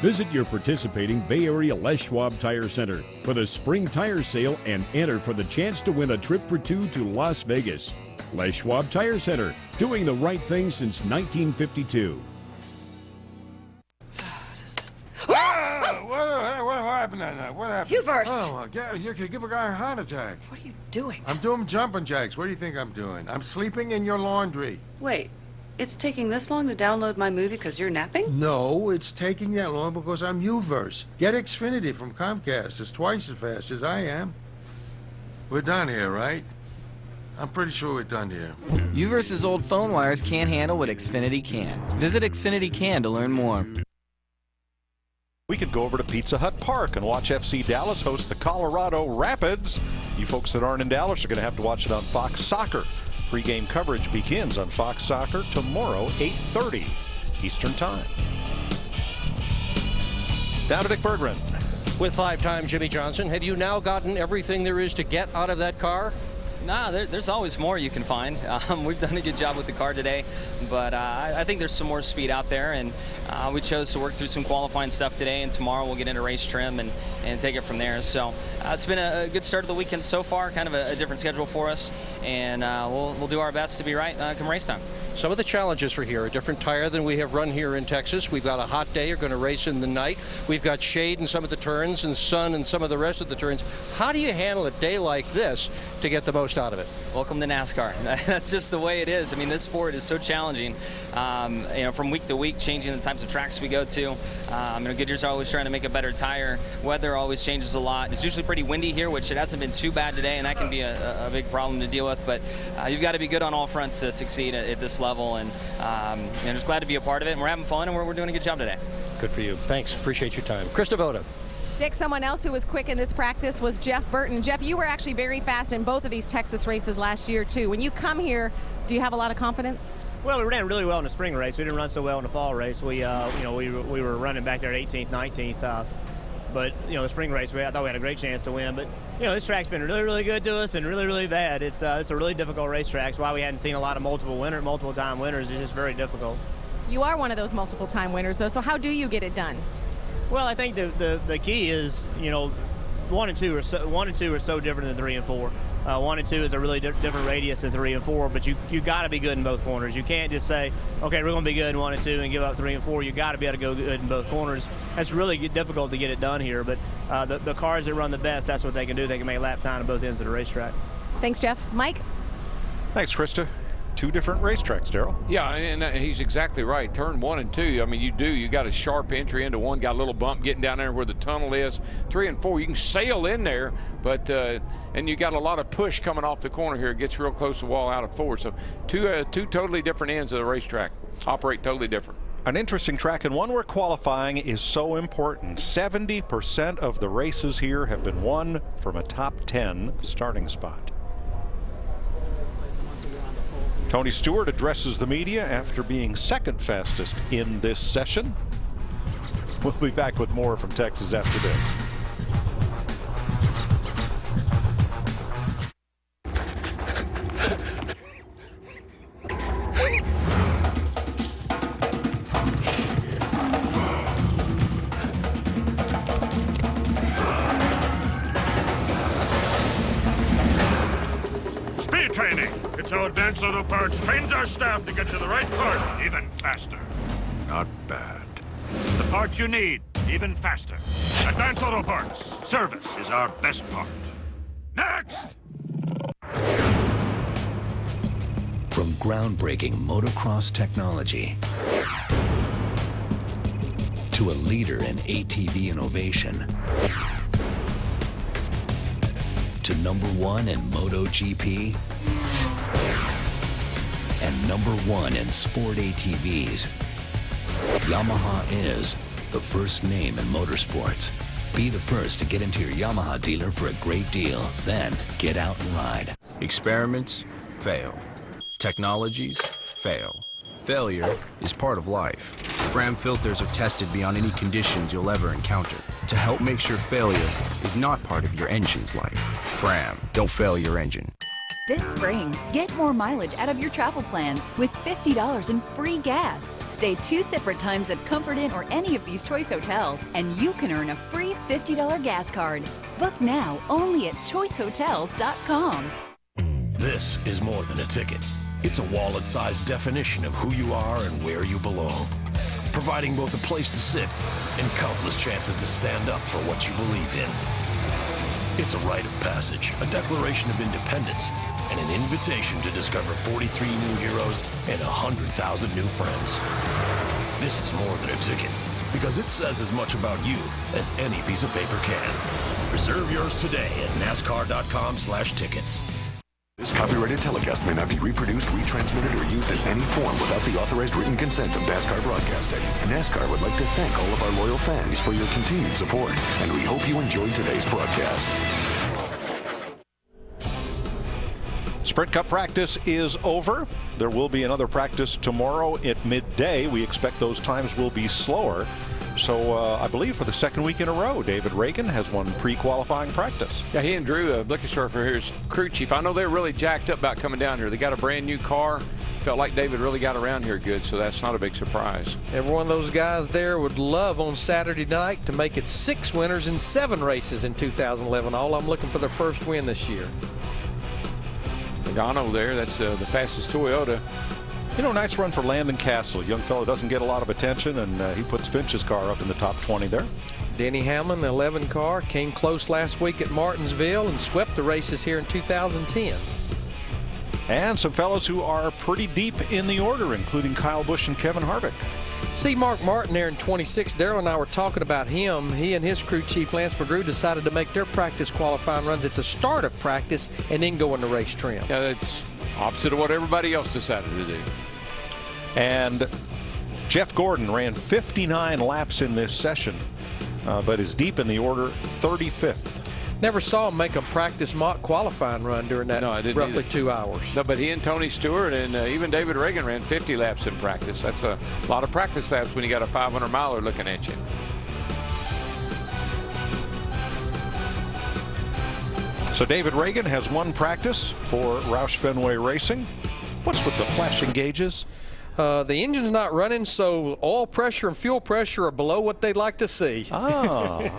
Visit your participating Bay Area Les Schwab Tire Center for the spring tire sale and enter for the chance to win a trip for 2 to Las Vegas. Les Schwab Tire Center, doing the right thing since 1952. What happened that night? What happened? Hubert! Oh, you could give a guy a heart attack. What are you doing? I'm doing jumping jacks. What do you think I'm doing? I'm sleeping in your laundry. Wait, it's taking this long to download my movie because you're napping? No, it's taking that long because I'm Uverse. Get Xfinity from Comcast. It's twice as fast as I am. We're done here, right? I'm pretty sure we're done here. Uverse's old phone wires can't handle what Xfinity can. Visit Xfinity Can to learn more. We could go over to Pizza Hut Park and watch FC Dallas host the Colorado Rapids. You folks that aren't in Dallas are going to have to watch it on Fox Soccer. Pre-game coverage begins on Fox Soccer tomorrow, 8:30 Eastern Time. Down to Dick Berggren. With 5-time Jimmy Johnson, have you now gotten everything there is to get out of that car? Nah, there's always more you can find. We've done a good job with the car today, but I think there's some more speed out there, and we chose to work through some qualifying stuff today, and tomorrow we'll get into race trim and take it from there. So it's been a good start of the weekend so far, kind of a different schedule for us, and we'll do our best to be right come race time. Some of the challenges for here, a different tire than we have run here in Texas. We've got a hot day. You're going to race in the night. We've got shade in some of the turns and sun in some of the rest of the turns. How do you handle a day like this to get the most out of it? Welcome to NASCAR. That's just the way it is. I mean, this sport is so challenging. From week to week, changing the types of tracks we go to. Goodyear's always trying to make a better tire. Weather always changes a lot. It's usually pretty windy here, which it hasn't been too bad today, and that can be a big problem to deal with. But you've got to be good on all fronts to succeed at this level, and just glad to be a part of it. And we're having fun, and we're doing a good job today. Good for you. Thanks. Appreciate your time. Chris Devoto. Dick, someone else who was quick in this practice was Jeff Burton. Jeff, you were actually very fast in both of these Texas races last year, too. When you come here, do you have a lot of confidence? Well, we ran really well in the spring race. We didn't run so well in the fall race. We were running back there at 18th, 19th. But the spring race, I thought we had a great chance to win. But this track's been really, really good to us and really, really bad. It's a really difficult racetrack. It's why we hadn't seen a lot of multiple-time winners. It's just very difficult. You are one of those multiple-time winners, though. So how do you get it done? Well, I think the key is 1 and 2 are so different than 3 and 4. 1 and 2 is a really different radius than 3 and 4, but you got to be good in both corners. You can't just say, okay, we're going to be good in 1 and 2 and give up 3 and 4. You got to be able to go good in both corners. That's really difficult to get it done here, but the cars that run the best, that's what they can do. They can make lap time on both ends of the racetrack. Thanks, Jeff. Mike? Thanks, Krista. 2 different racetracks, Darrell. Yeah, and he's exactly right. Turn 1 and 2, I mean, you got a sharp entry into 1, got a little bump getting down there where the tunnel is. 3 and 4, you can sail in there, but and you got a lot of push coming off the corner here. It gets real close to the wall out of 4. So two totally different ends of the racetrack. Operate totally different. An interesting track, and one where qualifying is so important. 70% of the races here have been won from a top 10 starting spot. Tony Stewart addresses the media after being second fastest in this session. We'll be back with more from Texas after this. Speed training. It's how Advanced Auto Parts trains our staff to get you the right part even faster. Not bad. The parts you need, even faster. Advanced Auto Parts. Service is our best part. Next! From groundbreaking motocross technology to a leader in ATV innovation to #1 in MotoGP and #1 in sport ATVs, Yamaha is the first name in motorsports. Be the first to get into your Yamaha dealer for a great deal. Then get out and ride. Experiments fail. Technologies fail. Failure is part of life. Fram filters are tested beyond any conditions you'll ever encounter to help make sure failure is not part of your engine's life. Fram, don't fail your engine. This spring, get more mileage out of your travel plans with $50 in free gas. Stay 2 separate times at Comfort Inn or any of these choice hotels, and you can earn a free $50 gas card. Book now only at choicehotels.com. This is more than a ticket. It's a wallet-sized definition of who you are and where you belong, providing both a place to sit and countless chances to stand up for what you believe in. It's a rite of passage, a declaration of independence, and an invitation to discover 43 new heroes and 100,000 new friends. This is more than a ticket, because it says as much about you as any piece of paper can. Reserve yours today at NASCAR.com/tickets. This copyrighted telecast may not be reproduced, retransmitted, or used in any form without the authorized written consent of NASCAR Broadcasting. NASCAR would like to thank all of our loyal fans for your continued support, and we hope you enjoyed today's broadcast. Sprint Cup practice is over. There will be another practice tomorrow at midday. We expect those times will be slower. So I believe for the second week in a row, David Reagan has won pre-qualifying practice. Yeah, he and Drew Blickensdorfer here is crew chief. I know they're really jacked up about coming down here. They got a brand new car. Felt like David really got around here good, so that's not a big surprise. Every one of those guys there would love on Saturday night to make it 6 winners in 7 races in 2011. All I'm looking for their first win this year. Logano there, that's the fastest Toyota. You know, nice run for Landon Castle. Young fellow doesn't get a lot of attention, and he puts Finch's car up in the top 20 there. Denny Hamlin, the 11 car, came close last week at Martinsville and swept the races here in 2010. And some fellows who are pretty deep in the order, including Kyle Busch and Kevin Harvick. See Mark Martin there in 26. Darrell and I were talking about him. He and his crew chief Lance McGrew decided to make their practice qualifying runs at the start of practice and then go in the race trim. Yeah, that's opposite of what everybody else decided to do. And Jeff Gordon ran 59 laps in this session, but is deep in the order, 35th. Never saw him make a practice mock qualifying run during that roughly 2 hours. No, but he and Tony Stewart and even David Reagan ran 50 laps in practice. That's a lot of practice laps when you got a 500-miler looking at you. So David Reagan has won practice for Roush Fenway Racing. What's with the flashing gauges? The engine's not running, so oil pressure and fuel pressure are below what they'd like to see. Ah.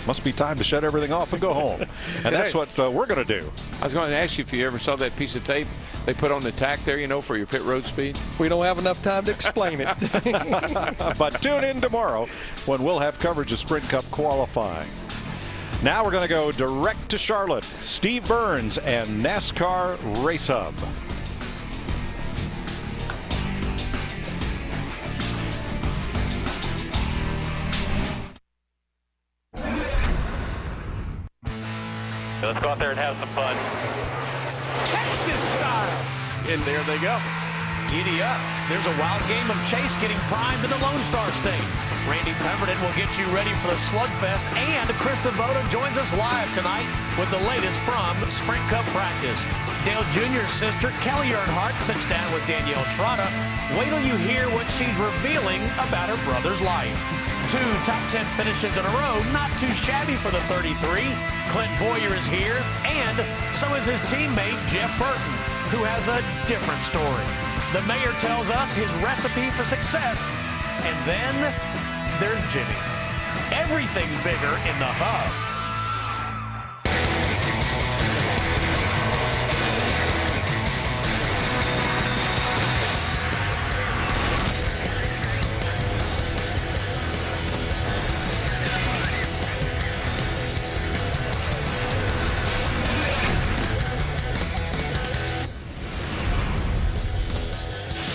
Must be time to shut everything off and go home. And that's what we're going to do. I was going to ask you if you ever saw that piece of tape they put on the tack there, you know, for your pit road speed. We don't have enough time to explain it. But tune in tomorrow when we'll have coverage of Sprint Cup qualifying. Now we're going to go direct to Charlotte. Steve Burns and NASCAR Race Hub. Let's go out there and have some fun. Texas style. And there they go. Giddy up. There's a wild game of chase getting primed in the Lone Star State. Randy Pemberton will get you ready for the slugfest, and Chris Devoto joins us live tonight with the latest from Sprint Cup practice. Dale Jr.'s sister, Kelly Earnhardt, sits down with Danielle Trotta. Wait till you hear what she's revealing about her brother's life. 2 top 10 finishes in a row, not too shabby for the 33. Clint Boyer is here, and so is his teammate, Jeff Burton, who has a different story. The mayor tells us his recipe for success, and then there's Jimmy. Everything's bigger in the hub.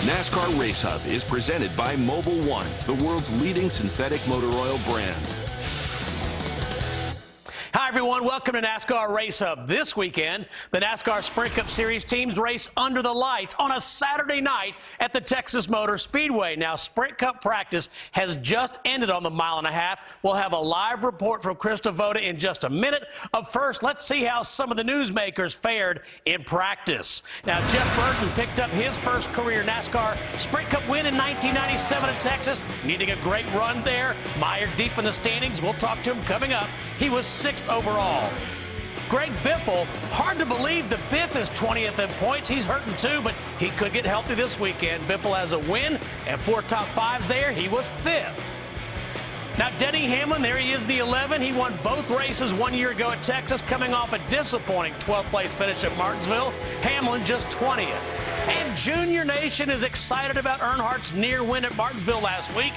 NASCAR Race Hub is presented by Mobil 1, the world's leading synthetic motor oil brand. Hi, everyone. Welcome to NASCAR Race Hub. This weekend, the NASCAR Sprint Cup Series teams race under the lights on a Saturday night at the Texas Motor Speedway. Now, Sprint Cup practice has just ended on the 1.5 mile. We'll have a live report from Chris Devoto in just a minute. Up first, let's see how some of the newsmakers fared in practice. Now, Jeff Burton picked up his first career NASCAR Sprint Cup win in 1997 at Texas, needing a great run there. Mired deep in the standings. We'll talk to him coming up. He was 6th overall. Greg Biffle, hard to believe that Biff is 20th in points. He's hurting too, but he could get healthy this weekend. Biffle has a win and 4 top 5s there. He was 5th. Now, Denny Hamlin, there he is, the 11. He won both races 1 year ago at Texas, coming off a disappointing 12th place finish at Martinsville. Hamlin just 20th. And Junior Nation is excited about Earnhardt's near win at Martinsville last week.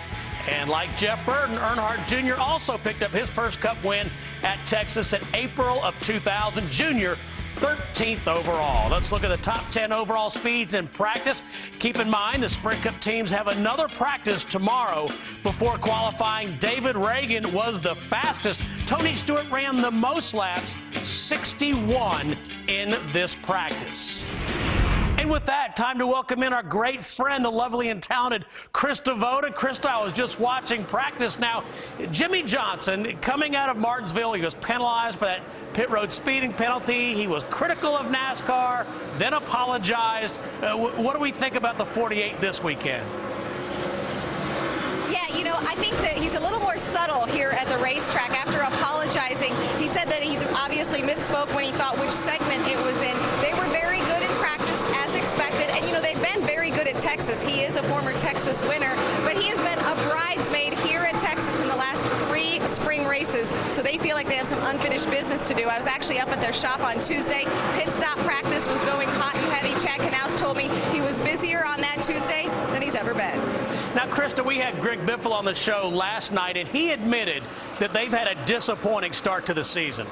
And like Jeff Burton, Earnhardt Jr. also picked up his first Cup win at Texas in April of 2000. Jr. 13th overall. Let's look at the top 10 overall speeds in practice. Keep in mind the Sprint Cup teams have another practice tomorrow before qualifying. David Reagan was the fastest. Tony Stewart ran the most laps, 61 in this practice. And with that, time to welcome in our great friend, the lovely and talented Chris Devoto. Chris, I was just watching practice now. Jimmy Johnson, coming out of Martinsville, he was penalized for that pit road speeding penalty. He was critical of NASCAR, then apologized. What do we think about the 48 this weekend? Yeah, you know, I think that he's a little more subtle here at the racetrack. After apologizing, he said that he obviously misspoke when he thought which segment it was in. They were very good in practice, as expected, and you know, they've been very good at Texas. He is a former Texas winner, but he has been a bridesmaid here at Texas in the last 3 spring races, so they feel like they have some unfinished business to do. I was actually up at their shop on Tuesday. Pit stop practice was going hot and heavy. Chad Knaus told me he was busier on that Tuesday than he's ever been. Now, Krista, we had Greg Biffle on the show last night, and he admitted that they've had a disappointing start to the season.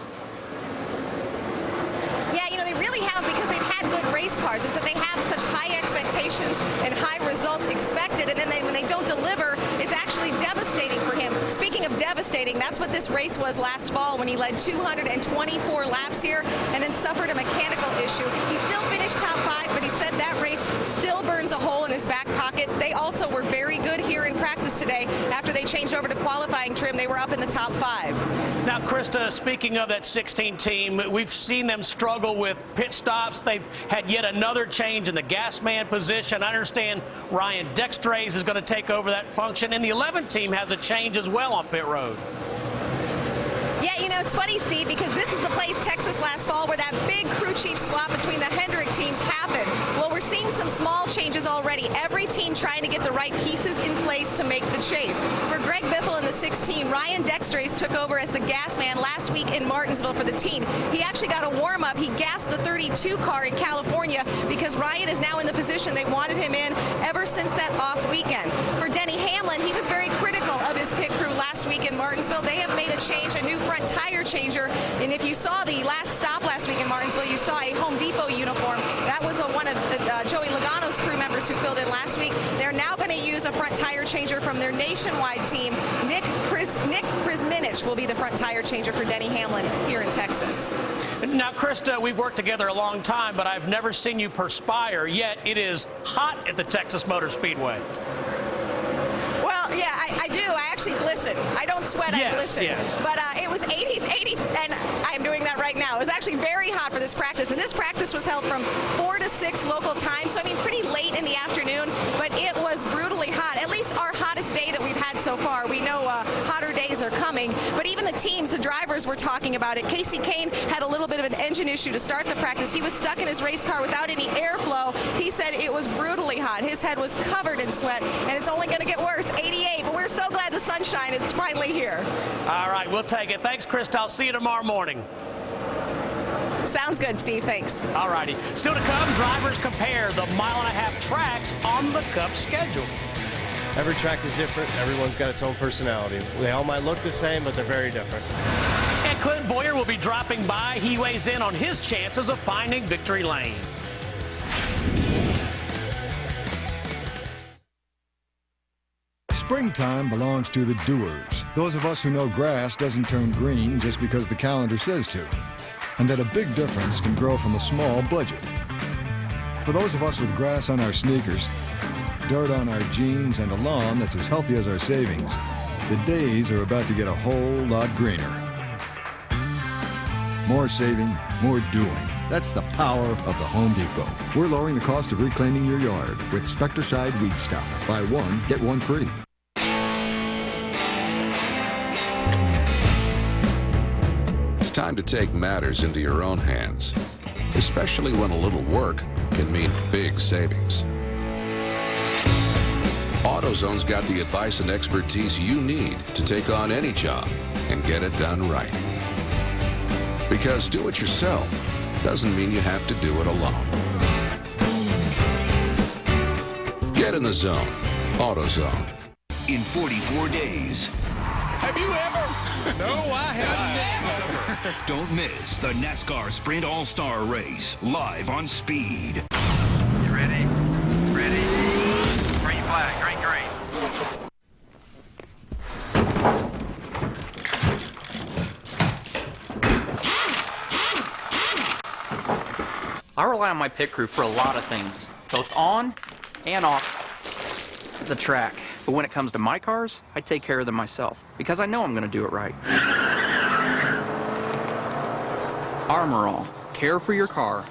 Yeah, you know, they really have, because they've had good race cars. It's that they have such high expectations and high results expected, and then when they don't deliver, it's actually devastating for him. Speaking of devastating, that's what this race was last fall when he led 224 laps here and then suffered a mechanical issue. He still finished top 5, but he said that race still burns a hole in his back pocket. They also were very good here in practice today. After they changed over to qualifying trim, they were up in the top 5. Now, Krista, speaking of that 16 team, we've seen them struggle with pit stops. They've had yet another change in the gas man position. I understand Ryan Dextrays is going to take over that function, and the 11 team has a change as well on pit road. Yeah, you know, it's funny, Steve, because this is the place, Texas, last fall, where that big crew chief swap between the Hendrick teams happened. Well, we're seeing some small changes already. Every team trying to get the right pieces in place to make the chase. For Greg Biffle in the 16, Ryan Dextrays took over as the gas man last week in Martinsville for the team. He actually got a warm-up. He gassed the 32 car in California because Ryan is now in the position they wanted him in ever since that off weekend. For Denny Hamlin, he was very critical of his pit crew last week in Martinsville. They have made a change, a new front tire changer, and if you saw the last stop last week in Martinsville, you saw a Home Depot uniform. That was one of Joey Logano's crew members who filled in last week. They're now going to use a front tire changer from their nationwide team. Nick Krizminich will be the front tire changer for Denny Hamlin here in Texas. Now, Krista, we've worked together a long time, but I've never seen you perspire, yet it is hot at the Texas Motor Speedway. Well, yeah, I do. I actually glisten. I don't sweat, I glisten. Yes. But it was 80, and I'm doing that right now. It was actually very hot for this practice, and this practice was held from 4 to 6 local time, so I mean pretty late in the afternoon, but it was brutally hot. At least our hottest day that we've had so far. We know hotter days are coming, but even the teams, the drivers were talking about it. Casey Kane had a little bit of an engine issue to start the practice. He was stuck in his race car without any airflow. He said it was brutally hot. His head was covered in sweat, and it's only going to get worse. 88, but we're so glad the sunshine is finally here. All right, we'll take it. Thanks, Krista. I'll see you tomorrow morning. Sounds good, Steve. Thanks. All righty. Still to come, drivers compare the mile-and-a-half tracks on the Cup schedule. Every track is different. Everyone's got its own personality. They all might look the same, but they're very different. And Clint Boyer will be dropping by. He weighs in on his chances of finding victory lane. Springtime belongs to the doers, those of us who know grass doesn't turn green just because the calendar says to, and that a big difference can grow from a small budget. For those of us with grass on our sneakers, dirt on our jeans, and a lawn that's as healthy as our savings, the days are about to get a whole lot greener. More saving, more doing. That's the power of the Home Depot. We're lowering the cost of reclaiming your yard with Spectracide Weed Stop. Buy one, get one free. It's time to take matters into your own hands, especially when a little work can mean big savings. AutoZone's got the advice and expertise you need to take on any job and get it done right. Because do it yourself doesn't mean you have to do it alone. Get in the zone. AutoZone. In 44 days. Have you ever? No, I have never. Don't miss the NASCAR Sprint All-Star Race live on Speed. You ready? Ready? Green flag, green, green. I rely on my pit crew for a lot of things, both on and off the track. But when it comes to my cars, I take care of them myself because I know I'm going to do it right. Armor All. Care for your car.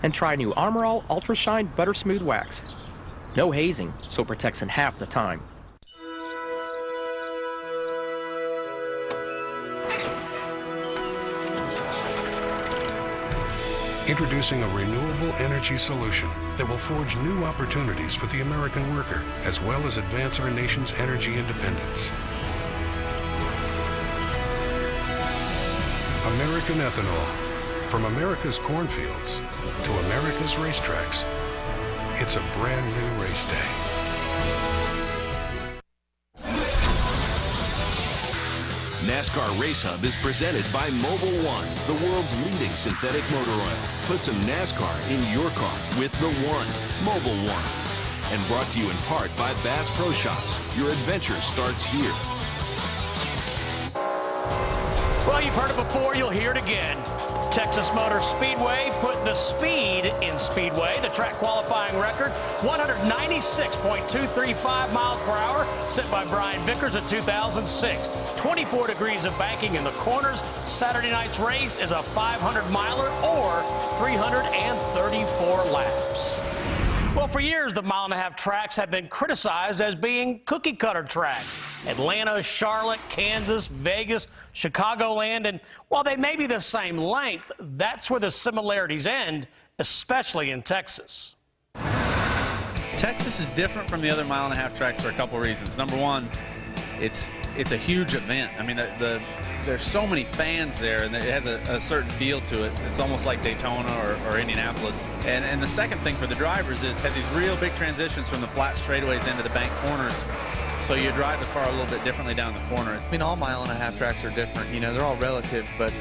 And try new Armor All Ultra Shine Butter Smooth Wax. No hazing, so it protects in half the time. Introducing a renewable energy solution that will forge new opportunities for the American worker, as well as advance our nation's energy independence. American ethanol. From America's cornfields to America's racetracks, it's a brand new race day. NASCAR Race Hub is presented by Mobil 1, the world's leading synthetic motor oil. Put some NASCAR in your car with the One, Mobil 1. And brought to you in part by Bass Pro Shops. Your adventure starts here. Well, you've heard it before, you'll hear it again. Texas Motor Speedway put the speed in Speedway, the track qualifying record, 196.235 miles per hour, set by Brian Vickers in 2006. 24 degrees of banking in the corners. Saturday night's race is a 500-miler or 334 laps. Well, for years, the mile-and-a-half tracks have been criticized as being cookie-cutter tracks. Atlanta, Charlotte, Kansas, Vegas, Chicagoland, and while they may be the same length, that's where the similarities end, especially in Texas. Texas is different from the other mile-and-a-half tracks for a couple reasons. Number one, it's a huge event. I mean, there's so many fans there, and it has a certain feel to it. It's almost like Daytona or Indianapolis. And the second thing for the drivers is it has these real big transitions from the flat straightaways into the bank corners. So you drive the car a little bit differently down the corner. I mean, all mile-and-a-half tracks are different. You know, they're all relative, but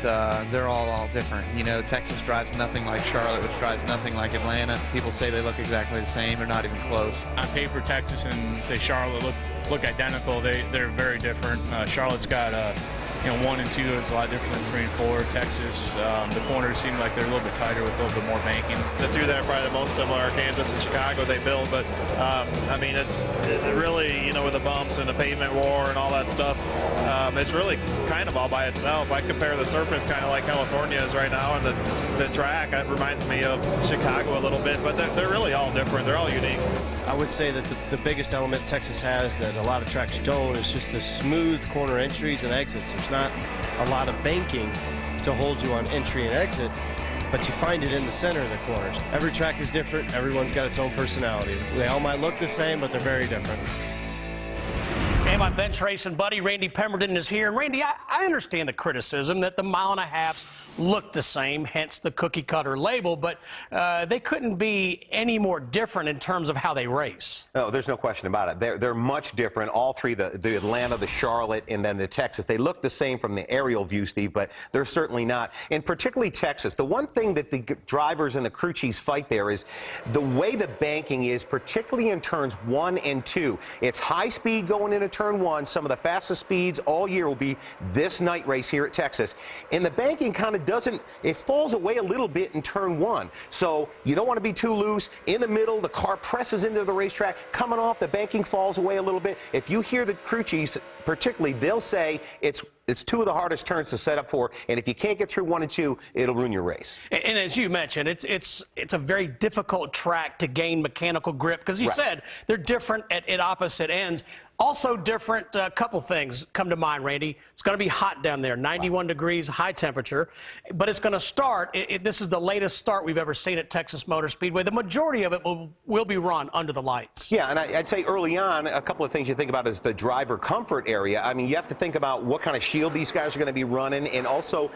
they're all different. You know, Texas drives nothing like Charlotte, which drives nothing like Atlanta. People say they look exactly the same. They're not even close. On paper, Texas and, say, Charlotte look identical. They're very different. Charlotte's got 1 and 2 is a lot different than 3 and 4. Texas, the corners seem like they're a little bit tighter with a little bit more banking. The two that are probably the most similar are Kansas and Chicago. They build, but I mean, it really, with the bumps and the pavement war and all that stuff, it's really kind of all by itself. I compare the surface kind of like California is right now, and the track, it reminds me of Chicago a little bit, but they're really all different. They're all unique. I would say that the biggest element Texas has that a lot of tracks don't is just the smooth corner entries and exits. There's not a lot of banking to hold you on entry and exit, but you find it in the center of the corners. Every track is different. Everyone's got its own personality. They all might look the same, but they're very different. And my bench racing buddy, Randy Pemberton, is here. And Randy, I understand the criticism that the mile-and-a-halves look the same, hence the cookie-cutter label, but they couldn't be any more different in terms of how they race. No, there's no question about it. They're much different. All three, the Atlanta, the Charlotte, and then the Texas, they look the same from the aerial view, Steve, but they're certainly not. And particularly Texas, the one thing that the drivers and the crew chiefs fight there is the way the banking is, particularly in turns 1 and 2. It's high speed going into turn 1. Some of the fastest speeds all year will be this night race here at Texas. And the banking kind of it falls away a little bit in turn 1. So you don't want to be too loose. In the middle, the car presses into the racetrack. Coming off, the banking falls away a little bit. If you hear the crew chiefs, particularly, they'll say it's 2 of the hardest turns to set up for, and if you can't get through 1 and 2, it'll ruin your race. And as you mentioned, it's a very difficult track to gain mechanical grip because you said they're different at opposite ends. Also different, a couple things come to mind, Randy. It's going to be hot down there, 91 degrees, high temperature, but it's going to start. This is the latest start we've ever seen at Texas Motor Speedway. The majority of it will be run under the lights. Yeah, and I'd say early on, a couple of things you think about is the driver comfort area. I mean, you have to think about what kind of shield these guys are going to be running, and also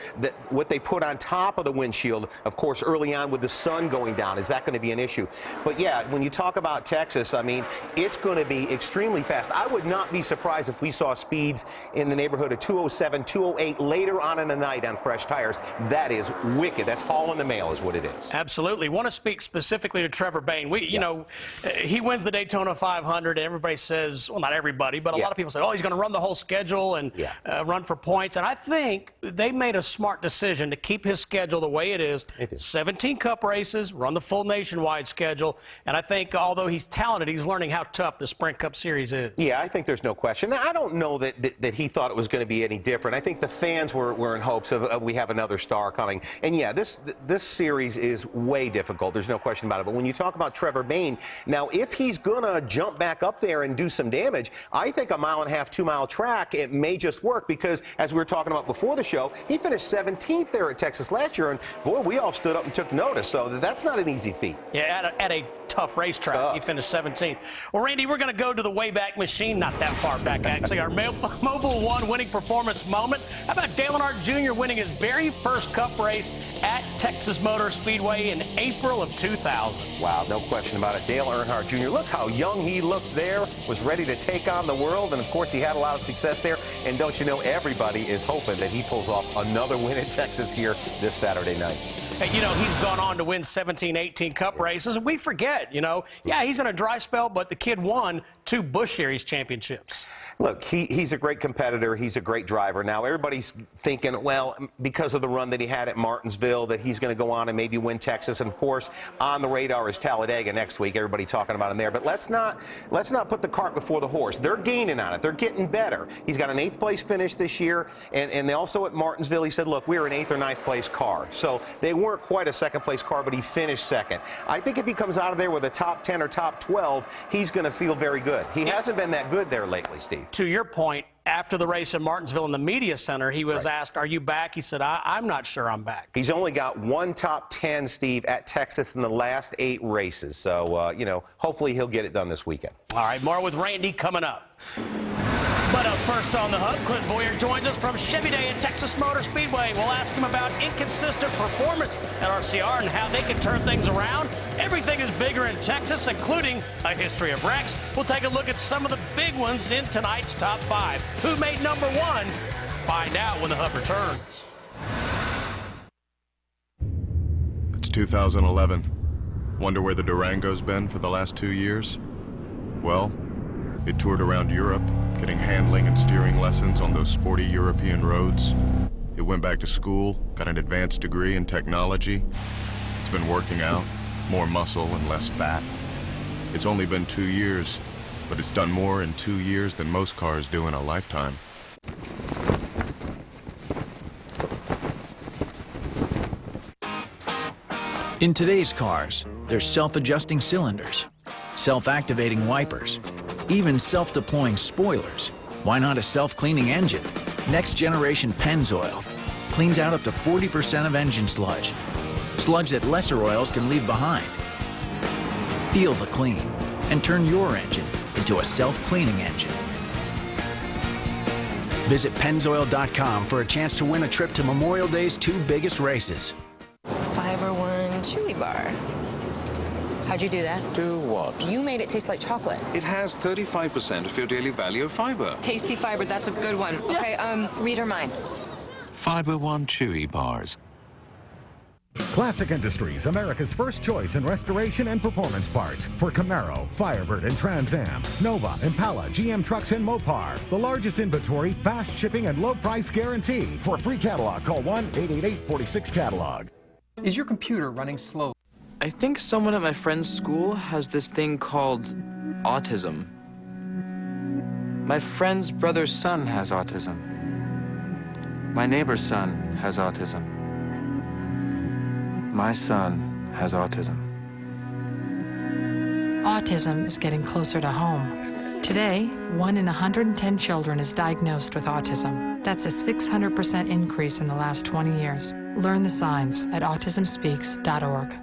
what they put on top of the windshield. Of course, early on with the sun going down, is that going to be an issue? But yeah, when you talk about Texas, I mean, it's going to be extremely fast. I would not be surprised if we saw speeds in the neighborhood of 207, 208 later on in the night on fresh tires. That is wicked. That's hauling the mail is what it is. Absolutely. Want to speak specifically to Trevor Bayne. You know, he wins the Daytona 500, and everybody says, well, not everybody, but a lot of people say, oh, he's going to run the whole schedule and run for points. And I think they made a smart decision to keep his schedule the way it is. 17 Cup races, run the full nationwide schedule. And I think although he's talented, he's learning how tough the Sprint Cup Series is. Yeah, I think there's no question. I don't know that he thought it was going to be any different. I think the fans were in hopes of we have another star coming. And yeah, this series is way difficult. There's no question about it. But when you talk about Trevor Bayne, now if he's going to jump back up there and do some damage, I think a 1.5 mile, 2 mile track, it may just work because because, as we were talking about before the show, he finished 17th there at Texas last year, and boy, we all stood up and took notice. So that's not an easy feat. Yeah, at a tough racetrack. He finished 17th. Well, Randy, we're going to go to the Wayback Machine, not that far back, actually. Our Mobile One winning performance moment. How about Dale Earnhardt Jr. winning his very first Cup race at Texas Motor Speedway in April of 2000? Wow, no question about it. Dale Earnhardt Jr., look how young he looks there, was ready to take on the world, and of course he had a lot of success there. And don't you know, everybody is hoping that he pulls off another win in Texas here this Saturday night. Hey, you know, he's gone on to win 17, 18 Cup races, and we forget, you know, yeah, he's in a dry spell, but the kid won 2 Busch Series championships. Look, he's a great competitor. He's a great driver. Now, everybody's thinking, well, because of the run that he had at Martinsville, that he's going to go on and maybe win Texas. And, of course, on the radar is Talladega next week. Everybody talking about him there. But let's not put the cart before the horse. They're gaining on it. They're getting better. He's got an 8th place finish this year. And they also at Martinsville, he said, look, we're an 8th or 9th place car. So they weren't quite a 2nd place car, but he finished 2nd. I think if he comes out of there with a top 10 or top 12, he's going to feel very good. He hasn't been that good there lately, Steve. To your point, after the race in Martinsville in the media center, he was asked, are you back? He said, I'm not sure I'm back. He's only got 1 top 10, Steve, at Texas in the last 8 races. So, you know, hopefully he'll get it done this weekend. All right, more with Randy coming up. But up first on the hook, Clint Boyer joins us from Chevy Day at Texas Motor Speedway. We'll ask him about inconsistent performance at RCR and how they can turn things around. Everything is bigger in Texas, including a history of wrecks. We'll take a look at some of the big ones in tonight's top 5. Who made number 1? Find out when the hub returns. It's 2011. Wonder where the Durango's been for the last 2 years? Well, it toured around Europe, getting handling and steering lessons on those sporty European roads. It went back to school, got an advanced degree in technology. It's been working out, more muscle and less fat. It's only been 2 years, but it's done more in 2 years than most cars do in a lifetime. In today's cars, there's self-adjusting cylinders, self-activating wipers, even self-deploying spoilers. Why not a self-cleaning engine? Next generation Pennzoil cleans out up to 40% of engine sludge. Sludge that lesser oils can leave behind. Feel the clean and turn your engine into a self-cleaning engine. Visit Pennzoil.com for a chance to win a trip to Memorial Day's 2 biggest races. Fiber One Chewy Bar. How'd you do that? Do what? You made it taste like chocolate. It has 35% of your daily value of fiber. Tasty fiber, that's a good one. Okay, read her mind. Fiber One Chewy Bars. Classic Industries, America's first choice in restoration and performance parts for Camaro, Firebird, and Trans Am, Nova, Impala, GM trucks, and Mopar. The largest inventory, fast shipping, and low price guarantee. For a free catalog, call 1-888-46-CATALOG. Is your computer running slow? I think someone at my friend's school has this thing called autism. My friend's brother's son has autism. My neighbor's son has autism. My son has autism. Autism is getting closer to home. Today, 1 in 110 children is diagnosed with autism. That's a 600% increase in the last 20 years. Learn the signs at autismspeaks.org.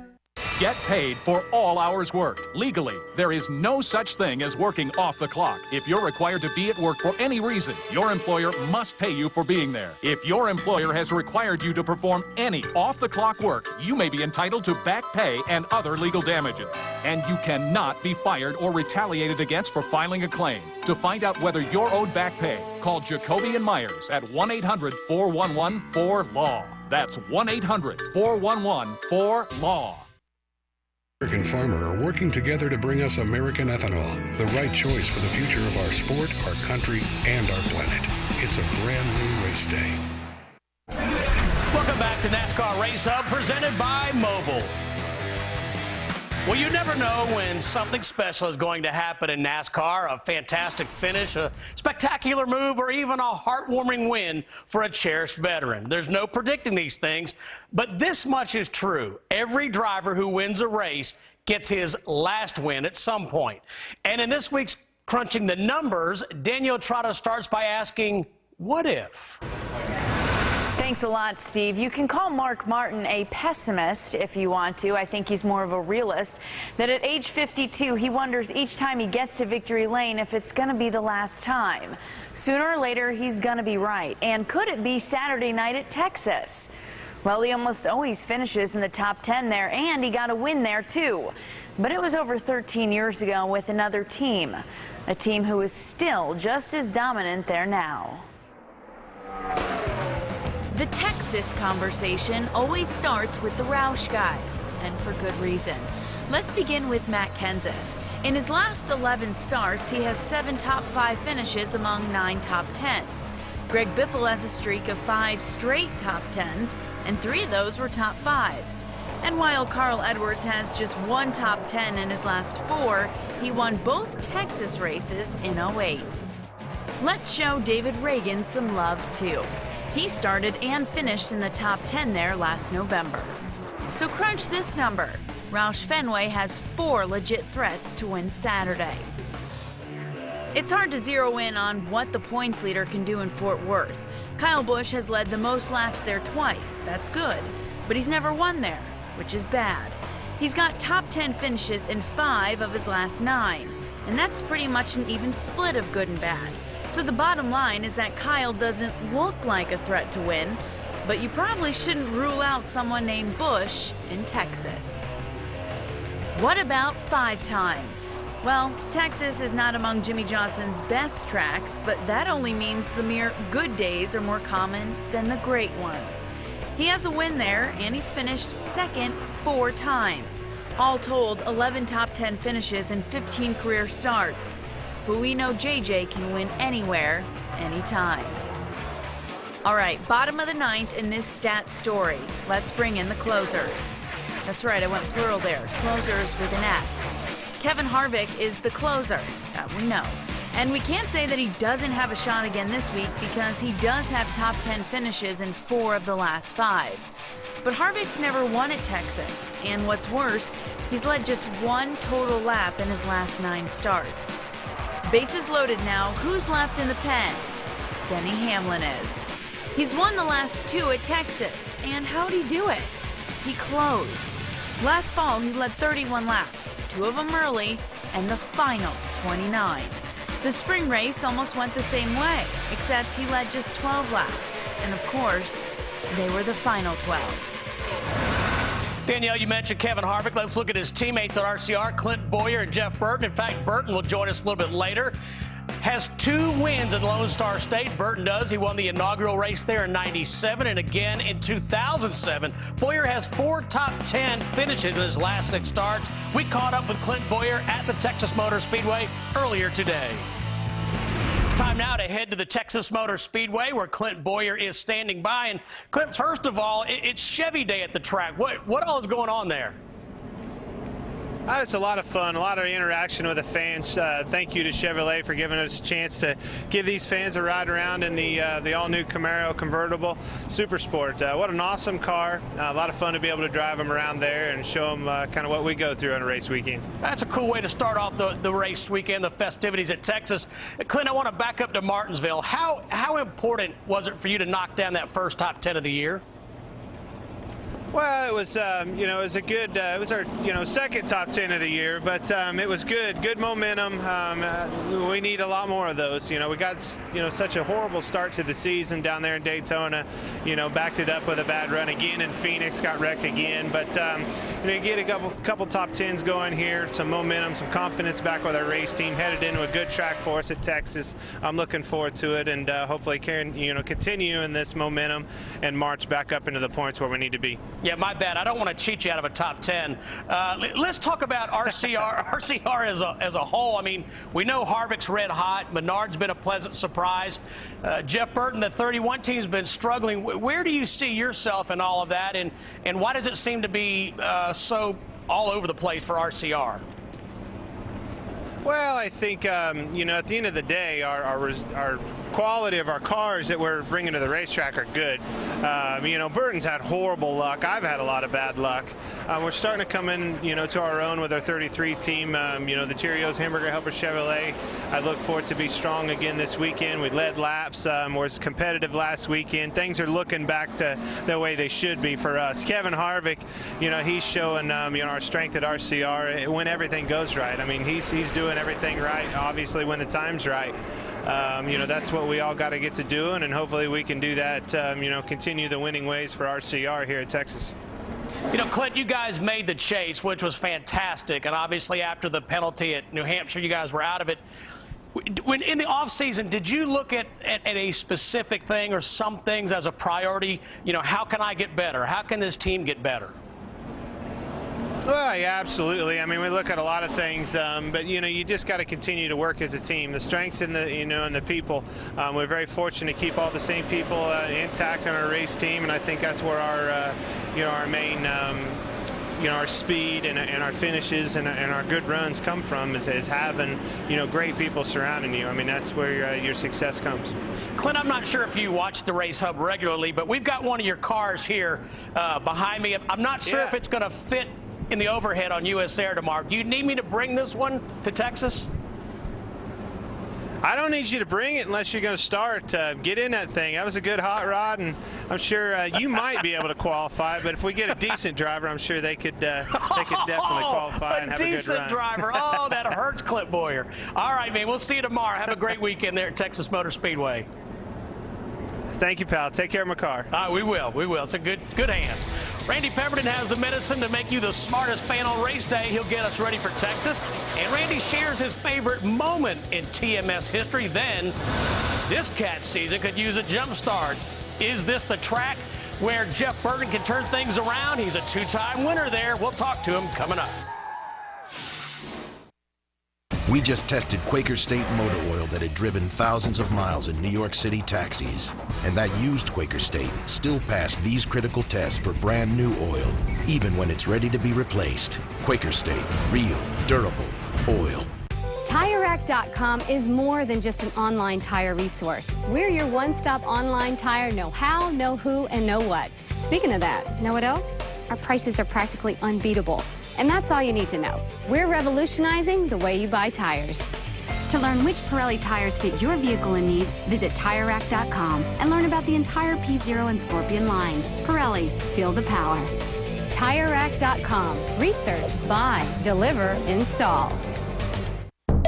Get paid for all hours worked. Legally, there is no such thing as working off the clock. If you're required to be at work for any reason, your employer must pay you for being there. If your employer has required you to perform any off-the-clock work, you may be entitled to back pay and other legal damages. And you cannot be fired or retaliated against for filing a claim. To find out whether you're owed back pay, call Jacoby and Myers at 1-800-411-4LAW. That's 1-800-411-4LAW. American Farmer are working together to bring us American ethanol, the right choice for the future of our sport, our country, and our planet. It's a brand new race day. Welcome back to NASCAR Race Hub, presented by Mobil. Well, you never know when something special is going to happen in NASCAR, a fantastic finish, a spectacular move, or even a heartwarming win for a cherished veteran. There's no predicting these things, but this much is true. Every driver who wins a race gets his last win at some point. And in this week's Crunching the Numbers, Daniel Trotta starts by asking, What if? Thanks a lot, Steve. You can call Mark Martin a pessimist if you want to. I think he's more of a realist. That at age 52, he wonders each time he gets to victory lane if it's going to be the last time. Sooner or later, he's going to be right. And could it be Saturday night at Texas? Well, he almost always finishes in the top 10 there, and he got a win there, too. But it was over 13 years ago with another team, a team who is still just as dominant there now. The Texas conversation always starts with the Roush guys, and for good reason. Let's begin with Matt Kenseth. In his last 11 starts, he has 7 top 5 finishes among 9 top 10s. Greg Biffle has a streak of 5 straight top 10s, and 3 of those were top 5s. And while Carl Edwards has just 1 top 10 in his last 4, he won both Texas races in 08. Let's show David Reagan some love, too. He started and finished in the top 10 there last November. So crunch this number. Roush Fenway has 4 legit threats to win Saturday. It's hard to zero in on what the points leader can do in Fort Worth. Kyle Busch has led the most laps there twice. That's good. But he's never won there, which is bad. He's got top 10 finishes in 5 of his last 9. And that's pretty much an even split of good and bad. So the bottom line is that Kyle doesn't look like a threat to win, but you probably shouldn't rule out someone named Busch in Texas. What about 5-time? Well, Texas is not among Jimmy Johnson's best tracks, but that only means the mere good days are more common than the great ones. He has a win there, and he's finished second 4 times. All told, 11 top 10 finishes and 15 career starts. But we know JJ can win anywhere, anytime. All right, bottom of the 9th in this stat story. Let's bring in the closers. That's right, I went plural there. Closers with an S. Kevin Harvick is the closer, that we know. And we can't say that he doesn't have a shot again this week because he does have top 10 finishes in 4 of the last 5. But Harvick's never won at Texas, and what's worse, he's led just 1 total lap in his last 9 starts. Bases loaded now. Who's left in the pen? Denny Hamlin is. He's won the last 2 at Texas. And how'd he do it? He closed. Last fall, he led 31 laps, 2 of them early, and the final 29. The spring race almost went the same way, except he led just 12 laps. And of course, they were the final 12. Danielle, you mentioned Kevin Harvick. Let's look at his teammates at RCR, Clint Boyer and Jeff Burton. In fact, Burton will join us a little bit later. Has 2 wins in Lone Star State. Burton does. He won the inaugural race there in '97 and again in 2007. Boyer has 4 top 10 finishes in his last 6 starts. We caught up with Clint Boyer at the Texas Motor Speedway earlier today. It's time now to head to the Texas Motor Speedway where Clint Boyer is standing by. And Clint, first of all, it's Chevy Day at the track. What all is going on there? It's a lot of fun, a lot of interaction with the fans. Thank you to Chevrolet for giving us a chance to give these fans a ride around in the all-new Camaro convertible Super Sport. What an awesome car. A lot of fun to be able to drive them around there and show them kind of what we go through on a race weekend. That's a cool way to start off the race weekend, the festivities at Texas. Clint, I want to back up to Martinsville. How important was it for you to knock down that first top 10 of the year? Well, it was, it was a good, it was our, second top 10 of the year, but it was good momentum. We need a lot more of those. We got, such a horrible start to the season down there in Daytona. Backed it up with a bad run again in Phoenix, got wrecked again. But, get a couple top 10s going here, some momentum, some confidence back with our race team, headed into a good track for us at Texas. I'm looking forward to it, and hopefully continue in this momentum and march back up into the points where we need to be. Yeah, my bad. I don't want to cheat you out of a top 10. Let's talk about RCR as a whole. I mean, we know Harvick's red hot. Menard's been a pleasant surprise. Jeff Burton, the 31 team's been struggling. Where do you see yourself in all of that, and why does it seem to be so all over the place for RCR? Well, I think, at the end of the day, our quality of our cars that we're bringing to the racetrack are good. You know, Burton's had horrible luck. I've had a lot of bad luck. We're starting to come in, you know, to our own with our 33 team. You know, the Cheerios Hamburger Helper Chevrolet, I look for it to be strong again this weekend. We led laps, was competitive last weekend. Things are looking back to the way they should be for us. Kevin Harvick, you know, he's showing, you know, our strength at RCR when everything goes right. I mean, he's doing everything right, obviously, when the time's right. You know, that's what we all got to get to doing, and hopefully we can do that, you know, continue the winning ways for RCR here at Texas. You know, Clint, you guys made the chase, which was fantastic, and obviously after the penalty at New Hampshire, you guys were out of it. When in the offseason, did you look at a specific thing or some things as a priority? You know, how can I get better? How can this team get better? Well, yeah, absolutely. I mean, we look at a lot of things, but you know, you just got to continue to work as a team. The strengths in the, you know, in the people. We're very fortunate to keep all the same people intact on our race team, and I think that's where our, you know, our main, you know, our speed and our finishes and our good runs come from is having, you know, great people surrounding you. I mean, that's where your success comes. Clint, I'm not sure if you watch the Race Hub regularly, but we've got one of your cars here behind me. I'm not sure if it's going to fit in the overhead on US Air tomorrow. Do you need me to bring this one to Texas? I don't need you to bring it unless you're going to start. Get in that thing. That was a good hot rod, and I'm sure you might be able to qualify. But if we get a decent driver, I'm sure they could definitely qualify and have a good run. A decent driver. Oh, that hurts, Clint Boyer. All right, man. We'll see you tomorrow. Have a great weekend there at Texas Motor Speedway. Thank you, pal. Take care of my car. We will. We will. It's a good hand. Randy Pemberton has the medicine to make you the smartest fan on race day. He'll get us ready for Texas. And Randy shares his favorite moment in TMS history. Then, this cat season could use a jump start. Is this the track where Jeff Burton can turn things around? He's a two-time winner there. We'll talk to him coming up. We just tested Quaker State motor oil that had driven thousands of miles in New York City taxis. And that used Quaker State still passed these critical tests for brand new oil, even when it's ready to be replaced. Quaker State, real, durable oil. TireRack.com is more than just an online tire resource. We're your one-stop online tire know-how, know-who, and know-what. Speaking of that, know what else? Our prices are practically unbeatable. And that's all you need to know. We're revolutionizing the way you buy tires. To learn which Pirelli tires fit your vehicle and needs, visit TireRack.com and learn about the entire P0 and Scorpion lines. Pirelli, feel the power. TireRack.com. Research, buy, deliver, install.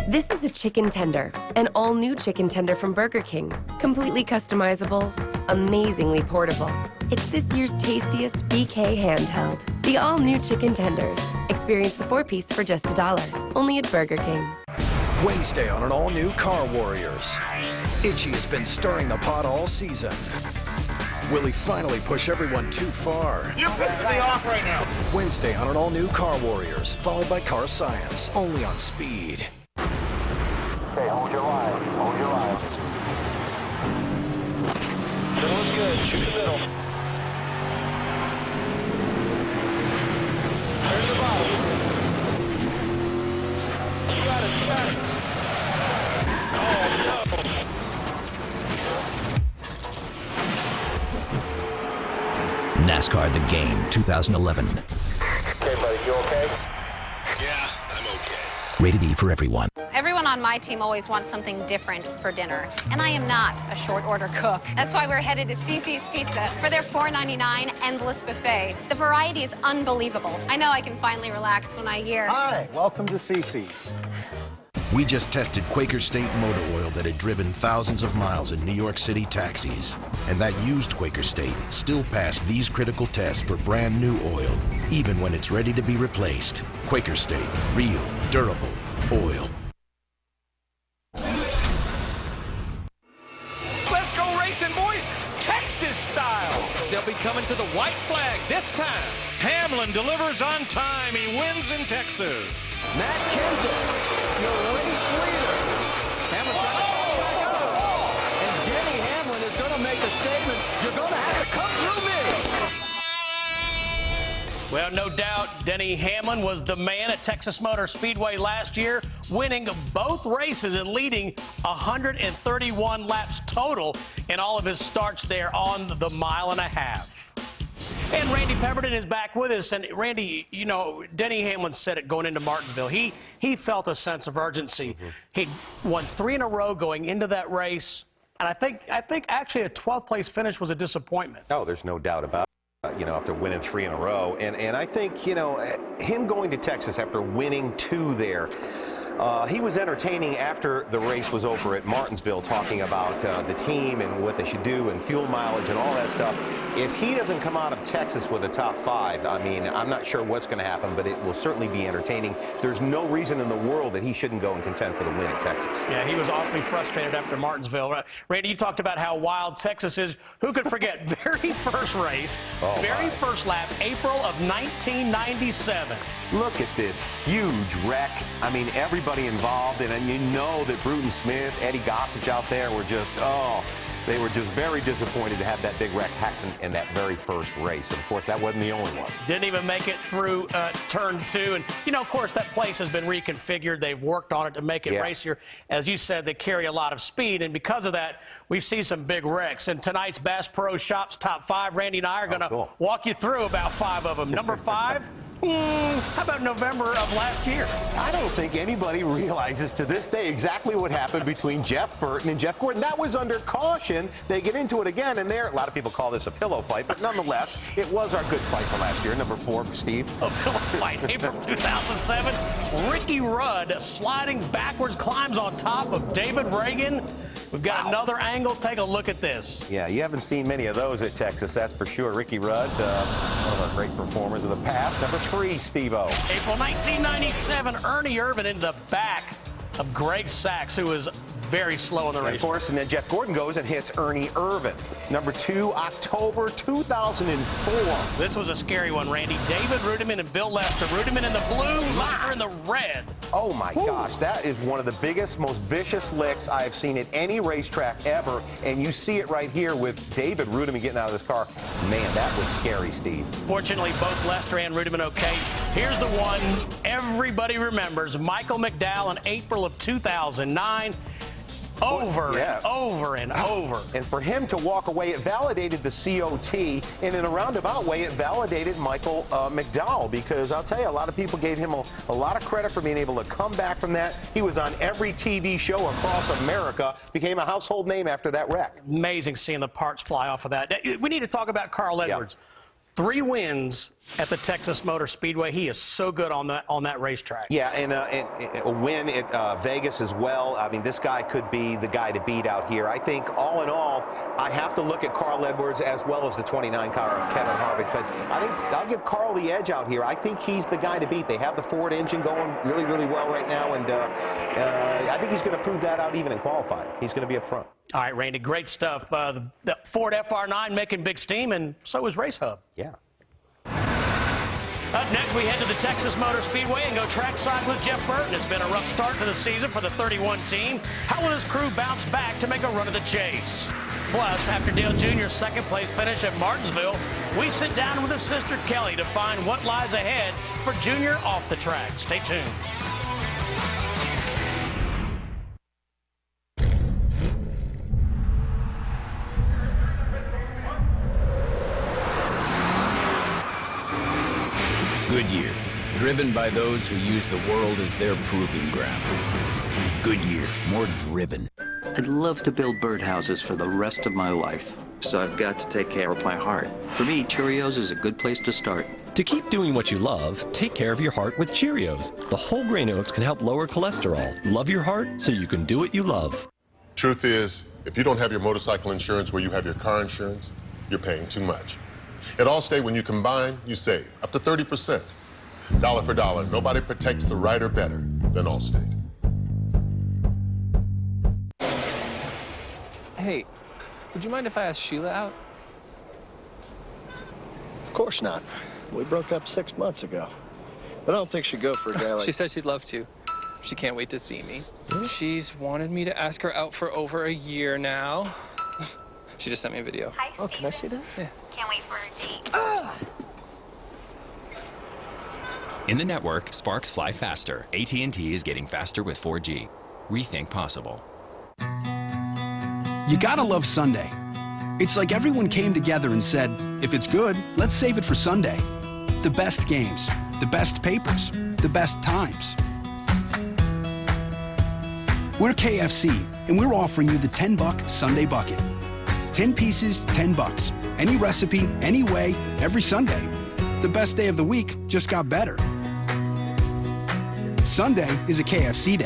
This is a chicken tender, an all-new chicken tender from Burger King. Completely customizable, amazingly portable. It's this year's tastiest BK handheld. The all-new chicken tenders. Experience the 4-piece for just $1, only at Burger King. Wednesday on an all-new Car Warriors. Itchy has been stirring the pot all season. Will he finally push everyone too far? You're pissing me off right now. Wednesday on an all-new Car Warriors, followed by Car Science, only on Speed. Okay, hold your line. Hold your line. Middle is good. Shoot the middle. Turn the bottom. You got it. You got it. Oh, no. NASCAR The Game 2011. Okay, buddy. You okay? Yeah, I'm okay. Rated E for everyone. Everyone on my team always wants something different for dinner, and I am not a short order cook. That's why we're headed to CiCi's Pizza for their $4.99 endless buffet. The variety is unbelievable. I know I can finally relax when I hear. Hi, welcome to CiCi's. We just tested Quaker State motor oil that had driven thousands of miles in New York City taxis. And that used Quaker State still passed these critical tests for brand new oil, even when it's ready to be replaced. Quaker State, real, durable oil. Let's go racing, boys! Texas style! They'll be coming to the white flag this time. Hamlin delivers on time. He wins in Texas. Matt Kenseth, your race leader. Hamlin trying to back up. And Denny Hamlin is going to make a statement. You're going to have to come through me. Well, no doubt, Denny Hamlin was the man at Texas Motor Speedway last year, winning both races and leading 131 laps total in all of his starts there on the mile and a half. And Randy Pemberton is back with us. And Randy, you know, Denny Hamlin said it going into Martinsville. He felt a sense of urgency. He won 3 in a row going into that race. And I think actually a 12th place finish was a disappointment. Oh, there's no doubt about it. You know, after winning 3 in a row. And I think, you know, him going to Texas after winning 2 there, he was entertaining after the race was over at Martinsville, talking about the team and what they should do and fuel mileage and all that stuff. If he doesn't come out of Texas with a top 5, I mean, I'm not sure what's going to happen, but it will certainly be entertaining. There's no reason in the world that he shouldn't go and contend for the win at Texas. Yeah, he was awfully frustrated after Martinsville. Randy, you talked about how wild Texas is. Who could forget? Very first race, very first lap, April of 1997. Look at this huge wreck. I mean, everybody involved, and you know that Bruton Smith, Eddie Gossage out there were just, they were just very disappointed to have that big wreck happen in that very first race. Of course, that wasn't the only one. Didn't even make it through turn 2. And, you know, of course, that place has been reconfigured. They've worked on it to make it racier. As you said, they carry a lot of speed. And because of that, we've seen some big wrecks. And tonight's Bass Pro Shops top 5, Randy and I are going to walk you through about 5 of them. Number 5. How about November of last year? I don't think anybody realizes to this day exactly what happened between Jeff Burton and Jeff Gordon. That was under caution. They get into it again, and there, a lot of people call this a pillow fight, but nonetheless, it was our good fight for last year. Number 4, Steve. A pillow fight, April 2007. Ricky Rudd sliding backwards, climbs on top of David Reagan. We've got another angle. Take a look at this. Yeah, you haven't seen many of those at Texas, that's for sure. Ricky Rudd, one of our great performers of the past. Number 3, Steve-O. April 1997, Ernie Irvan in the back of Greg Sachs, who was very slow in the race. Of course, and then Jeff Gordon goes and hits Ernie Irvan. Number 2, October 2004. This was a scary one, Randy. David Rudiman and Bill Lester. Rudiman in the blue, Lester in the red. Oh, my gosh. That is one of the biggest, most vicious licks I have seen at any racetrack ever. And you see it right here with David Rudiman getting out of this car. Man, that was scary, Steve. Fortunately, both Lester and Rudiman okay. Here's the one everybody remembers. Michael McDowell in April of 2009. Over and over. And for him to walk away, it validated the COT, and in a roundabout way, it validated Michael McDowell, because I'll tell you, a lot of people gave him a lot of credit for being able to come back from that. He was on every TV show across America, became a household name after that wreck. Amazing seeing the parts fly off of that. We need to talk about Carl Edwards. 3 wins at the Texas Motor Speedway. He is so good on that racetrack. Yeah, and a win at Vegas as well. I mean, this guy could be the guy to beat out here. I think, all in all, I have to look at Carl Edwards as well as the 29 car of Kevin Harvick. But I think I'll give Carl the edge out here. I think he's the guy to beat. They have the Ford engine going really, really well right now, and I think he's going to prove that out even in qualifying. He's going to be up front. All right, Randy, great stuff. The Ford FR9 making big steam, and so is Race Hub. Yeah. Up next, we head to the Texas Motor Speedway and go trackside with Jeff Burton. It's been a rough start to the season for the 31 team. How will his crew bounce back to make a run of the chase? Plus, after Dale Jr.'s second-place finish at Martinsville, we sit down with his sister Kelly to find what lies ahead for Junior off the track. Stay tuned. Goodyear, driven by those who use the world as their proving ground. Goodyear, more driven. I'd love to build birdhouses for the rest of my life, so I've got to take care of my heart. For me, Cheerios is a good place to start. To keep doing what you love, take care of your heart with Cheerios. The whole grain oats can help lower cholesterol. Love your heart so you can do what you love. Truth is, if you don't have your motorcycle insurance where you have your car insurance, you're paying too much. At Allstate, when you combine, you save up to 30%. Dollar for dollar, nobody protects the rider better than Allstate. Hey, would you mind if I asked Sheila out? Of course not. We broke up 6 months ago. But I don't think she'd go for a guy like... She said she'd love to. She can't wait to see me. She's wanted me to ask her out for over a year now. She just sent me a video. Oh, can I see that? Yeah. Can't wait for our date. In the network, sparks fly faster. AT&T is getting faster with 4G. Rethink possible. You gotta love Sunday. It's like everyone came together and said, if it's good, let's save it for Sunday. The best games, the best papers, the best times. We're KFC, and we're offering you the $10 Sunday Bucket. 10 pieces, $10. Any recipe, any way, every Sunday. The best day of the week just got better. Sunday is a KFC day,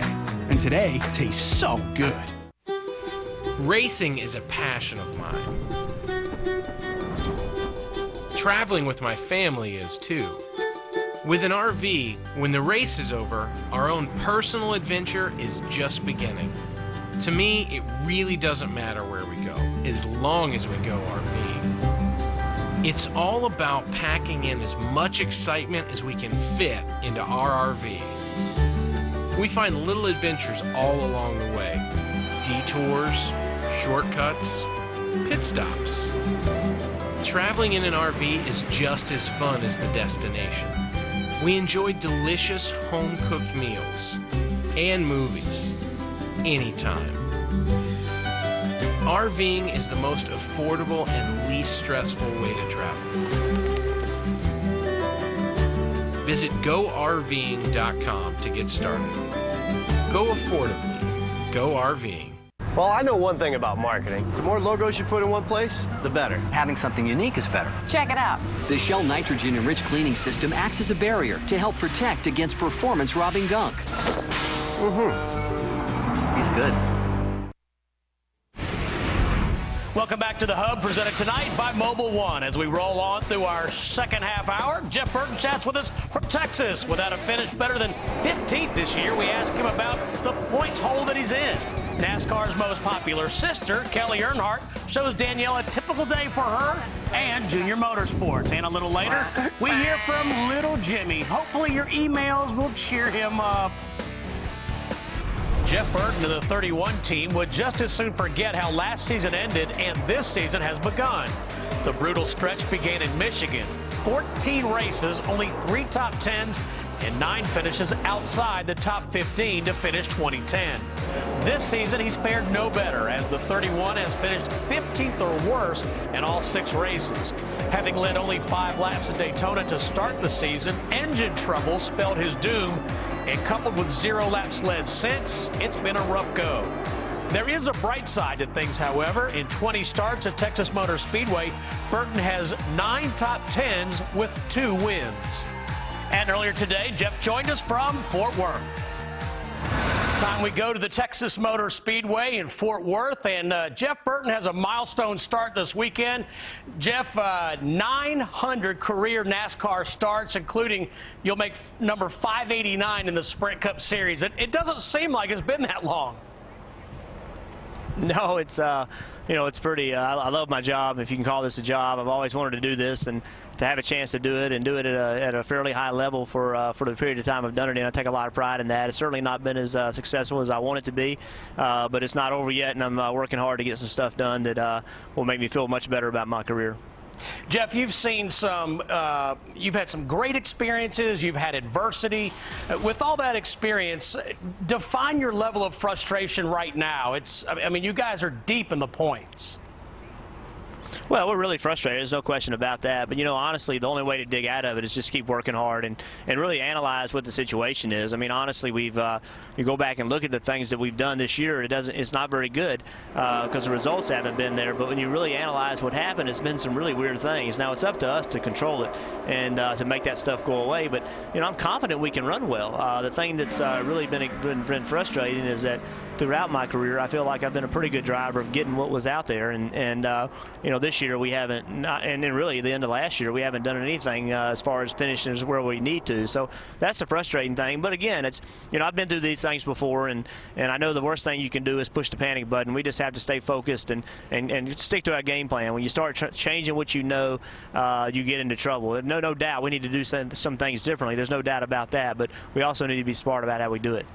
and today tastes so good. Racing is a passion of mine. Traveling with my family is too. With an RV, when the race is over, our own personal adventure is just beginning. To me, it really doesn't matter where we go, as long as we go RVing. It's all about packing in as much excitement as we can fit into our RV. We find little adventures all along the way. Detours, shortcuts, pit stops. Traveling in an RV is just as fun as the destination. We enjoy delicious home-cooked meals and movies anytime. RVing is the most affordable and least stressful way to travel. Visit GoRVing.com to get started. Go affordably. Go RVing. Well, I know one thing about marketing. The more logos you put in one place, the better. Having something unique is better. Check it out. The Shell nitrogen-enriched cleaning system acts as a barrier to help protect against performance-robbing gunk. He's good. Welcome back to The Hub, presented tonight by Mobile One. As we roll on through our second half hour, Jeff Burton chats with us from Texas. Without a finish better than 15th this year, we ask him about the points hole that he's in. NASCAR's most popular sister, Kelly Earnhardt, shows Danielle a typical day for her and Junior Motorsports. And a little later, we hear from little Jimmy. Hopefully your emails will cheer him up. Jeff Burton and the 31 team would just as soon forget how last season ended and this season has begun. The brutal stretch began in Michigan. 14 races, only 3 top 10s, and 9 finishes outside the top 15 to finish 2010. This season, he's fared no better, as the 31 has finished 15th or worse in all 6 races. Having led only 5 laps at Daytona to start the season, engine trouble spelled his doom, and coupled with 0 laps led since, it's been a rough go. There is a bright side to things, however. In 20 starts at Texas Motor Speedway, Burton has 9 top 10s with 2 wins. And earlier today, Jeff joined us from Fort Worth. Time we go to the Texas Motor Speedway in Fort Worth, and Jeff Burton has a milestone start this weekend. Jeff, 900 career NASCAR starts, including you'll make number 589 in the Sprint Cup Series. It doesn't seem like it's been that long. No, it's it's pretty. I love my job, if you can call this a job. I've always wanted to do this, and to have a chance to do it and do it at a fairly high level for the period of time I've done it in, I take a lot of pride in that. It's certainly not been as successful as I want it to be, but it's not over yet, and I'm working hard to get some stuff done that will make me feel much better about my career. Jeff, you've seen you've had some great experiences, you've had adversity. With all that experience, define your level of frustration right now. I mean, you guys are deep in the points. Well, we're really frustrated. There's no question about that. But, honestly, the only way to dig out of it is just keep working hard and really analyze what the situation is. I mean, honestly, you go back and look at the things that we've done this year. It's not very good because the results haven't been there. But when you really analyze what happened, it's been some really weird things. Now, it's up to us to control it and to make that stuff go away. But, I'm confident we can run well. The thing that's really been frustrating is that throughout my career, I feel like I've been a pretty good driver of getting what was out there. And this year we haven't, and then really the end of last year, we haven't done anything as far as finishing where we need to. So that's the frustrating thing. But again, it's, I've been through these things before, and I know the worst thing you can do is push the panic button. We just have to stay focused and stick to our game plan. When you start changing what you get into trouble. No doubt we need to do some things differently. There's no doubt about that. But we also need to be smart about how we do it.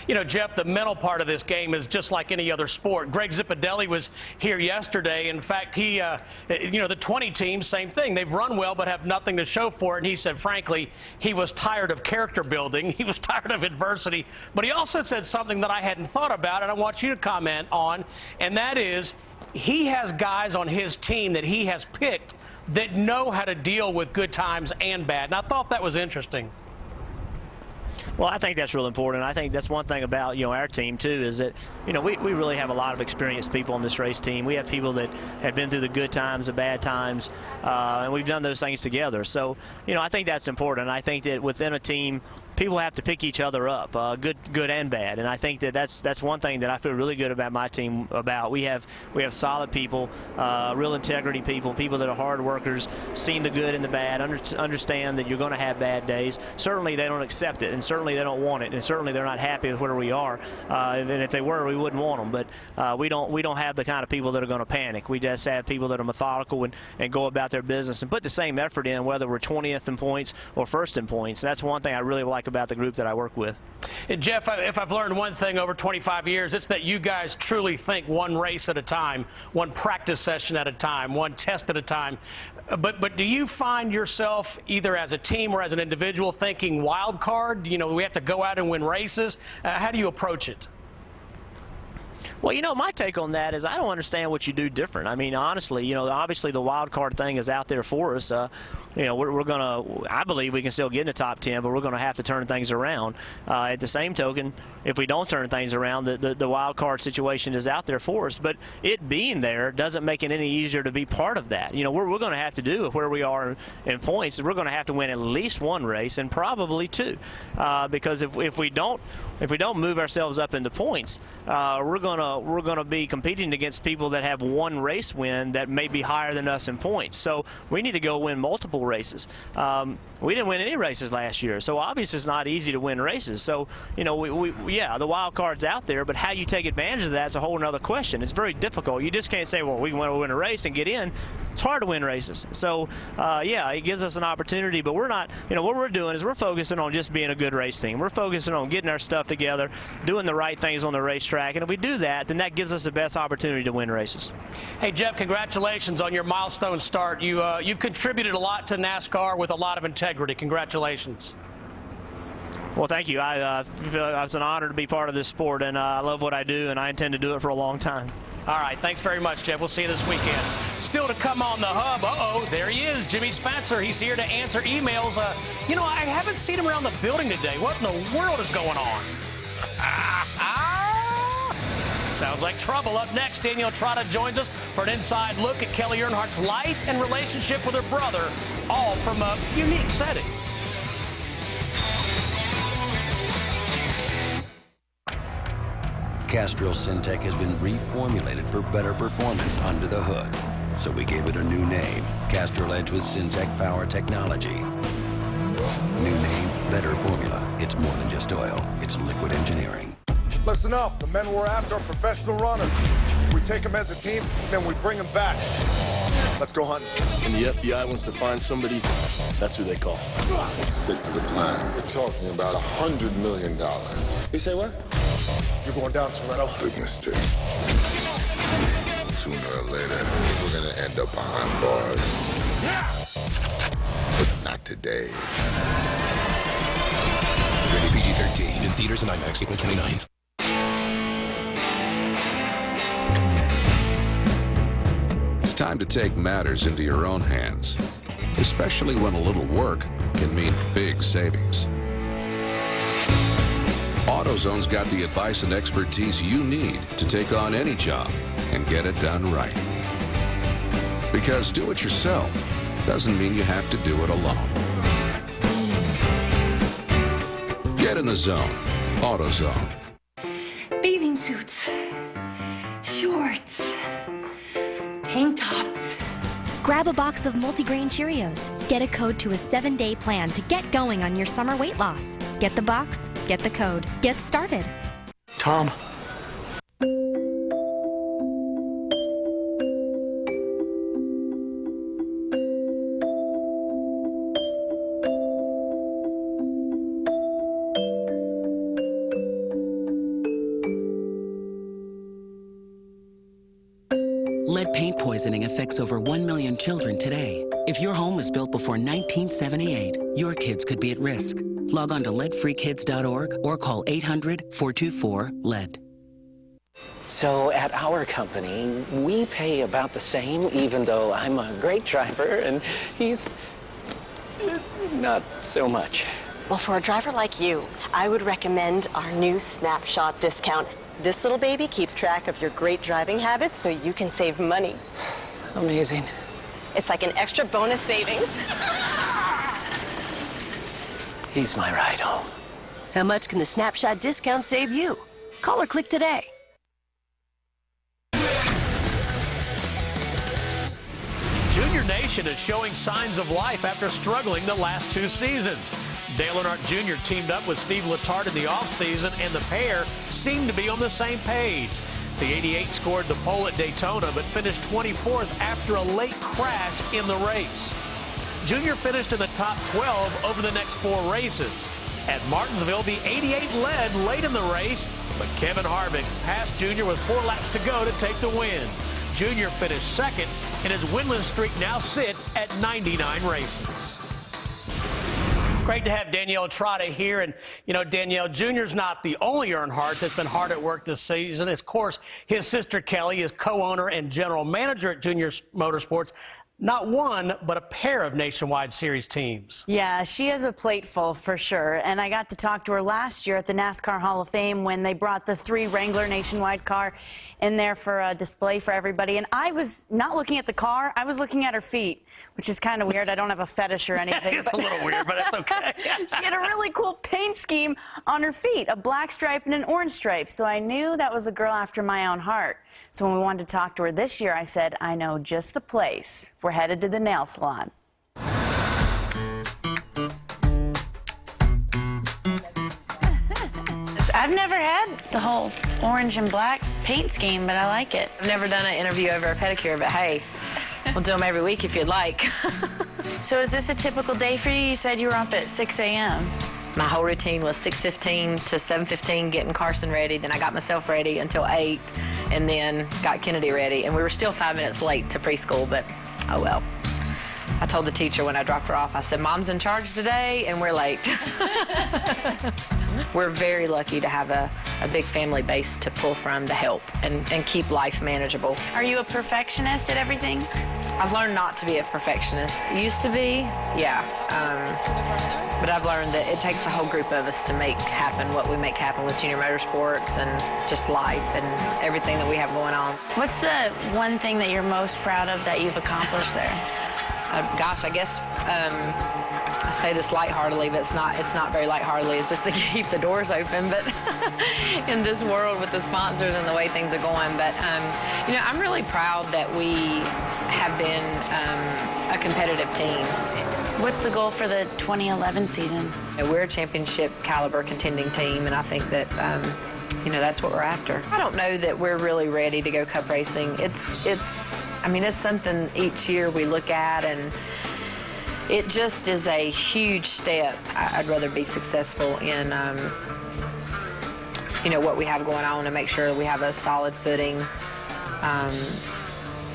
You know, Jeff, the mental part of this game is just like any other sport. Greg Zipadelli was here yesterday. In fact, he, the 20 teams, same thing. They've run well but have nothing to show for it. And he said, frankly, he was tired of character building. He was tired of adversity. But he also said something that I hadn't thought about, and I want you to comment on, and that is he has guys on his team that he has picked that know how to deal with good times and bad. And I thought that was interesting. Well, I think that's real important. I think that's one thing about, our team, too, is that, we really have a lot of experienced people on this race team. We have people that have been through the good times, the bad times, and we've done those things together. So, I think that's important. I think that within a team, people have to pick each other up, good and bad. And I think that that's one thing that I feel really good about my team about. We have solid people, real integrity people that are hard workers, seen the good and the bad, understand that you're going to have bad days. Certainly they don't accept it, and certainly they don't want it, and certainly they're not happy with where we are. And if they were, we wouldn't want them. But we don't have the kind of people that are going to panic. We just have people that are methodical and go about their business and put the same effort in, whether we're 20th in points or first in points. And that's one thing I really like about the group that I work with. Jeff, if I've learned one thing over 25 years, it's that you guys truly think one race at a time, one practice session at a time, one test at a time. But do you find yourself either as a team or as an individual thinking wild card? We have to go out and win races. How do you approach it? Well, my take on that is I don't understand what you do different. I mean, honestly, obviously the wild card thing is out there for us. We're going to, I believe we can still get in the top 10, but we're going to have to turn things around. At the same token, if we don't turn things around, the wild card situation is out there for us. But it being there doesn't make it any easier to be part of that. We're going to have to do where we are in points. We're going to have to win at least one race and probably two, because if we don't move ourselves up into points, we're going to be competing against people that have one race win that may be higher than us in points. So we need to go win multiple races. We didn't win any races last year, so obviously it's not easy to win races. So, the wild card's out there, but how you take advantage of that's a whole other question. It's very difficult. You just can't say, well, we want to win a race and get in. It's hard to win races. So, it gives us an opportunity, but we're not, what we're doing is we're focusing on just being a good race team. We're focusing on getting our stuff together, doing the right things on the racetrack, and if we do that, then that gives us the best opportunity to win races. Hey, Jeff, congratulations on your milestone start. You've contributed a lot to NASCAR with a lot of integrity. Congratulations. Well, thank you. It's an honor to be part of this sport, and I love what I do, and I intend to do it for a long time. All right, thanks very much, Jeff. We'll see you this weekend. Still to come on the hub. There he is, Jimmy Spencer. He's here to answer emails. I haven't seen him around the building today. What in the world is going on? Sounds like trouble. Up next, Danielle Trotta joins us for an inside look at Kelly Earnhardt's life and relationship with her brother, all from a unique setting. Castrol Syntec has been reformulated for better performance under the hood. So we gave it a new name, Castrol Edge with Syntec Power Technology. New name, better formula. It's more than just oil. It's liquid engineering. Listen up. The men we're after are professional runners. We take them as a team, then we bring them back. Let's go hunting. When the FBI wants to find somebody, that's who they call. Stick to the plan. We're talking about $100 million. You say what? You're going down, Toretto. Big mistake. Sooner or later, we're going to end up behind bars. But not today. Rated PG-13 in theaters and IMAX April 29th. It's time to take matters into your own hands, especially when a little work can mean big savings. AutoZone's got the advice and expertise you need to take on any job and get it done right. Because do it yourself doesn't mean you have to do it alone. Get in the zone. AutoZone. Bathing suits, shorts, tank tops. Grab a box of multigrain Cheerios. Get a code to a 7-day plan to get going on your summer weight loss. Get the box, get the code, get started. Tom. paint poisoning affects over 1 million children today. If your home was built before 1978, your kids could be at risk. Log on to leadfreekids.org or call 800-424-LED. So at our company, we pay about the same, even though I'm a great driver and he's not so much. Well, for a driver like you, I would recommend our new Snapshot discount. This little baby keeps track of your great driving habits so you can save money. Amazing. It's like an extra bonus savings. He's my ride home. How much can the Snapshot discount save you? Call or click today. Junior Nation is showing signs of life after struggling the last 2 seasons. Dale Earnhardt Jr. teamed up with Steve Letarte in the offseason, and the pair seemed to be on the same page. The 88 scored the pole at Daytona, but finished 24th after a late crash in the race. Junior finished in the top 12 over the next 4 races. At Martinsville, the 88 led late in the race, but Kevin Harvick passed Junior with 4 laps to go to take the win. Junior finished second, and his winless streak now sits at 99 races. Great to have Danielle Trotta here. And, you know, Danielle, Junior's not the only Earnhardt that's been hard at work this season. Of course, his sister Kelly is co-owner and general manager at Junior Motorsports. Not one, but a pair of Nationwide Series teams. Yeah, she has a plate full for sure. And I got to talk to her last year at the NASCAR Hall of Fame when they brought the 3 Wrangler Nationwide car in there for a display for everybody. And I was not looking at the car, I was looking at her feet, which is kind of weird. I don't have a fetish or anything. It's a little weird, but it's okay. She had a really cool paint scheme on her feet, a black stripe and an orange stripe. So I knew that was a girl after my own heart. So when we wanted to talk to her this year, I said, I know just the place. We're headed to the nail salon. I've never had the whole orange and black paint scheme, but I like it. I've never done an interview over a pedicure, but hey, we'll do them every week if you'd like. So is this a typical day for you? You said you were up at 6 a.m. My whole routine was 6:15 to 7:15 getting Carson ready. Then I got myself ready until 8 and then got Kennedy ready. And we were still 5 minutes late to preschool, but oh well. I told the teacher when I dropped her off, I said, Mom's in charge today and we're late. We're very lucky to have a big family base to pull from to help and keep life manageable. Are you a perfectionist at everything? I've learned not to be a perfectionist. Used to be, yeah. But I've learned that it takes a whole group of us to make happen what we make happen with Junior Motorsports and just life and everything that we have going on. What's the one thing that you're most proud of that you've accomplished there? Gosh, I guess I say this lightheartedly, but it's not very lightheartedly. It's just to keep the doors open. But in this world with the sponsors and the way things are going, but you know, I'm really proud that we have been a competitive team. What's the goal for the 2011 season? We're a championship caliber contending team, and I think that you know, that's what we're after. I don't know that we're really ready to go cup racing. I mean, it's something each year we look at, and it just is a huge step. I'd rather be successful in, you know, what we have going on and make sure we have a solid footing,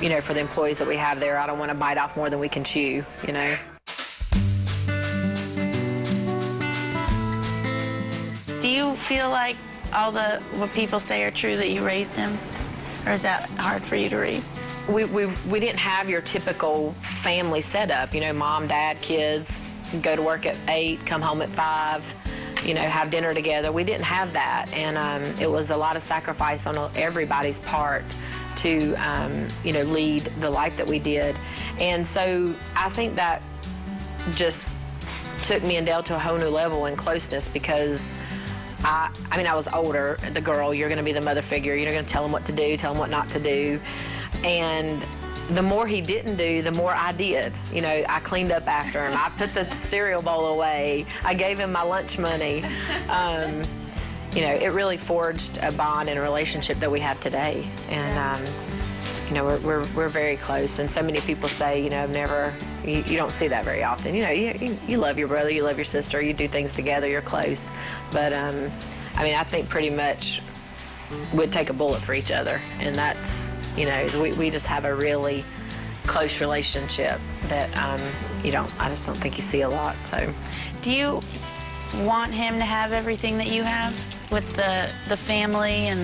you know, for the employees that we have there. I don't want to bite off more than we can chew, you know. Do you feel like all what people say are true, that you raised him? Or is that hard for you to read? We didn't have your typical family setup, you know, mom, dad, kids, go to work at 8, come home at 5, you know, have dinner together. We didn't have that, and it was a lot of sacrifice on everybody's part to, you know, lead the life that we did. And so I think that just took me and Dale to a whole new level in closeness, because I mean, I was older, the girl, you're going to be the mother figure, you're going to tell him what to do, tell him what not to do. And the more he didn't do, the more I did. You know, I cleaned up after him. I put the cereal bowl away. I gave him my lunch money. You know, it really forged a bond and a relationship that we have today. And, you know, we're very close. And so many people say, you know, you don't see that very often. You know, you love your brother, you love your sister, you do things together, you're close. But, I mean, I think pretty much we'd take a bullet for each other. And that's You know, we just have a really close relationship that I just don't think you see a lot. So, do you want him to have everything that you have with the family and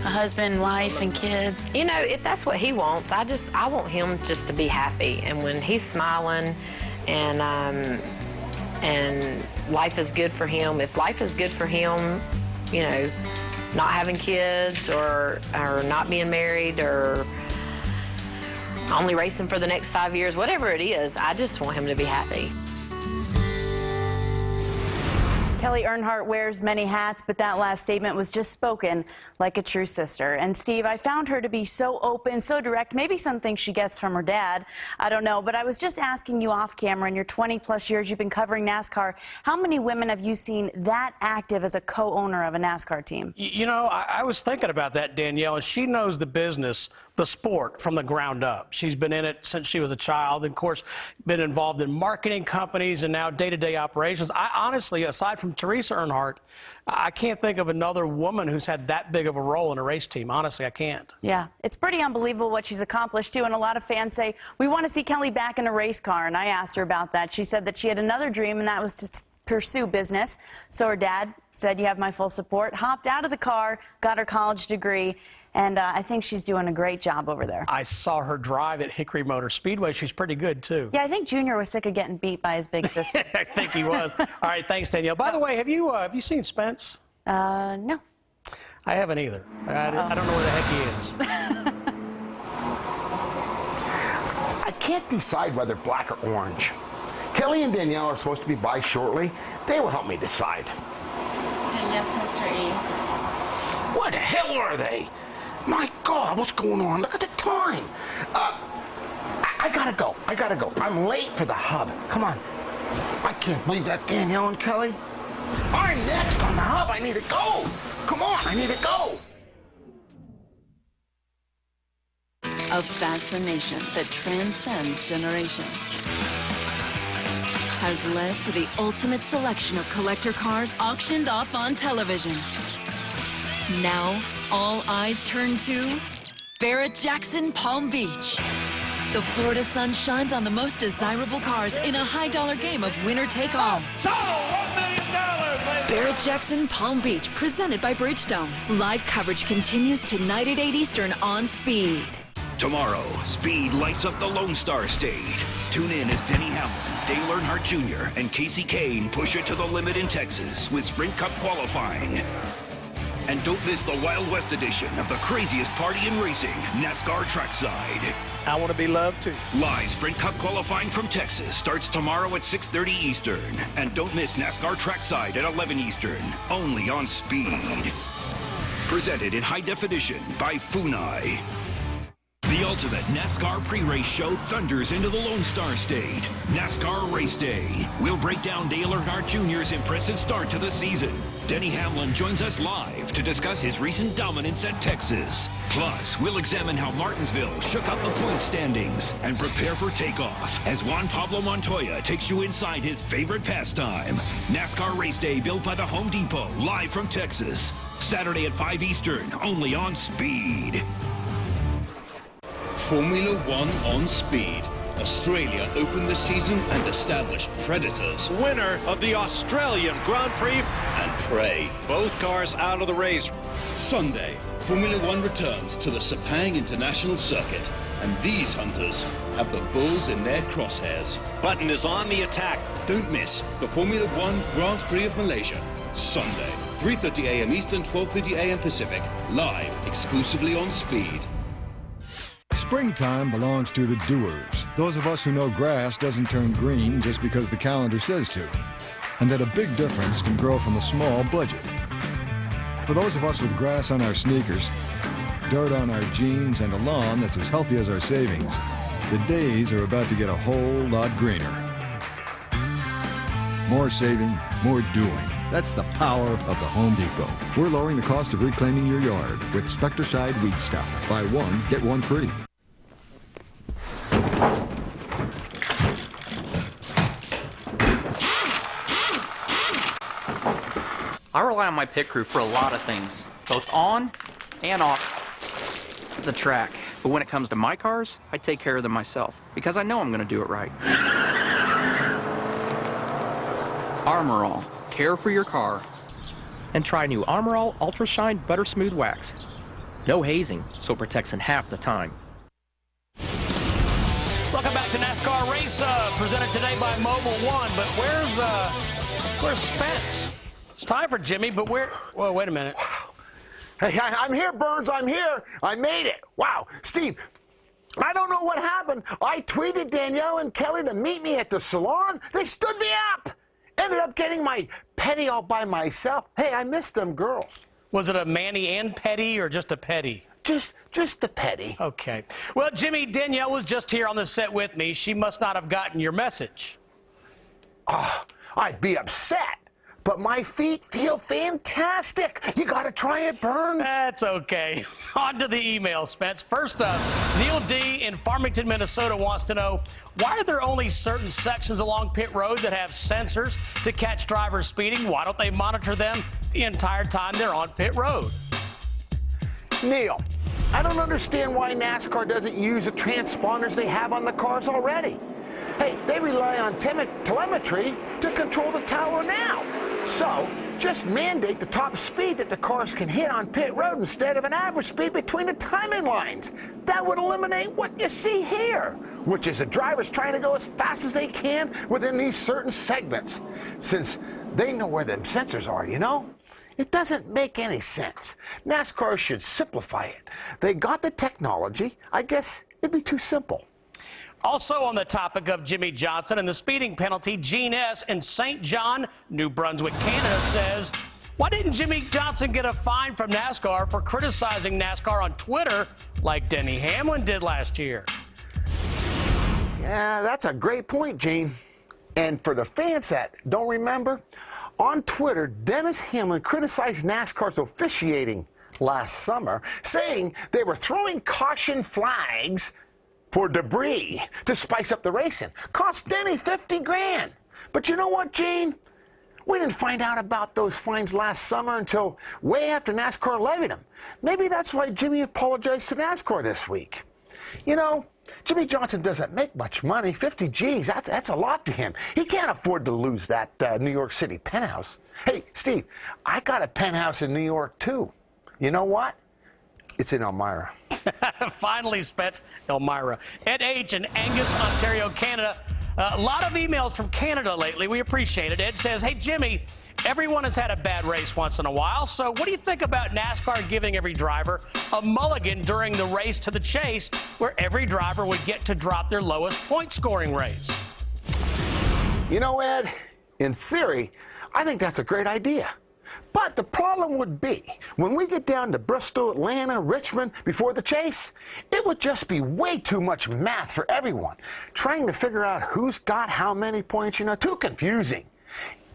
a husband, wife, and kids? You know, if that's what he wants, I want him just to be happy. And when he's smiling and life is good for him, if life is good for him, you know, not having kids or not being married or only racing for the next 5 years, whatever it is, I just want him to be happy. Kelly Earnhardt wears many hats, but that last statement was just spoken like a true sister. And Steve, I found her to be so open, so direct, maybe something she gets from her dad. I don't know, but I was just asking you off camera, in your 20-plus years you've been covering NASCAR, how many women have you seen that active as a co-owner of a NASCAR team? You know, I was thinking about that, Danielle, and she knows the business, the sport, from the ground up. She's been in it since she was a child, and of course, been involved in marketing companies and now day-to-day operations. I honestly, aside from Teresa Earnhardt, I can't think of another woman who's had that big of a role in a race team. Honestly, I can't. Yeah, it's pretty unbelievable what she's accomplished, too, and a lot of fans say, we want to see Kelly back in a race car, and I asked her about that. She said that she had another dream, and that was to pursue business. So her dad said, you have my full support, hopped out of the car, got her college degree, and I think she's doing a great job over there. I saw her drive at Hickory Motor Speedway. She's pretty good, too. Yeah, I think Junior was sick of getting beat by his big sister. I think he was. All right, thanks, Danielle. By the way, have you seen Spence? No. I haven't either. I don't know where the heck he is. I can't decide whether black or orange. Kelly and Danielle are supposed to be by shortly. They will help me decide. Yes, Mr. E. What the hell are they? My God, what's going on? Look at the time. I gotta go. I'm late for the hub. Come on. I can't believe that Danielle and Kelly. I'm next on the hub. I need to go. Come on, I need to go. A fascination that transcends generations has led to the ultimate selection of collector cars auctioned off on television. Now, all eyes turn to Barrett-Jackson Palm Beach. The Florida sun shines on the most desirable cars in a high-dollar game of winner-take-all. So, $1 million, Barrett-Jackson Palm Beach, presented by Bridgestone. Live coverage continues tonight at 8 Eastern on Speed. Tomorrow, Speed lights up the Lone Star State. Tune in as Denny Hamlin, Dale Earnhardt Jr., and Casey Kane push it to the limit in Texas with Sprint Cup qualifying. And don't miss the Wild West edition of the craziest party in racing, NASCAR Trackside. I want to be loved too. Live Sprint Cup qualifying from Texas starts tomorrow at 6:30 Eastern. And don't miss NASCAR Trackside at 11 Eastern, only on Speed. Presented in high definition by Funai. The ultimate NASCAR pre-race show thunders into the Lone Star State. NASCAR Race Day. We'll break down Dale Earnhardt Jr.'s impressive start to the season. Denny Hamlin joins us live to discuss his recent dominance at Texas. Plus, we'll examine how Martinsville shook up the point standings and prepare for takeoff as Juan Pablo Montoya takes you inside his favorite pastime. NASCAR Race Day, built by the Home Depot, live from Texas. Saturday at 5 Eastern, only on Speed. Formula One on Speed. Australia opened the season and established Predators. Winner of the Australian Grand Prix. And Prey. Both cars out of the race. Sunday, Formula One returns to the Sepang International Circuit. And these hunters have the bulls in their crosshairs. Button is on the attack. Don't miss the Formula One Grand Prix of Malaysia. Sunday, 3:30 a.m. Eastern, 12:30 a.m. Pacific. Live exclusively on Speed. Springtime belongs to the doers, those of us who know grass doesn't turn green just because the calendar says to, and that a big difference can grow from a small budget. For those of us with grass on our sneakers, dirt on our jeans, and a lawn that's as healthy as our savings, the days are about to get a whole lot greener. More saving, more doing. That's the power of the Home Depot. We're lowering the cost of reclaiming your yard with Spectracide Weed Stop. Buy one, get one free. I rely on my pit crew for a lot of things, both on and off the track. But when it comes to my cars, I take care of them myself because I know I'm going to do it right. Armor All. Care for your car. And try new Armor All Ultra Shine Butter Smooth Wax. No hazing, so it protects in half the time. Welcome back to NASCAR Race Up, presented today by Mobile One. But where's Spence? It's time for Jimmy, but well, wait a minute. Hey, I'm here, Burns. I'm here. I made it. Wow. Steve, I don't know what happened. I tweeted Danielle and Kelly to meet me at the salon. They stood me up. Ended up getting my petty all by myself. Hey, I missed them girls. Was it a mani and petty or just a petty? Just the petty. Okay. Well, Jimmy, Danielle was just here on the set with me. She must not have gotten your message. Oh, I'd be upset. But my feet feel fantastic. You got to try it, Burns. That's okay. On to the email, Spence. First up, Neil D. in Farmington, Minnesota wants to know, why are there only certain sections along pit road that have sensors to catch drivers speeding? Why don't they monitor them the entire time they're on pit road? Neil, I don't understand why NASCAR doesn't use the transponders they have on the cars already. Hey, they rely on telemetry to control the tower now. So, just mandate the top speed that the cars can hit on pit road instead of an average speed between the timing lines. That would eliminate what you see here, which is the drivers trying to go as fast as they can within these certain segments, since they know where them sensors are, you know? It doesn't make any sense. NASCAR should simplify it. They got the technology. I guess it'd be too simple. Also on the topic of Jimmy Johnson and the speeding penalty, Gene S. in St. John, New Brunswick, Canada says, why didn't Jimmy Johnson get a fine from NASCAR for criticizing NASCAR on Twitter like Denny Hamlin did last year? Yeah, that's a great point, Gene. And for the fans that don't remember, on Twitter, Dennis Hamlin criticized NASCAR's officiating last summer, saying they were throwing caution flags for debris to spice up the racing. Cost Denny 50 grand. But you know what, Gene? We didn't find out about those fines last summer until way after NASCAR levied them. Maybe that's why Jimmy apologized to NASCAR this week. You know, Jimmy Johnson doesn't make much money. 50 G's, that's a lot to him. He can't afford to lose that New York City penthouse. Hey, Steve, I got a penthouse in New York, too. You know what? It's in Elmira. Finally, Spence, Elmira. Ed H. in Angus, Ontario, Canada. A lot of emails from Canada lately. We appreciate it. Ed says, hey, Jimmy, everyone has had a bad race once in a while, so what do you think about NASCAR giving every driver a mulligan during the race to the chase, where every driver would get to drop their lowest point-scoring race? You know, Ed, in theory, I think that's a great idea. But the problem would be, when we get down to Bristol, Atlanta, Richmond before the chase, it would just be way too much math for everyone. Trying to figure out who's got how many points, you know, too confusing.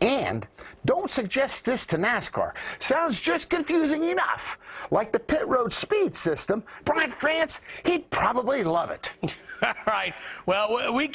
And don't suggest this to NASCAR. Sounds just confusing enough. Like the pit road speed system. Brian France, he'd probably love it. All right. Well, we